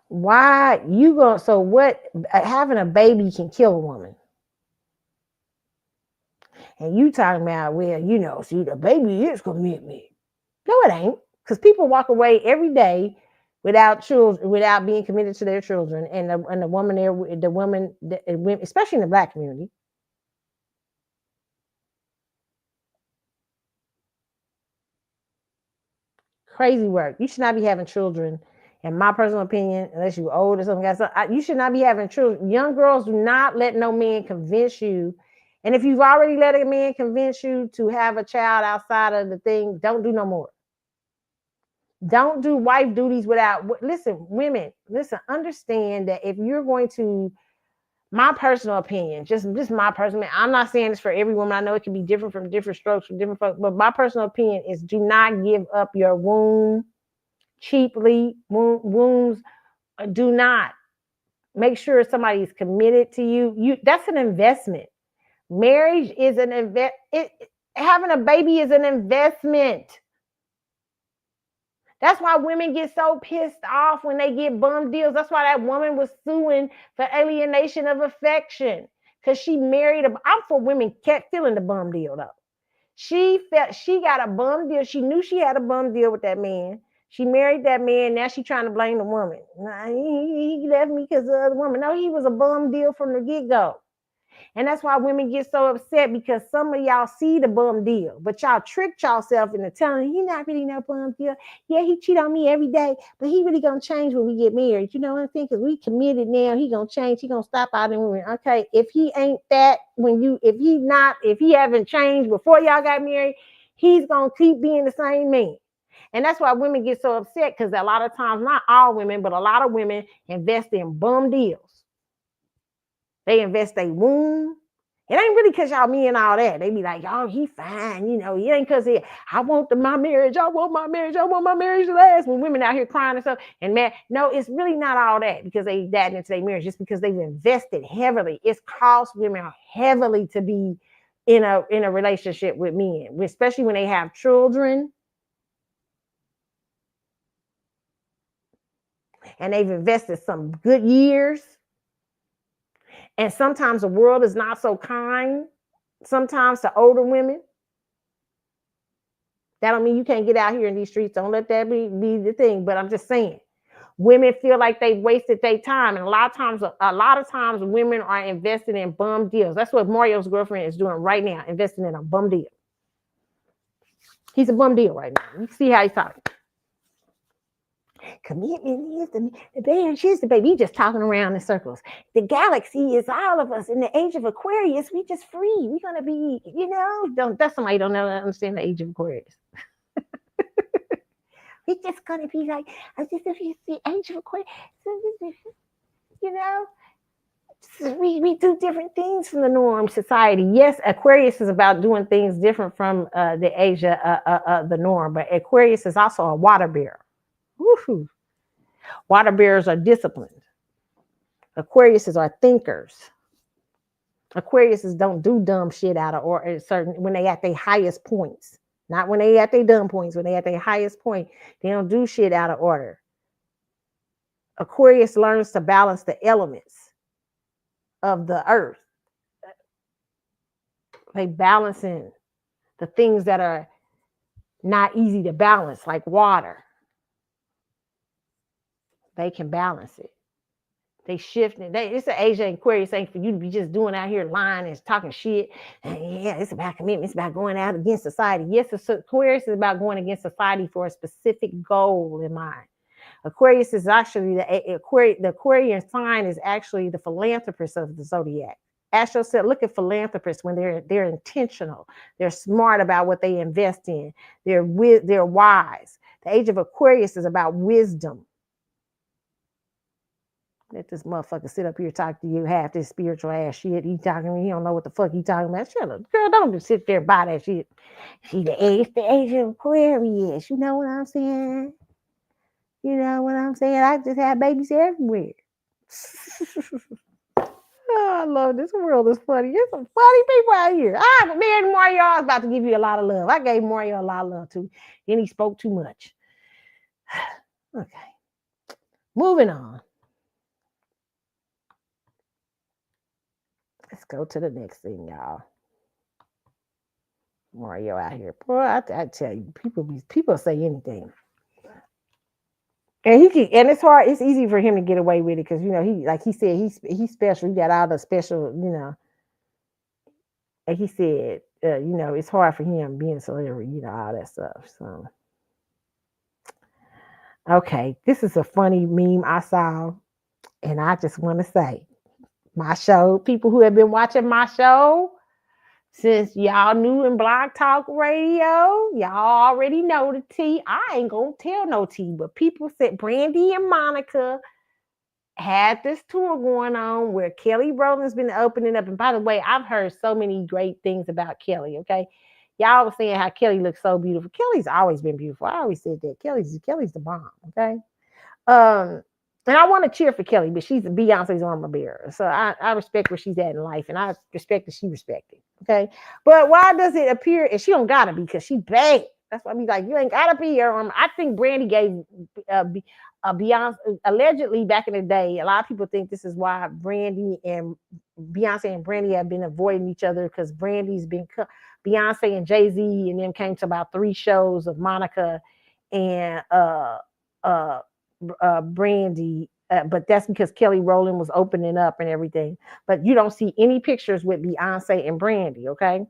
why you go? So what? Having a baby can kill a woman. And you talking about, well, see, the baby is commitment. No, it ain't. Because people walk away every day without children, without being committed to their children. And the woman there, especially in the Black community. Crazy work. You should not be having children, in my personal opinion, unless you're old or something. You should not be having children. Young girls, do not let no man convince you. And if you've already let a man convince you to have a child outside of the thing, don't do no more. Don't do wife duties without. Listen, women, understand that if you're going to, my personal opinion, just my personal opinion, I'm not saying this for every woman. I know it can be different from different strokes from different folks, but my personal opinion is do not give up your womb cheaply. Wombs, do not. Make sure somebody is committed to you. That's an investment. Marriage is an having a baby is an investment. That's why women get so pissed off when they get bum deals. That's why that woman was suing for alienation of affection, because she married I'm for women kept feeling the bum deal though. She felt she got a bum deal. She knew she had a bum deal with that man. She married that man. Now she's trying to blame the woman. Nah, he left me because of the woman. No, he was a bum deal from the get-go. And that's why women get so upset, because some of y'all see the bum deal, but y'all tricked yourself into telling he not really no bum deal. Yeah, he cheat on me every day, but he really gonna change when we get married. You know what I'm saying? Because we committed now. He gonna change. He gonna stop out and women. Okay, if he ain't that, if he haven't changed before y'all got married, he's going to keep being the same man. And that's why women get so upset, because a lot of times, not all women, but a lot of women invest in bum deals. They invest their womb. It ain't really because y'all me and all that. They be like, y'all, he fine. You know, it ain't because I want my marriage. I want my marriage. I want my marriage to last. When women out here crying and stuff. And man, no, it's really not all that because they died into their marriage. Just because they've invested heavily. It's cost women heavily to be in a relationship with men, especially when they have children. And they've invested some good years. And sometimes the world is not so kind. Sometimes to older women. That don't mean you can't get out here in these streets. Don't let that be the thing. But I'm just saying, women feel like they've wasted their time. And a lot of times women are investing in bum deals. That's what Mario's girlfriend is doing right now, investing in a bum deal. He's a bum deal right now. You see how he's talking. Commitment is the marriage is the baby. He's just talking around in circles. The galaxy is all of us. In the age of Aquarius, we just free. We're gonna be, that's somebody don't know understand the age of Aquarius. We're just gonna be like, the age of Aquarius. We do different things from the norm society. Yes, Aquarius is about doing things different from the age of the norm, but Aquarius is also a water bearer. Woo-hoo. Water bearers are disciplined. Aquariuses are thinkers. Aquariuses don't do dumb shit out of or certain when they at their highest points. Not when they at their dumb points. When they at their highest point, they don't do shit out of order. Aquarius learns to balance the elements of the earth. They balancing the things that are not easy to balance, like water. They can balance it. They shift it. It's an Asia Aquarius ain't for you to be just doing out here lying and talking shit. And yeah, it's about commitment. It's about going out against society. Yes, Aquarius is about going against society for a specific goal in mind. Aquarius is actually the Aquarian sign is actually the philanthropist of the zodiac. Astro said, look at philanthropists when they're intentional. They're smart about what they invest in. They're wise. The age of Aquarius is about wisdom. Let this motherfucker sit up here talk to you half this spiritual ass shit. He talking to me. He don't know what the fuck he talking about. Shut up. Girl, don't just sit there and buy that shit. See, the age of Aquarius. You know what I'm saying? You know what I'm saying? I just have babies everywhere. Oh, I love this world. Is funny. There's some funny people out here. But man, Mario, I was about to give you a lot of love. I gave Mario a lot of love too. Then he spoke too much. Okay. Moving on. Let's go to the next thing, y'all. Mario out here. Boy, I tell you, people say anything. And it's hard, it's easy for him to get away with it because he, like he said, he's special. He got all the special, and he said, it's hard for him being a celebrity, all that stuff. So okay, this is a funny meme I saw, and I just want to say, my show, people who have been watching my show since y'all new in Blog Talk Radio, y'all already know the tea. I ain't gonna tell no tea, but people said Brandy and Monica had this tour going on where Kelly Rowland's been opening up. And by the way, I've heard so many great things about Kelly. Okay, y'all was saying how Kelly looks so beautiful. Kelly's always been beautiful. I always said that Kelly's the bomb. Okay, and I want to cheer for Kelly, but she's Beyonce's armor bearer. So I respect where she's at in life, and I respect that she respected. Okay. But why does it appear, and she don't gotta be because she bad. That's why I be like, you ain't gotta be your armor. I think Brandy gave Beyonce, allegedly back in the day, a lot of people think this is why Brandy and Beyonce and Brandy have been avoiding each other because Brandy's been, Beyonce and Jay-Z and them came to about 3 shows of Monica and Brandy, but that's because Kelly Rowland was opening up and everything. But you don't see any pictures with Beyonce and Brandy, okay?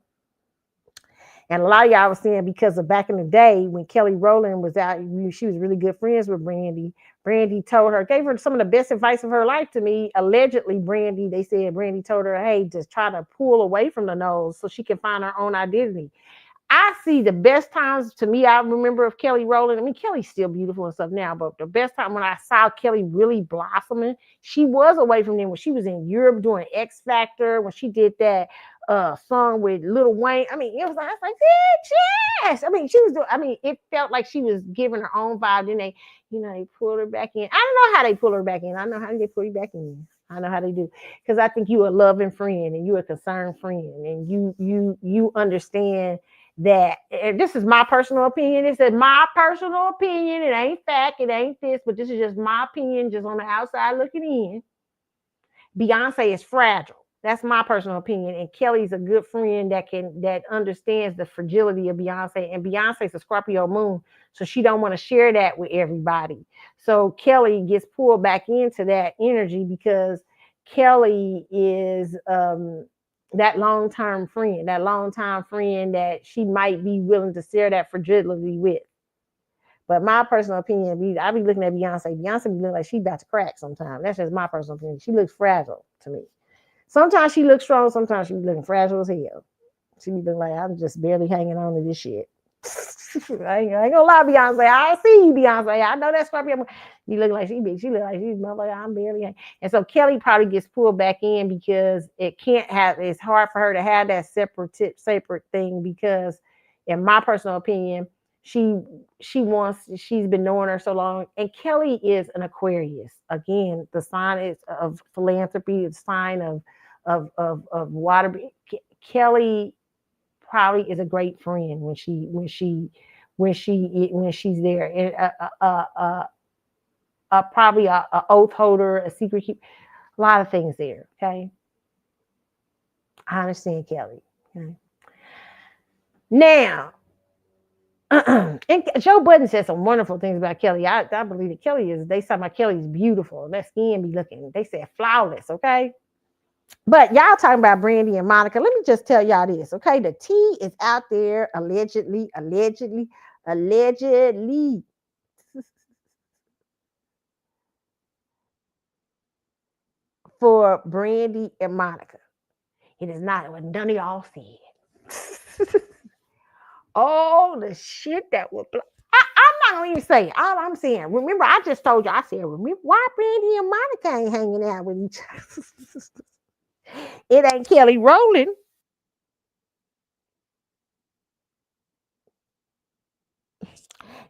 And a lot of y'all was saying because of back in the day when Kelly Rowland was out, she was really good friends with Brandy. Brandy gave her some of the best advice of her life to me. Allegedly, they said Brandy told her, hey, just try to pull away from the nose so she can find her own identity. I see the best times to me. I remember of Kelly Rowland. I mean, Kelly's still beautiful and stuff now, but the best time when I saw Kelly really blossoming, she was away from them when she was in Europe doing X Factor, when she did that song with Lil Wayne. I mean, it was I was like, yes. I mean, she was doing, I mean, it felt like she was giving her own vibe. Then they, they pulled her back in. I don't know how they pull her back in. I know how they pull you back in. I know how they do, because I think you a loving friend and you a concerned friend, and you understand that. This is my personal opinion. This is my personal opinion. It ain't fact. It ain't this, but this is just my opinion, just on the outside looking in. Beyonce is fragile. That's my personal opinion. And Kelly's a good friend that understands the fragility of Beyonce. And Beyonce's a Scorpio moon, so she don't want to share that with everybody. So Kelly gets pulled back into that energy because Kelly is that long-term friend, that long-time friend that she might be willing to share that fragility with. But my personal opinion, I be looking at Beyonce. Beyonce be looking like she about to crack sometimes. That's just my personal opinion. She looks fragile to me. Sometimes she looks strong. Sometimes she be looking fragile as hell. She be looking like, I'm just barely hanging on to this shit. I ain't gonna lie, Beyonce. I see you, Beyonce. I know that's Scorpio. You look like she look like she's motherfucker. I'm barely hanging. And so Kelly probably gets pulled back in because it's hard for her to have that separate thing, because in my personal opinion, she's been knowing her so long. And Kelly is an Aquarius. Again, the sign is of philanthropy, the sign of water. Kelly probably is a great friend when she's there, and probably a oath holder, a secret keeper, a lot of things there. Okay, I understand Kelly. Okay, now. And Joe Budden said some wonderful things about Kelly. I believe that they talking about Kelly's beautiful. That skin be looking, they said flawless, okay? But y'all talking about Brandy and Monica. Let me just tell y'all this, okay? The tea is out there allegedly for Brandy and Monica. It is not what none of y'all said. All the shit that was I'm not gonna even say it. All I'm saying, remember, I just told you, I said, remember why Brandy and Monica ain't hanging out with each other. It ain't Kelly Rowland.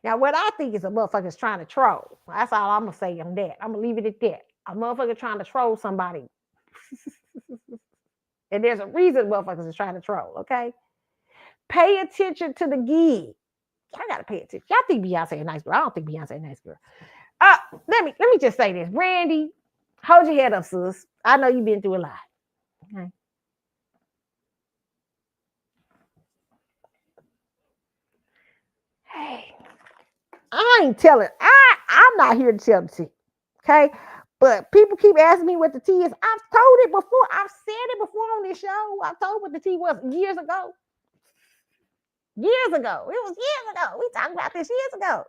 Now, what I think is a motherfucker's trying to troll. That's all I'm gonna say on that. I'm gonna leave it at that. A motherfucker trying to troll somebody. And there's a reason motherfuckers is trying to troll, okay? Pay attention to the gig. I gotta pay attention. Y'all think Beyonce a nice girl. I don't think Beyonce a nice girl. Let me just say this. Brandy, hold your head up, sis. I know you've been through a lot. Okay. Hey, I ain't telling. I'm not here to tell the tea. Okay. But people keep asking me what the tea is. I've told it before. I've said it before on this show. I've told what the tea was years ago. Years ago. It was years ago. We talked about this years ago.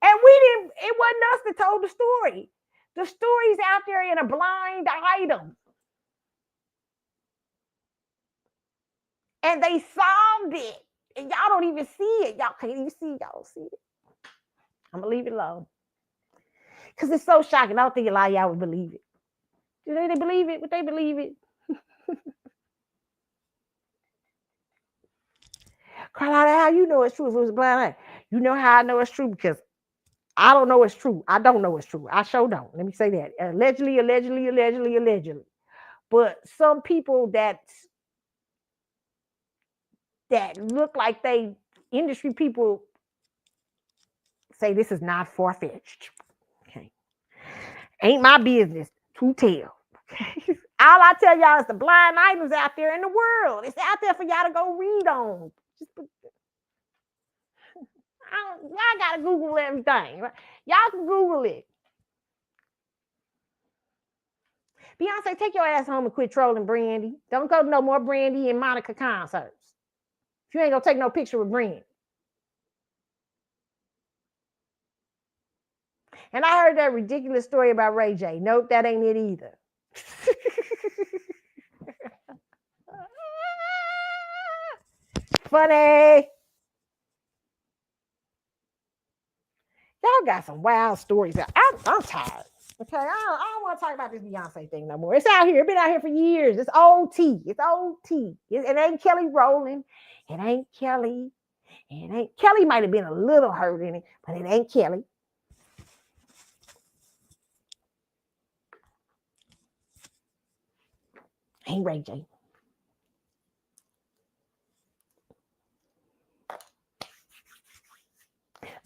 And it wasn't us that told the story. The story's out there in a blind item. And they solved it. And y'all don't even see it. Y'all can't even see it. Y'all don't see it. I'm going to leave it alone. Because it's so shocking. I don't think a lot of y'all would believe it. Do they believe it? Would they believe it? Carlotta, how you know it's true if it was a blind item? You know how I know it's true? Because I don't know it's true. I don't know it's true. I sure don't. Let me say that. Allegedly. But some people that look like they industry people say this is not far-fetched. Okay. Ain't my business to tell. Okay. All I tell y'all is the blind items out there in the world. It's out there for y'all to go read on. Y'all gotta Google everything. Y'all can Google it. Beyonce, take your ass home and quit trolling Brandy. Don't go to no more Brandy and Monica concerts. If you ain't gonna take no picture with Brandy. And I heard that ridiculous story about Ray J. Nope, that ain't it either. Funny. Y'all got some wild stories. I'm tired. Okay, I don't want to talk about this Beyonce thing no more. It's out here. It's been out here for years. It's old tea. It's old tea. It ain't Kelly Rowland. It ain't Kelly. It ain't Kelly. Might have been a little hurt in it, but it ain't Kelly. Ain't Ray J.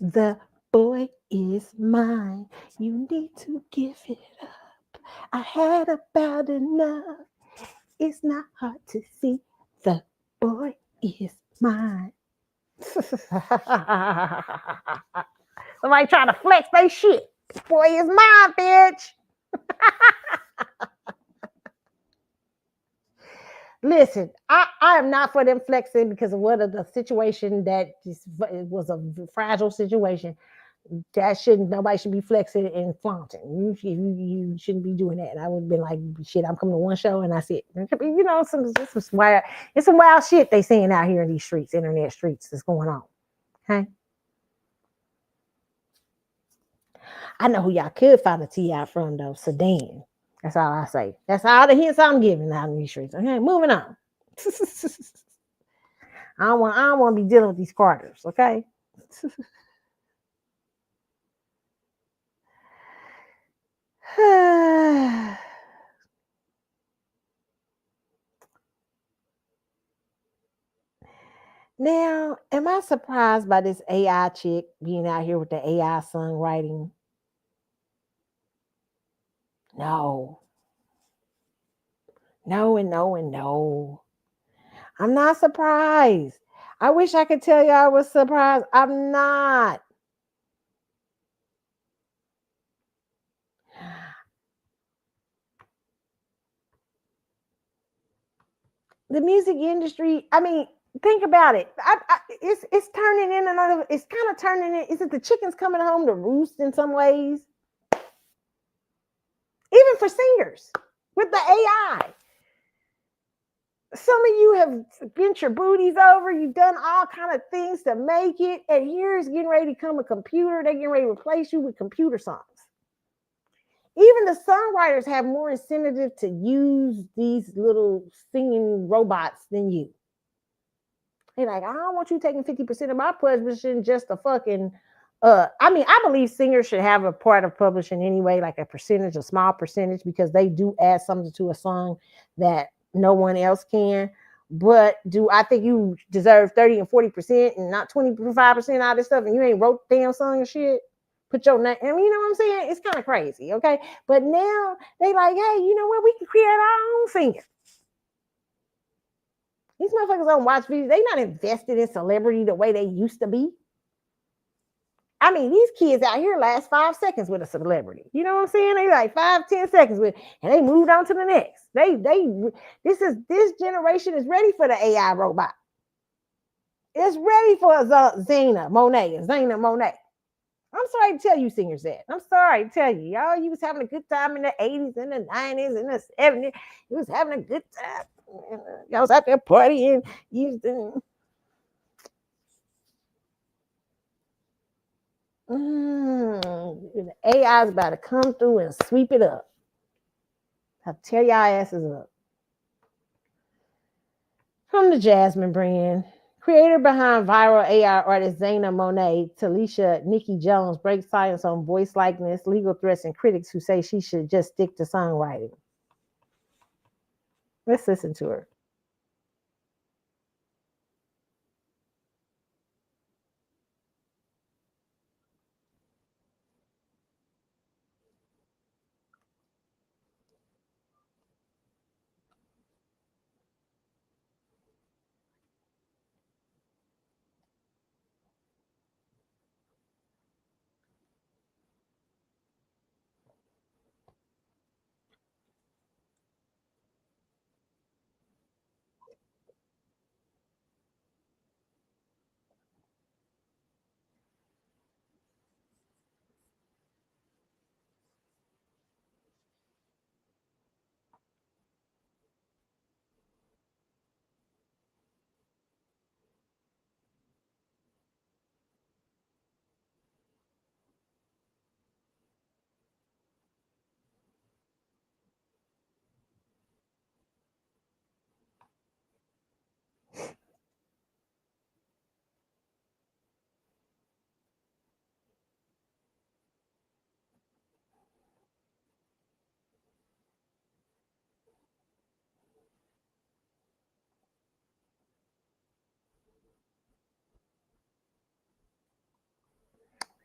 The boy is mine. You need to give it up. I had about enough. It's not hard to see. The boy is mine. Somebody trying to flex they shit. The boy is mine, bitch. Listen, I am not for them flexing because of what of the situation that it was a fragile situation. That shouldn't Nobody should be flexing and flaunting. You shouldn't be doing that. And I would have been like, shit, I'm coming to one show and that's it. You know, some wild shit they saying out here in these streets, internet streets, that's going on. Okay. I know who y'all could find a tea out from though. Sedan. That's all I say. That's all the hints I'm giving out in these streets. Okay, moving on. I don't want to be dealing with these Carters. Okay. Now, am I surprised by this AI chick being out here with the AI songwriting? No. No and no and no. I'm not surprised. I wish I could tell you I was surprised. I'm not. The music industry, I mean, think about it. It's turning in another, it's kind of turning in. Is it the chickens coming home to roost in some ways? Even for singers with the AI. Some of you have bent your booties over. You've done all kind of things to make it. And here's getting ready to come a computer. They're getting ready to replace you with computer songs. Even the songwriters have more incentive to use these little singing robots than you. They're like, I don't want you taking 50% of my publishing just a fucking I believe singers should have a part of publishing anyway, like a percentage, a small percentage, because they do add something to a song that no one else can. But do I think you deserve 30 and 40% and not 25% out of this stuff, and you ain't wrote the damn song and shit? Put your name, I mean, you know what I'm saying? It's kind of crazy, okay? But now they like, hey, you know what? We can create our own singer. These motherfuckers don't watch videos. They not invested in celebrity the way they used to be. I mean, these kids out here last 5 seconds with a celebrity. You know what I'm saying? They like 5-10 seconds with, and they moved on to the next. This generation is ready for the AI robot. It's ready for Zayna Monet. I'm sorry to tell you singers that. I'm sorry to tell you. Y'all, you was having a good time in the 80s and the 90s and the 70s. You was having a good time. Y'all was out there partying. The AI is about to come through and sweep it up. I'll tear y'all asses up. From the Jasmine brand, creator behind viral AI artist Zayna Monet, Talisha Nikki Jones breaks silence on voice likeness, legal threats, and critics who say she should just stick to songwriting. Let's listen to her.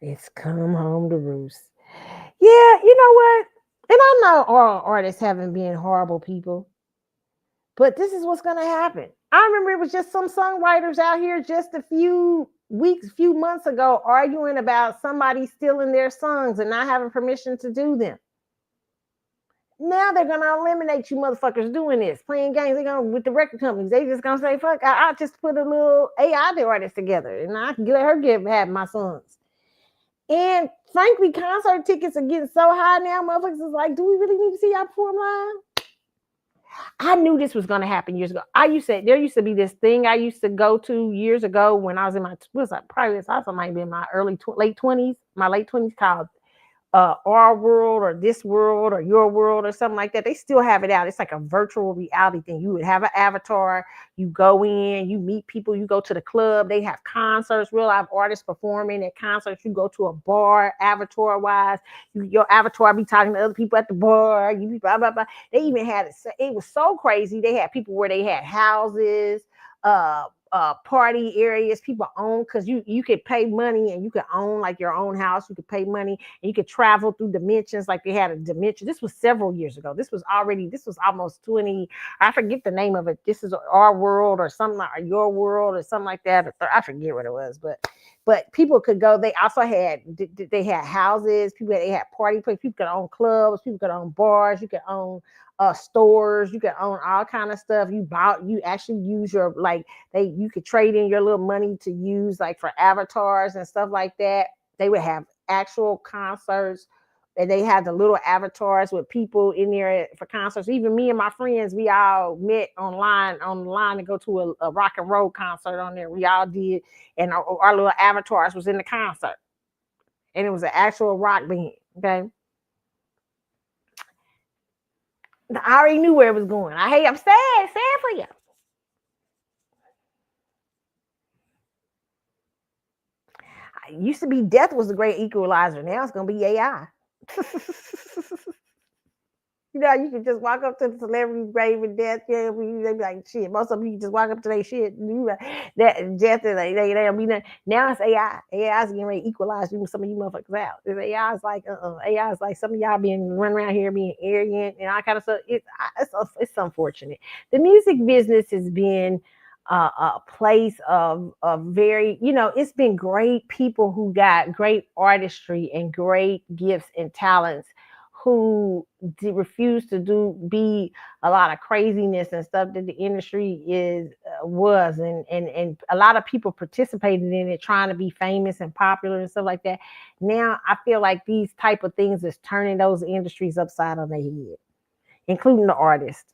It's come home to roost. Yeah, you know what? And I know all artists haven't been horrible people, but this is what's going to happen. I remember it was just some songwriters out here just a few weeks, few months ago arguing about somebody stealing their songs and not having permission to do them. Now they're gonna eliminate you motherfuckers doing this, playing games. They're gonna with the record companies. They just gonna say, "Fuck, I just put a little AI artist together, and I can let her have my songs." And frankly, concert tickets are getting so high now. Motherfuckers is like, "Do we really need to see y'all perform live?" I knew this was gonna happen years ago. There used to be this thing I used to go to years ago when I was in my probably I also might be in my late 20s, called our world or this world or your world or something like that. They still have it out. It's like a virtual reality thing. You would have an avatar, you go in, you meet people, you go to the club, they have concerts, real live artists performing at concerts. You go to a bar, avatar wise, your avatar be talking to other people at the bar, you be blah blah blah. They even had it was so crazy. They had people where they had houses, party areas people own, because you could pay money and you could own like your own house. You could pay money and you could travel through dimensions. Like they had a dimension. This was several years ago. This was almost 20. I forget the name of it. This is our world or something, or your world or something like that. I forget what it was, but people could go. They also had houses. They had party places. People could own clubs. People could own bars. You could own stores. You could own all kind of stuff. You actually use your you could trade in your little money to use like for avatars and stuff like that. They would have actual concerts, and they had the little avatars with people in there for concerts. Even me and my friends, we all met online to go to a rock and roll concert on there. We all did, and our little avatars was in the concert, and it was an actual rock band. Okay, I already knew where it was going. I'm sad for you. It used to be death was the great equalizer. Now it's gonna be AI. You can just walk up to the celebrity's grave with death. Yeah, they be like, shit. Most of them, you can just walk up to their shit. That death, they'll be done. Now it's AI. AI is getting ready to equalize some of you motherfuckers out. AI is like, AI is like some of y'all being running around here being arrogant and all kind of stuff. It's unfortunate. The music business has been a place of very, it's been great people who got great artistry and great gifts and talents who refuse to be a lot of craziness and stuff that the industry was, and a lot of people participated in it, trying to be famous and popular and stuff like that. Now I feel like these type of things is turning those industries upside on their head, including the artists.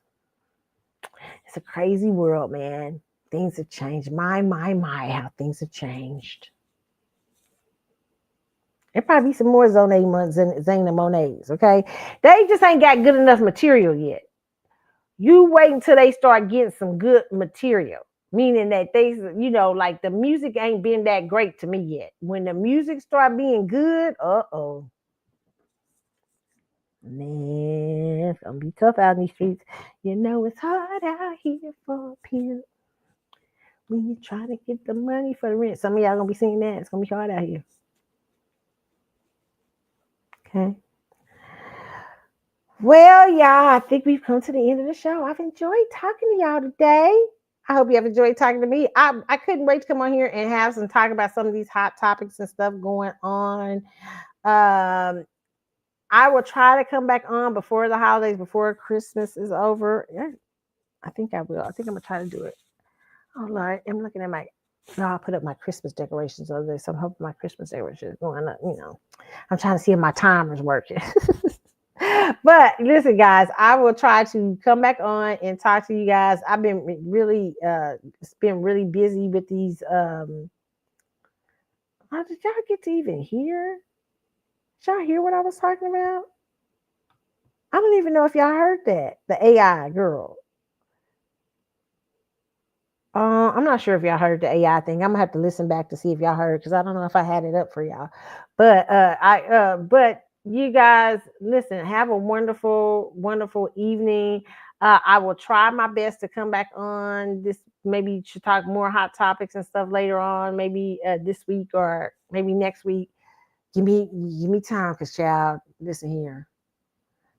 It's a crazy world, man. Things have changed. My, how things have changed. There probably be some more Zana Monets, okay? They just ain't got good enough material yet. You wait until they start getting some good material, meaning that they, like the music ain't been that great to me yet. When the music start being good, man, it's gonna be tough out in these streets. It's hard out here for a pimp when you trying to get the money for the rent. Some of y'all gonna be singing that. It's gonna be hard out here. Okay. Well, y'all, I think we've come to the end of the show. I've enjoyed talking to y'all today. I hope you have enjoyed talking to me. I couldn't wait to come on here and have some talk about some of these hot topics and stuff going on. I will try to come back on before the holidays, before Christmas is over. Yeah, I think I will. I think I'm gonna try to do it. Oh Lord, I'm looking at I put up my Christmas decorations the other day, so I'm hoping my Christmas decorations going up. I'm trying to see if my timer's working. But listen, guys, I will try to come back on and talk to you guys. I've been really busy with these. How did y'all get to even hear? Did y'all hear what I was talking about? I don't even know if y'all heard that. The AI girl. I'm not sure if y'all heard the AI thing. I'm gonna have to listen back to see if y'all heard, because I don't know if I had it up for y'all. But but you guys, listen, have a wonderful, wonderful evening. I will try my best to come back on this. Maybe to talk more hot topics and stuff later on, maybe this week or maybe next week. Give me time, cause child, listen here.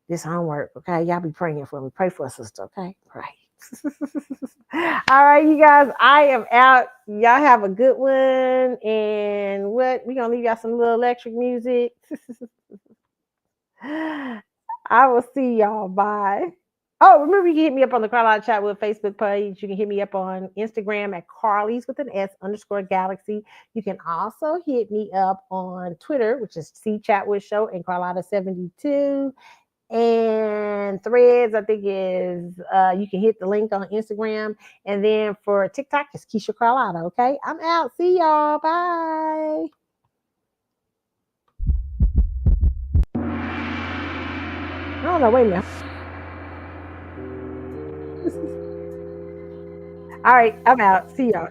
This homework, okay? Y'all be praying for me. Pray for a sister, okay? Pray. All right, you guys, I am out. Y'all have a good one. And what? We're gonna leave y'all some little electric music. I will see y'all. Bye. Oh, remember you can hit me up on the Carlotta Chatwood Facebook page. You can hit me up on Instagram at Carly's with an S _ Galaxy. You can also hit me up on Twitter, which is C Chatwood Show and Carlotta72. And Threads, I think is you can hit the link on Instagram. And then for TikTok, it's Keisha Carlotta. Okay, I'm out. See y'all. Bye. I don't know. Wait a minute. All right, I'm out. See y'all.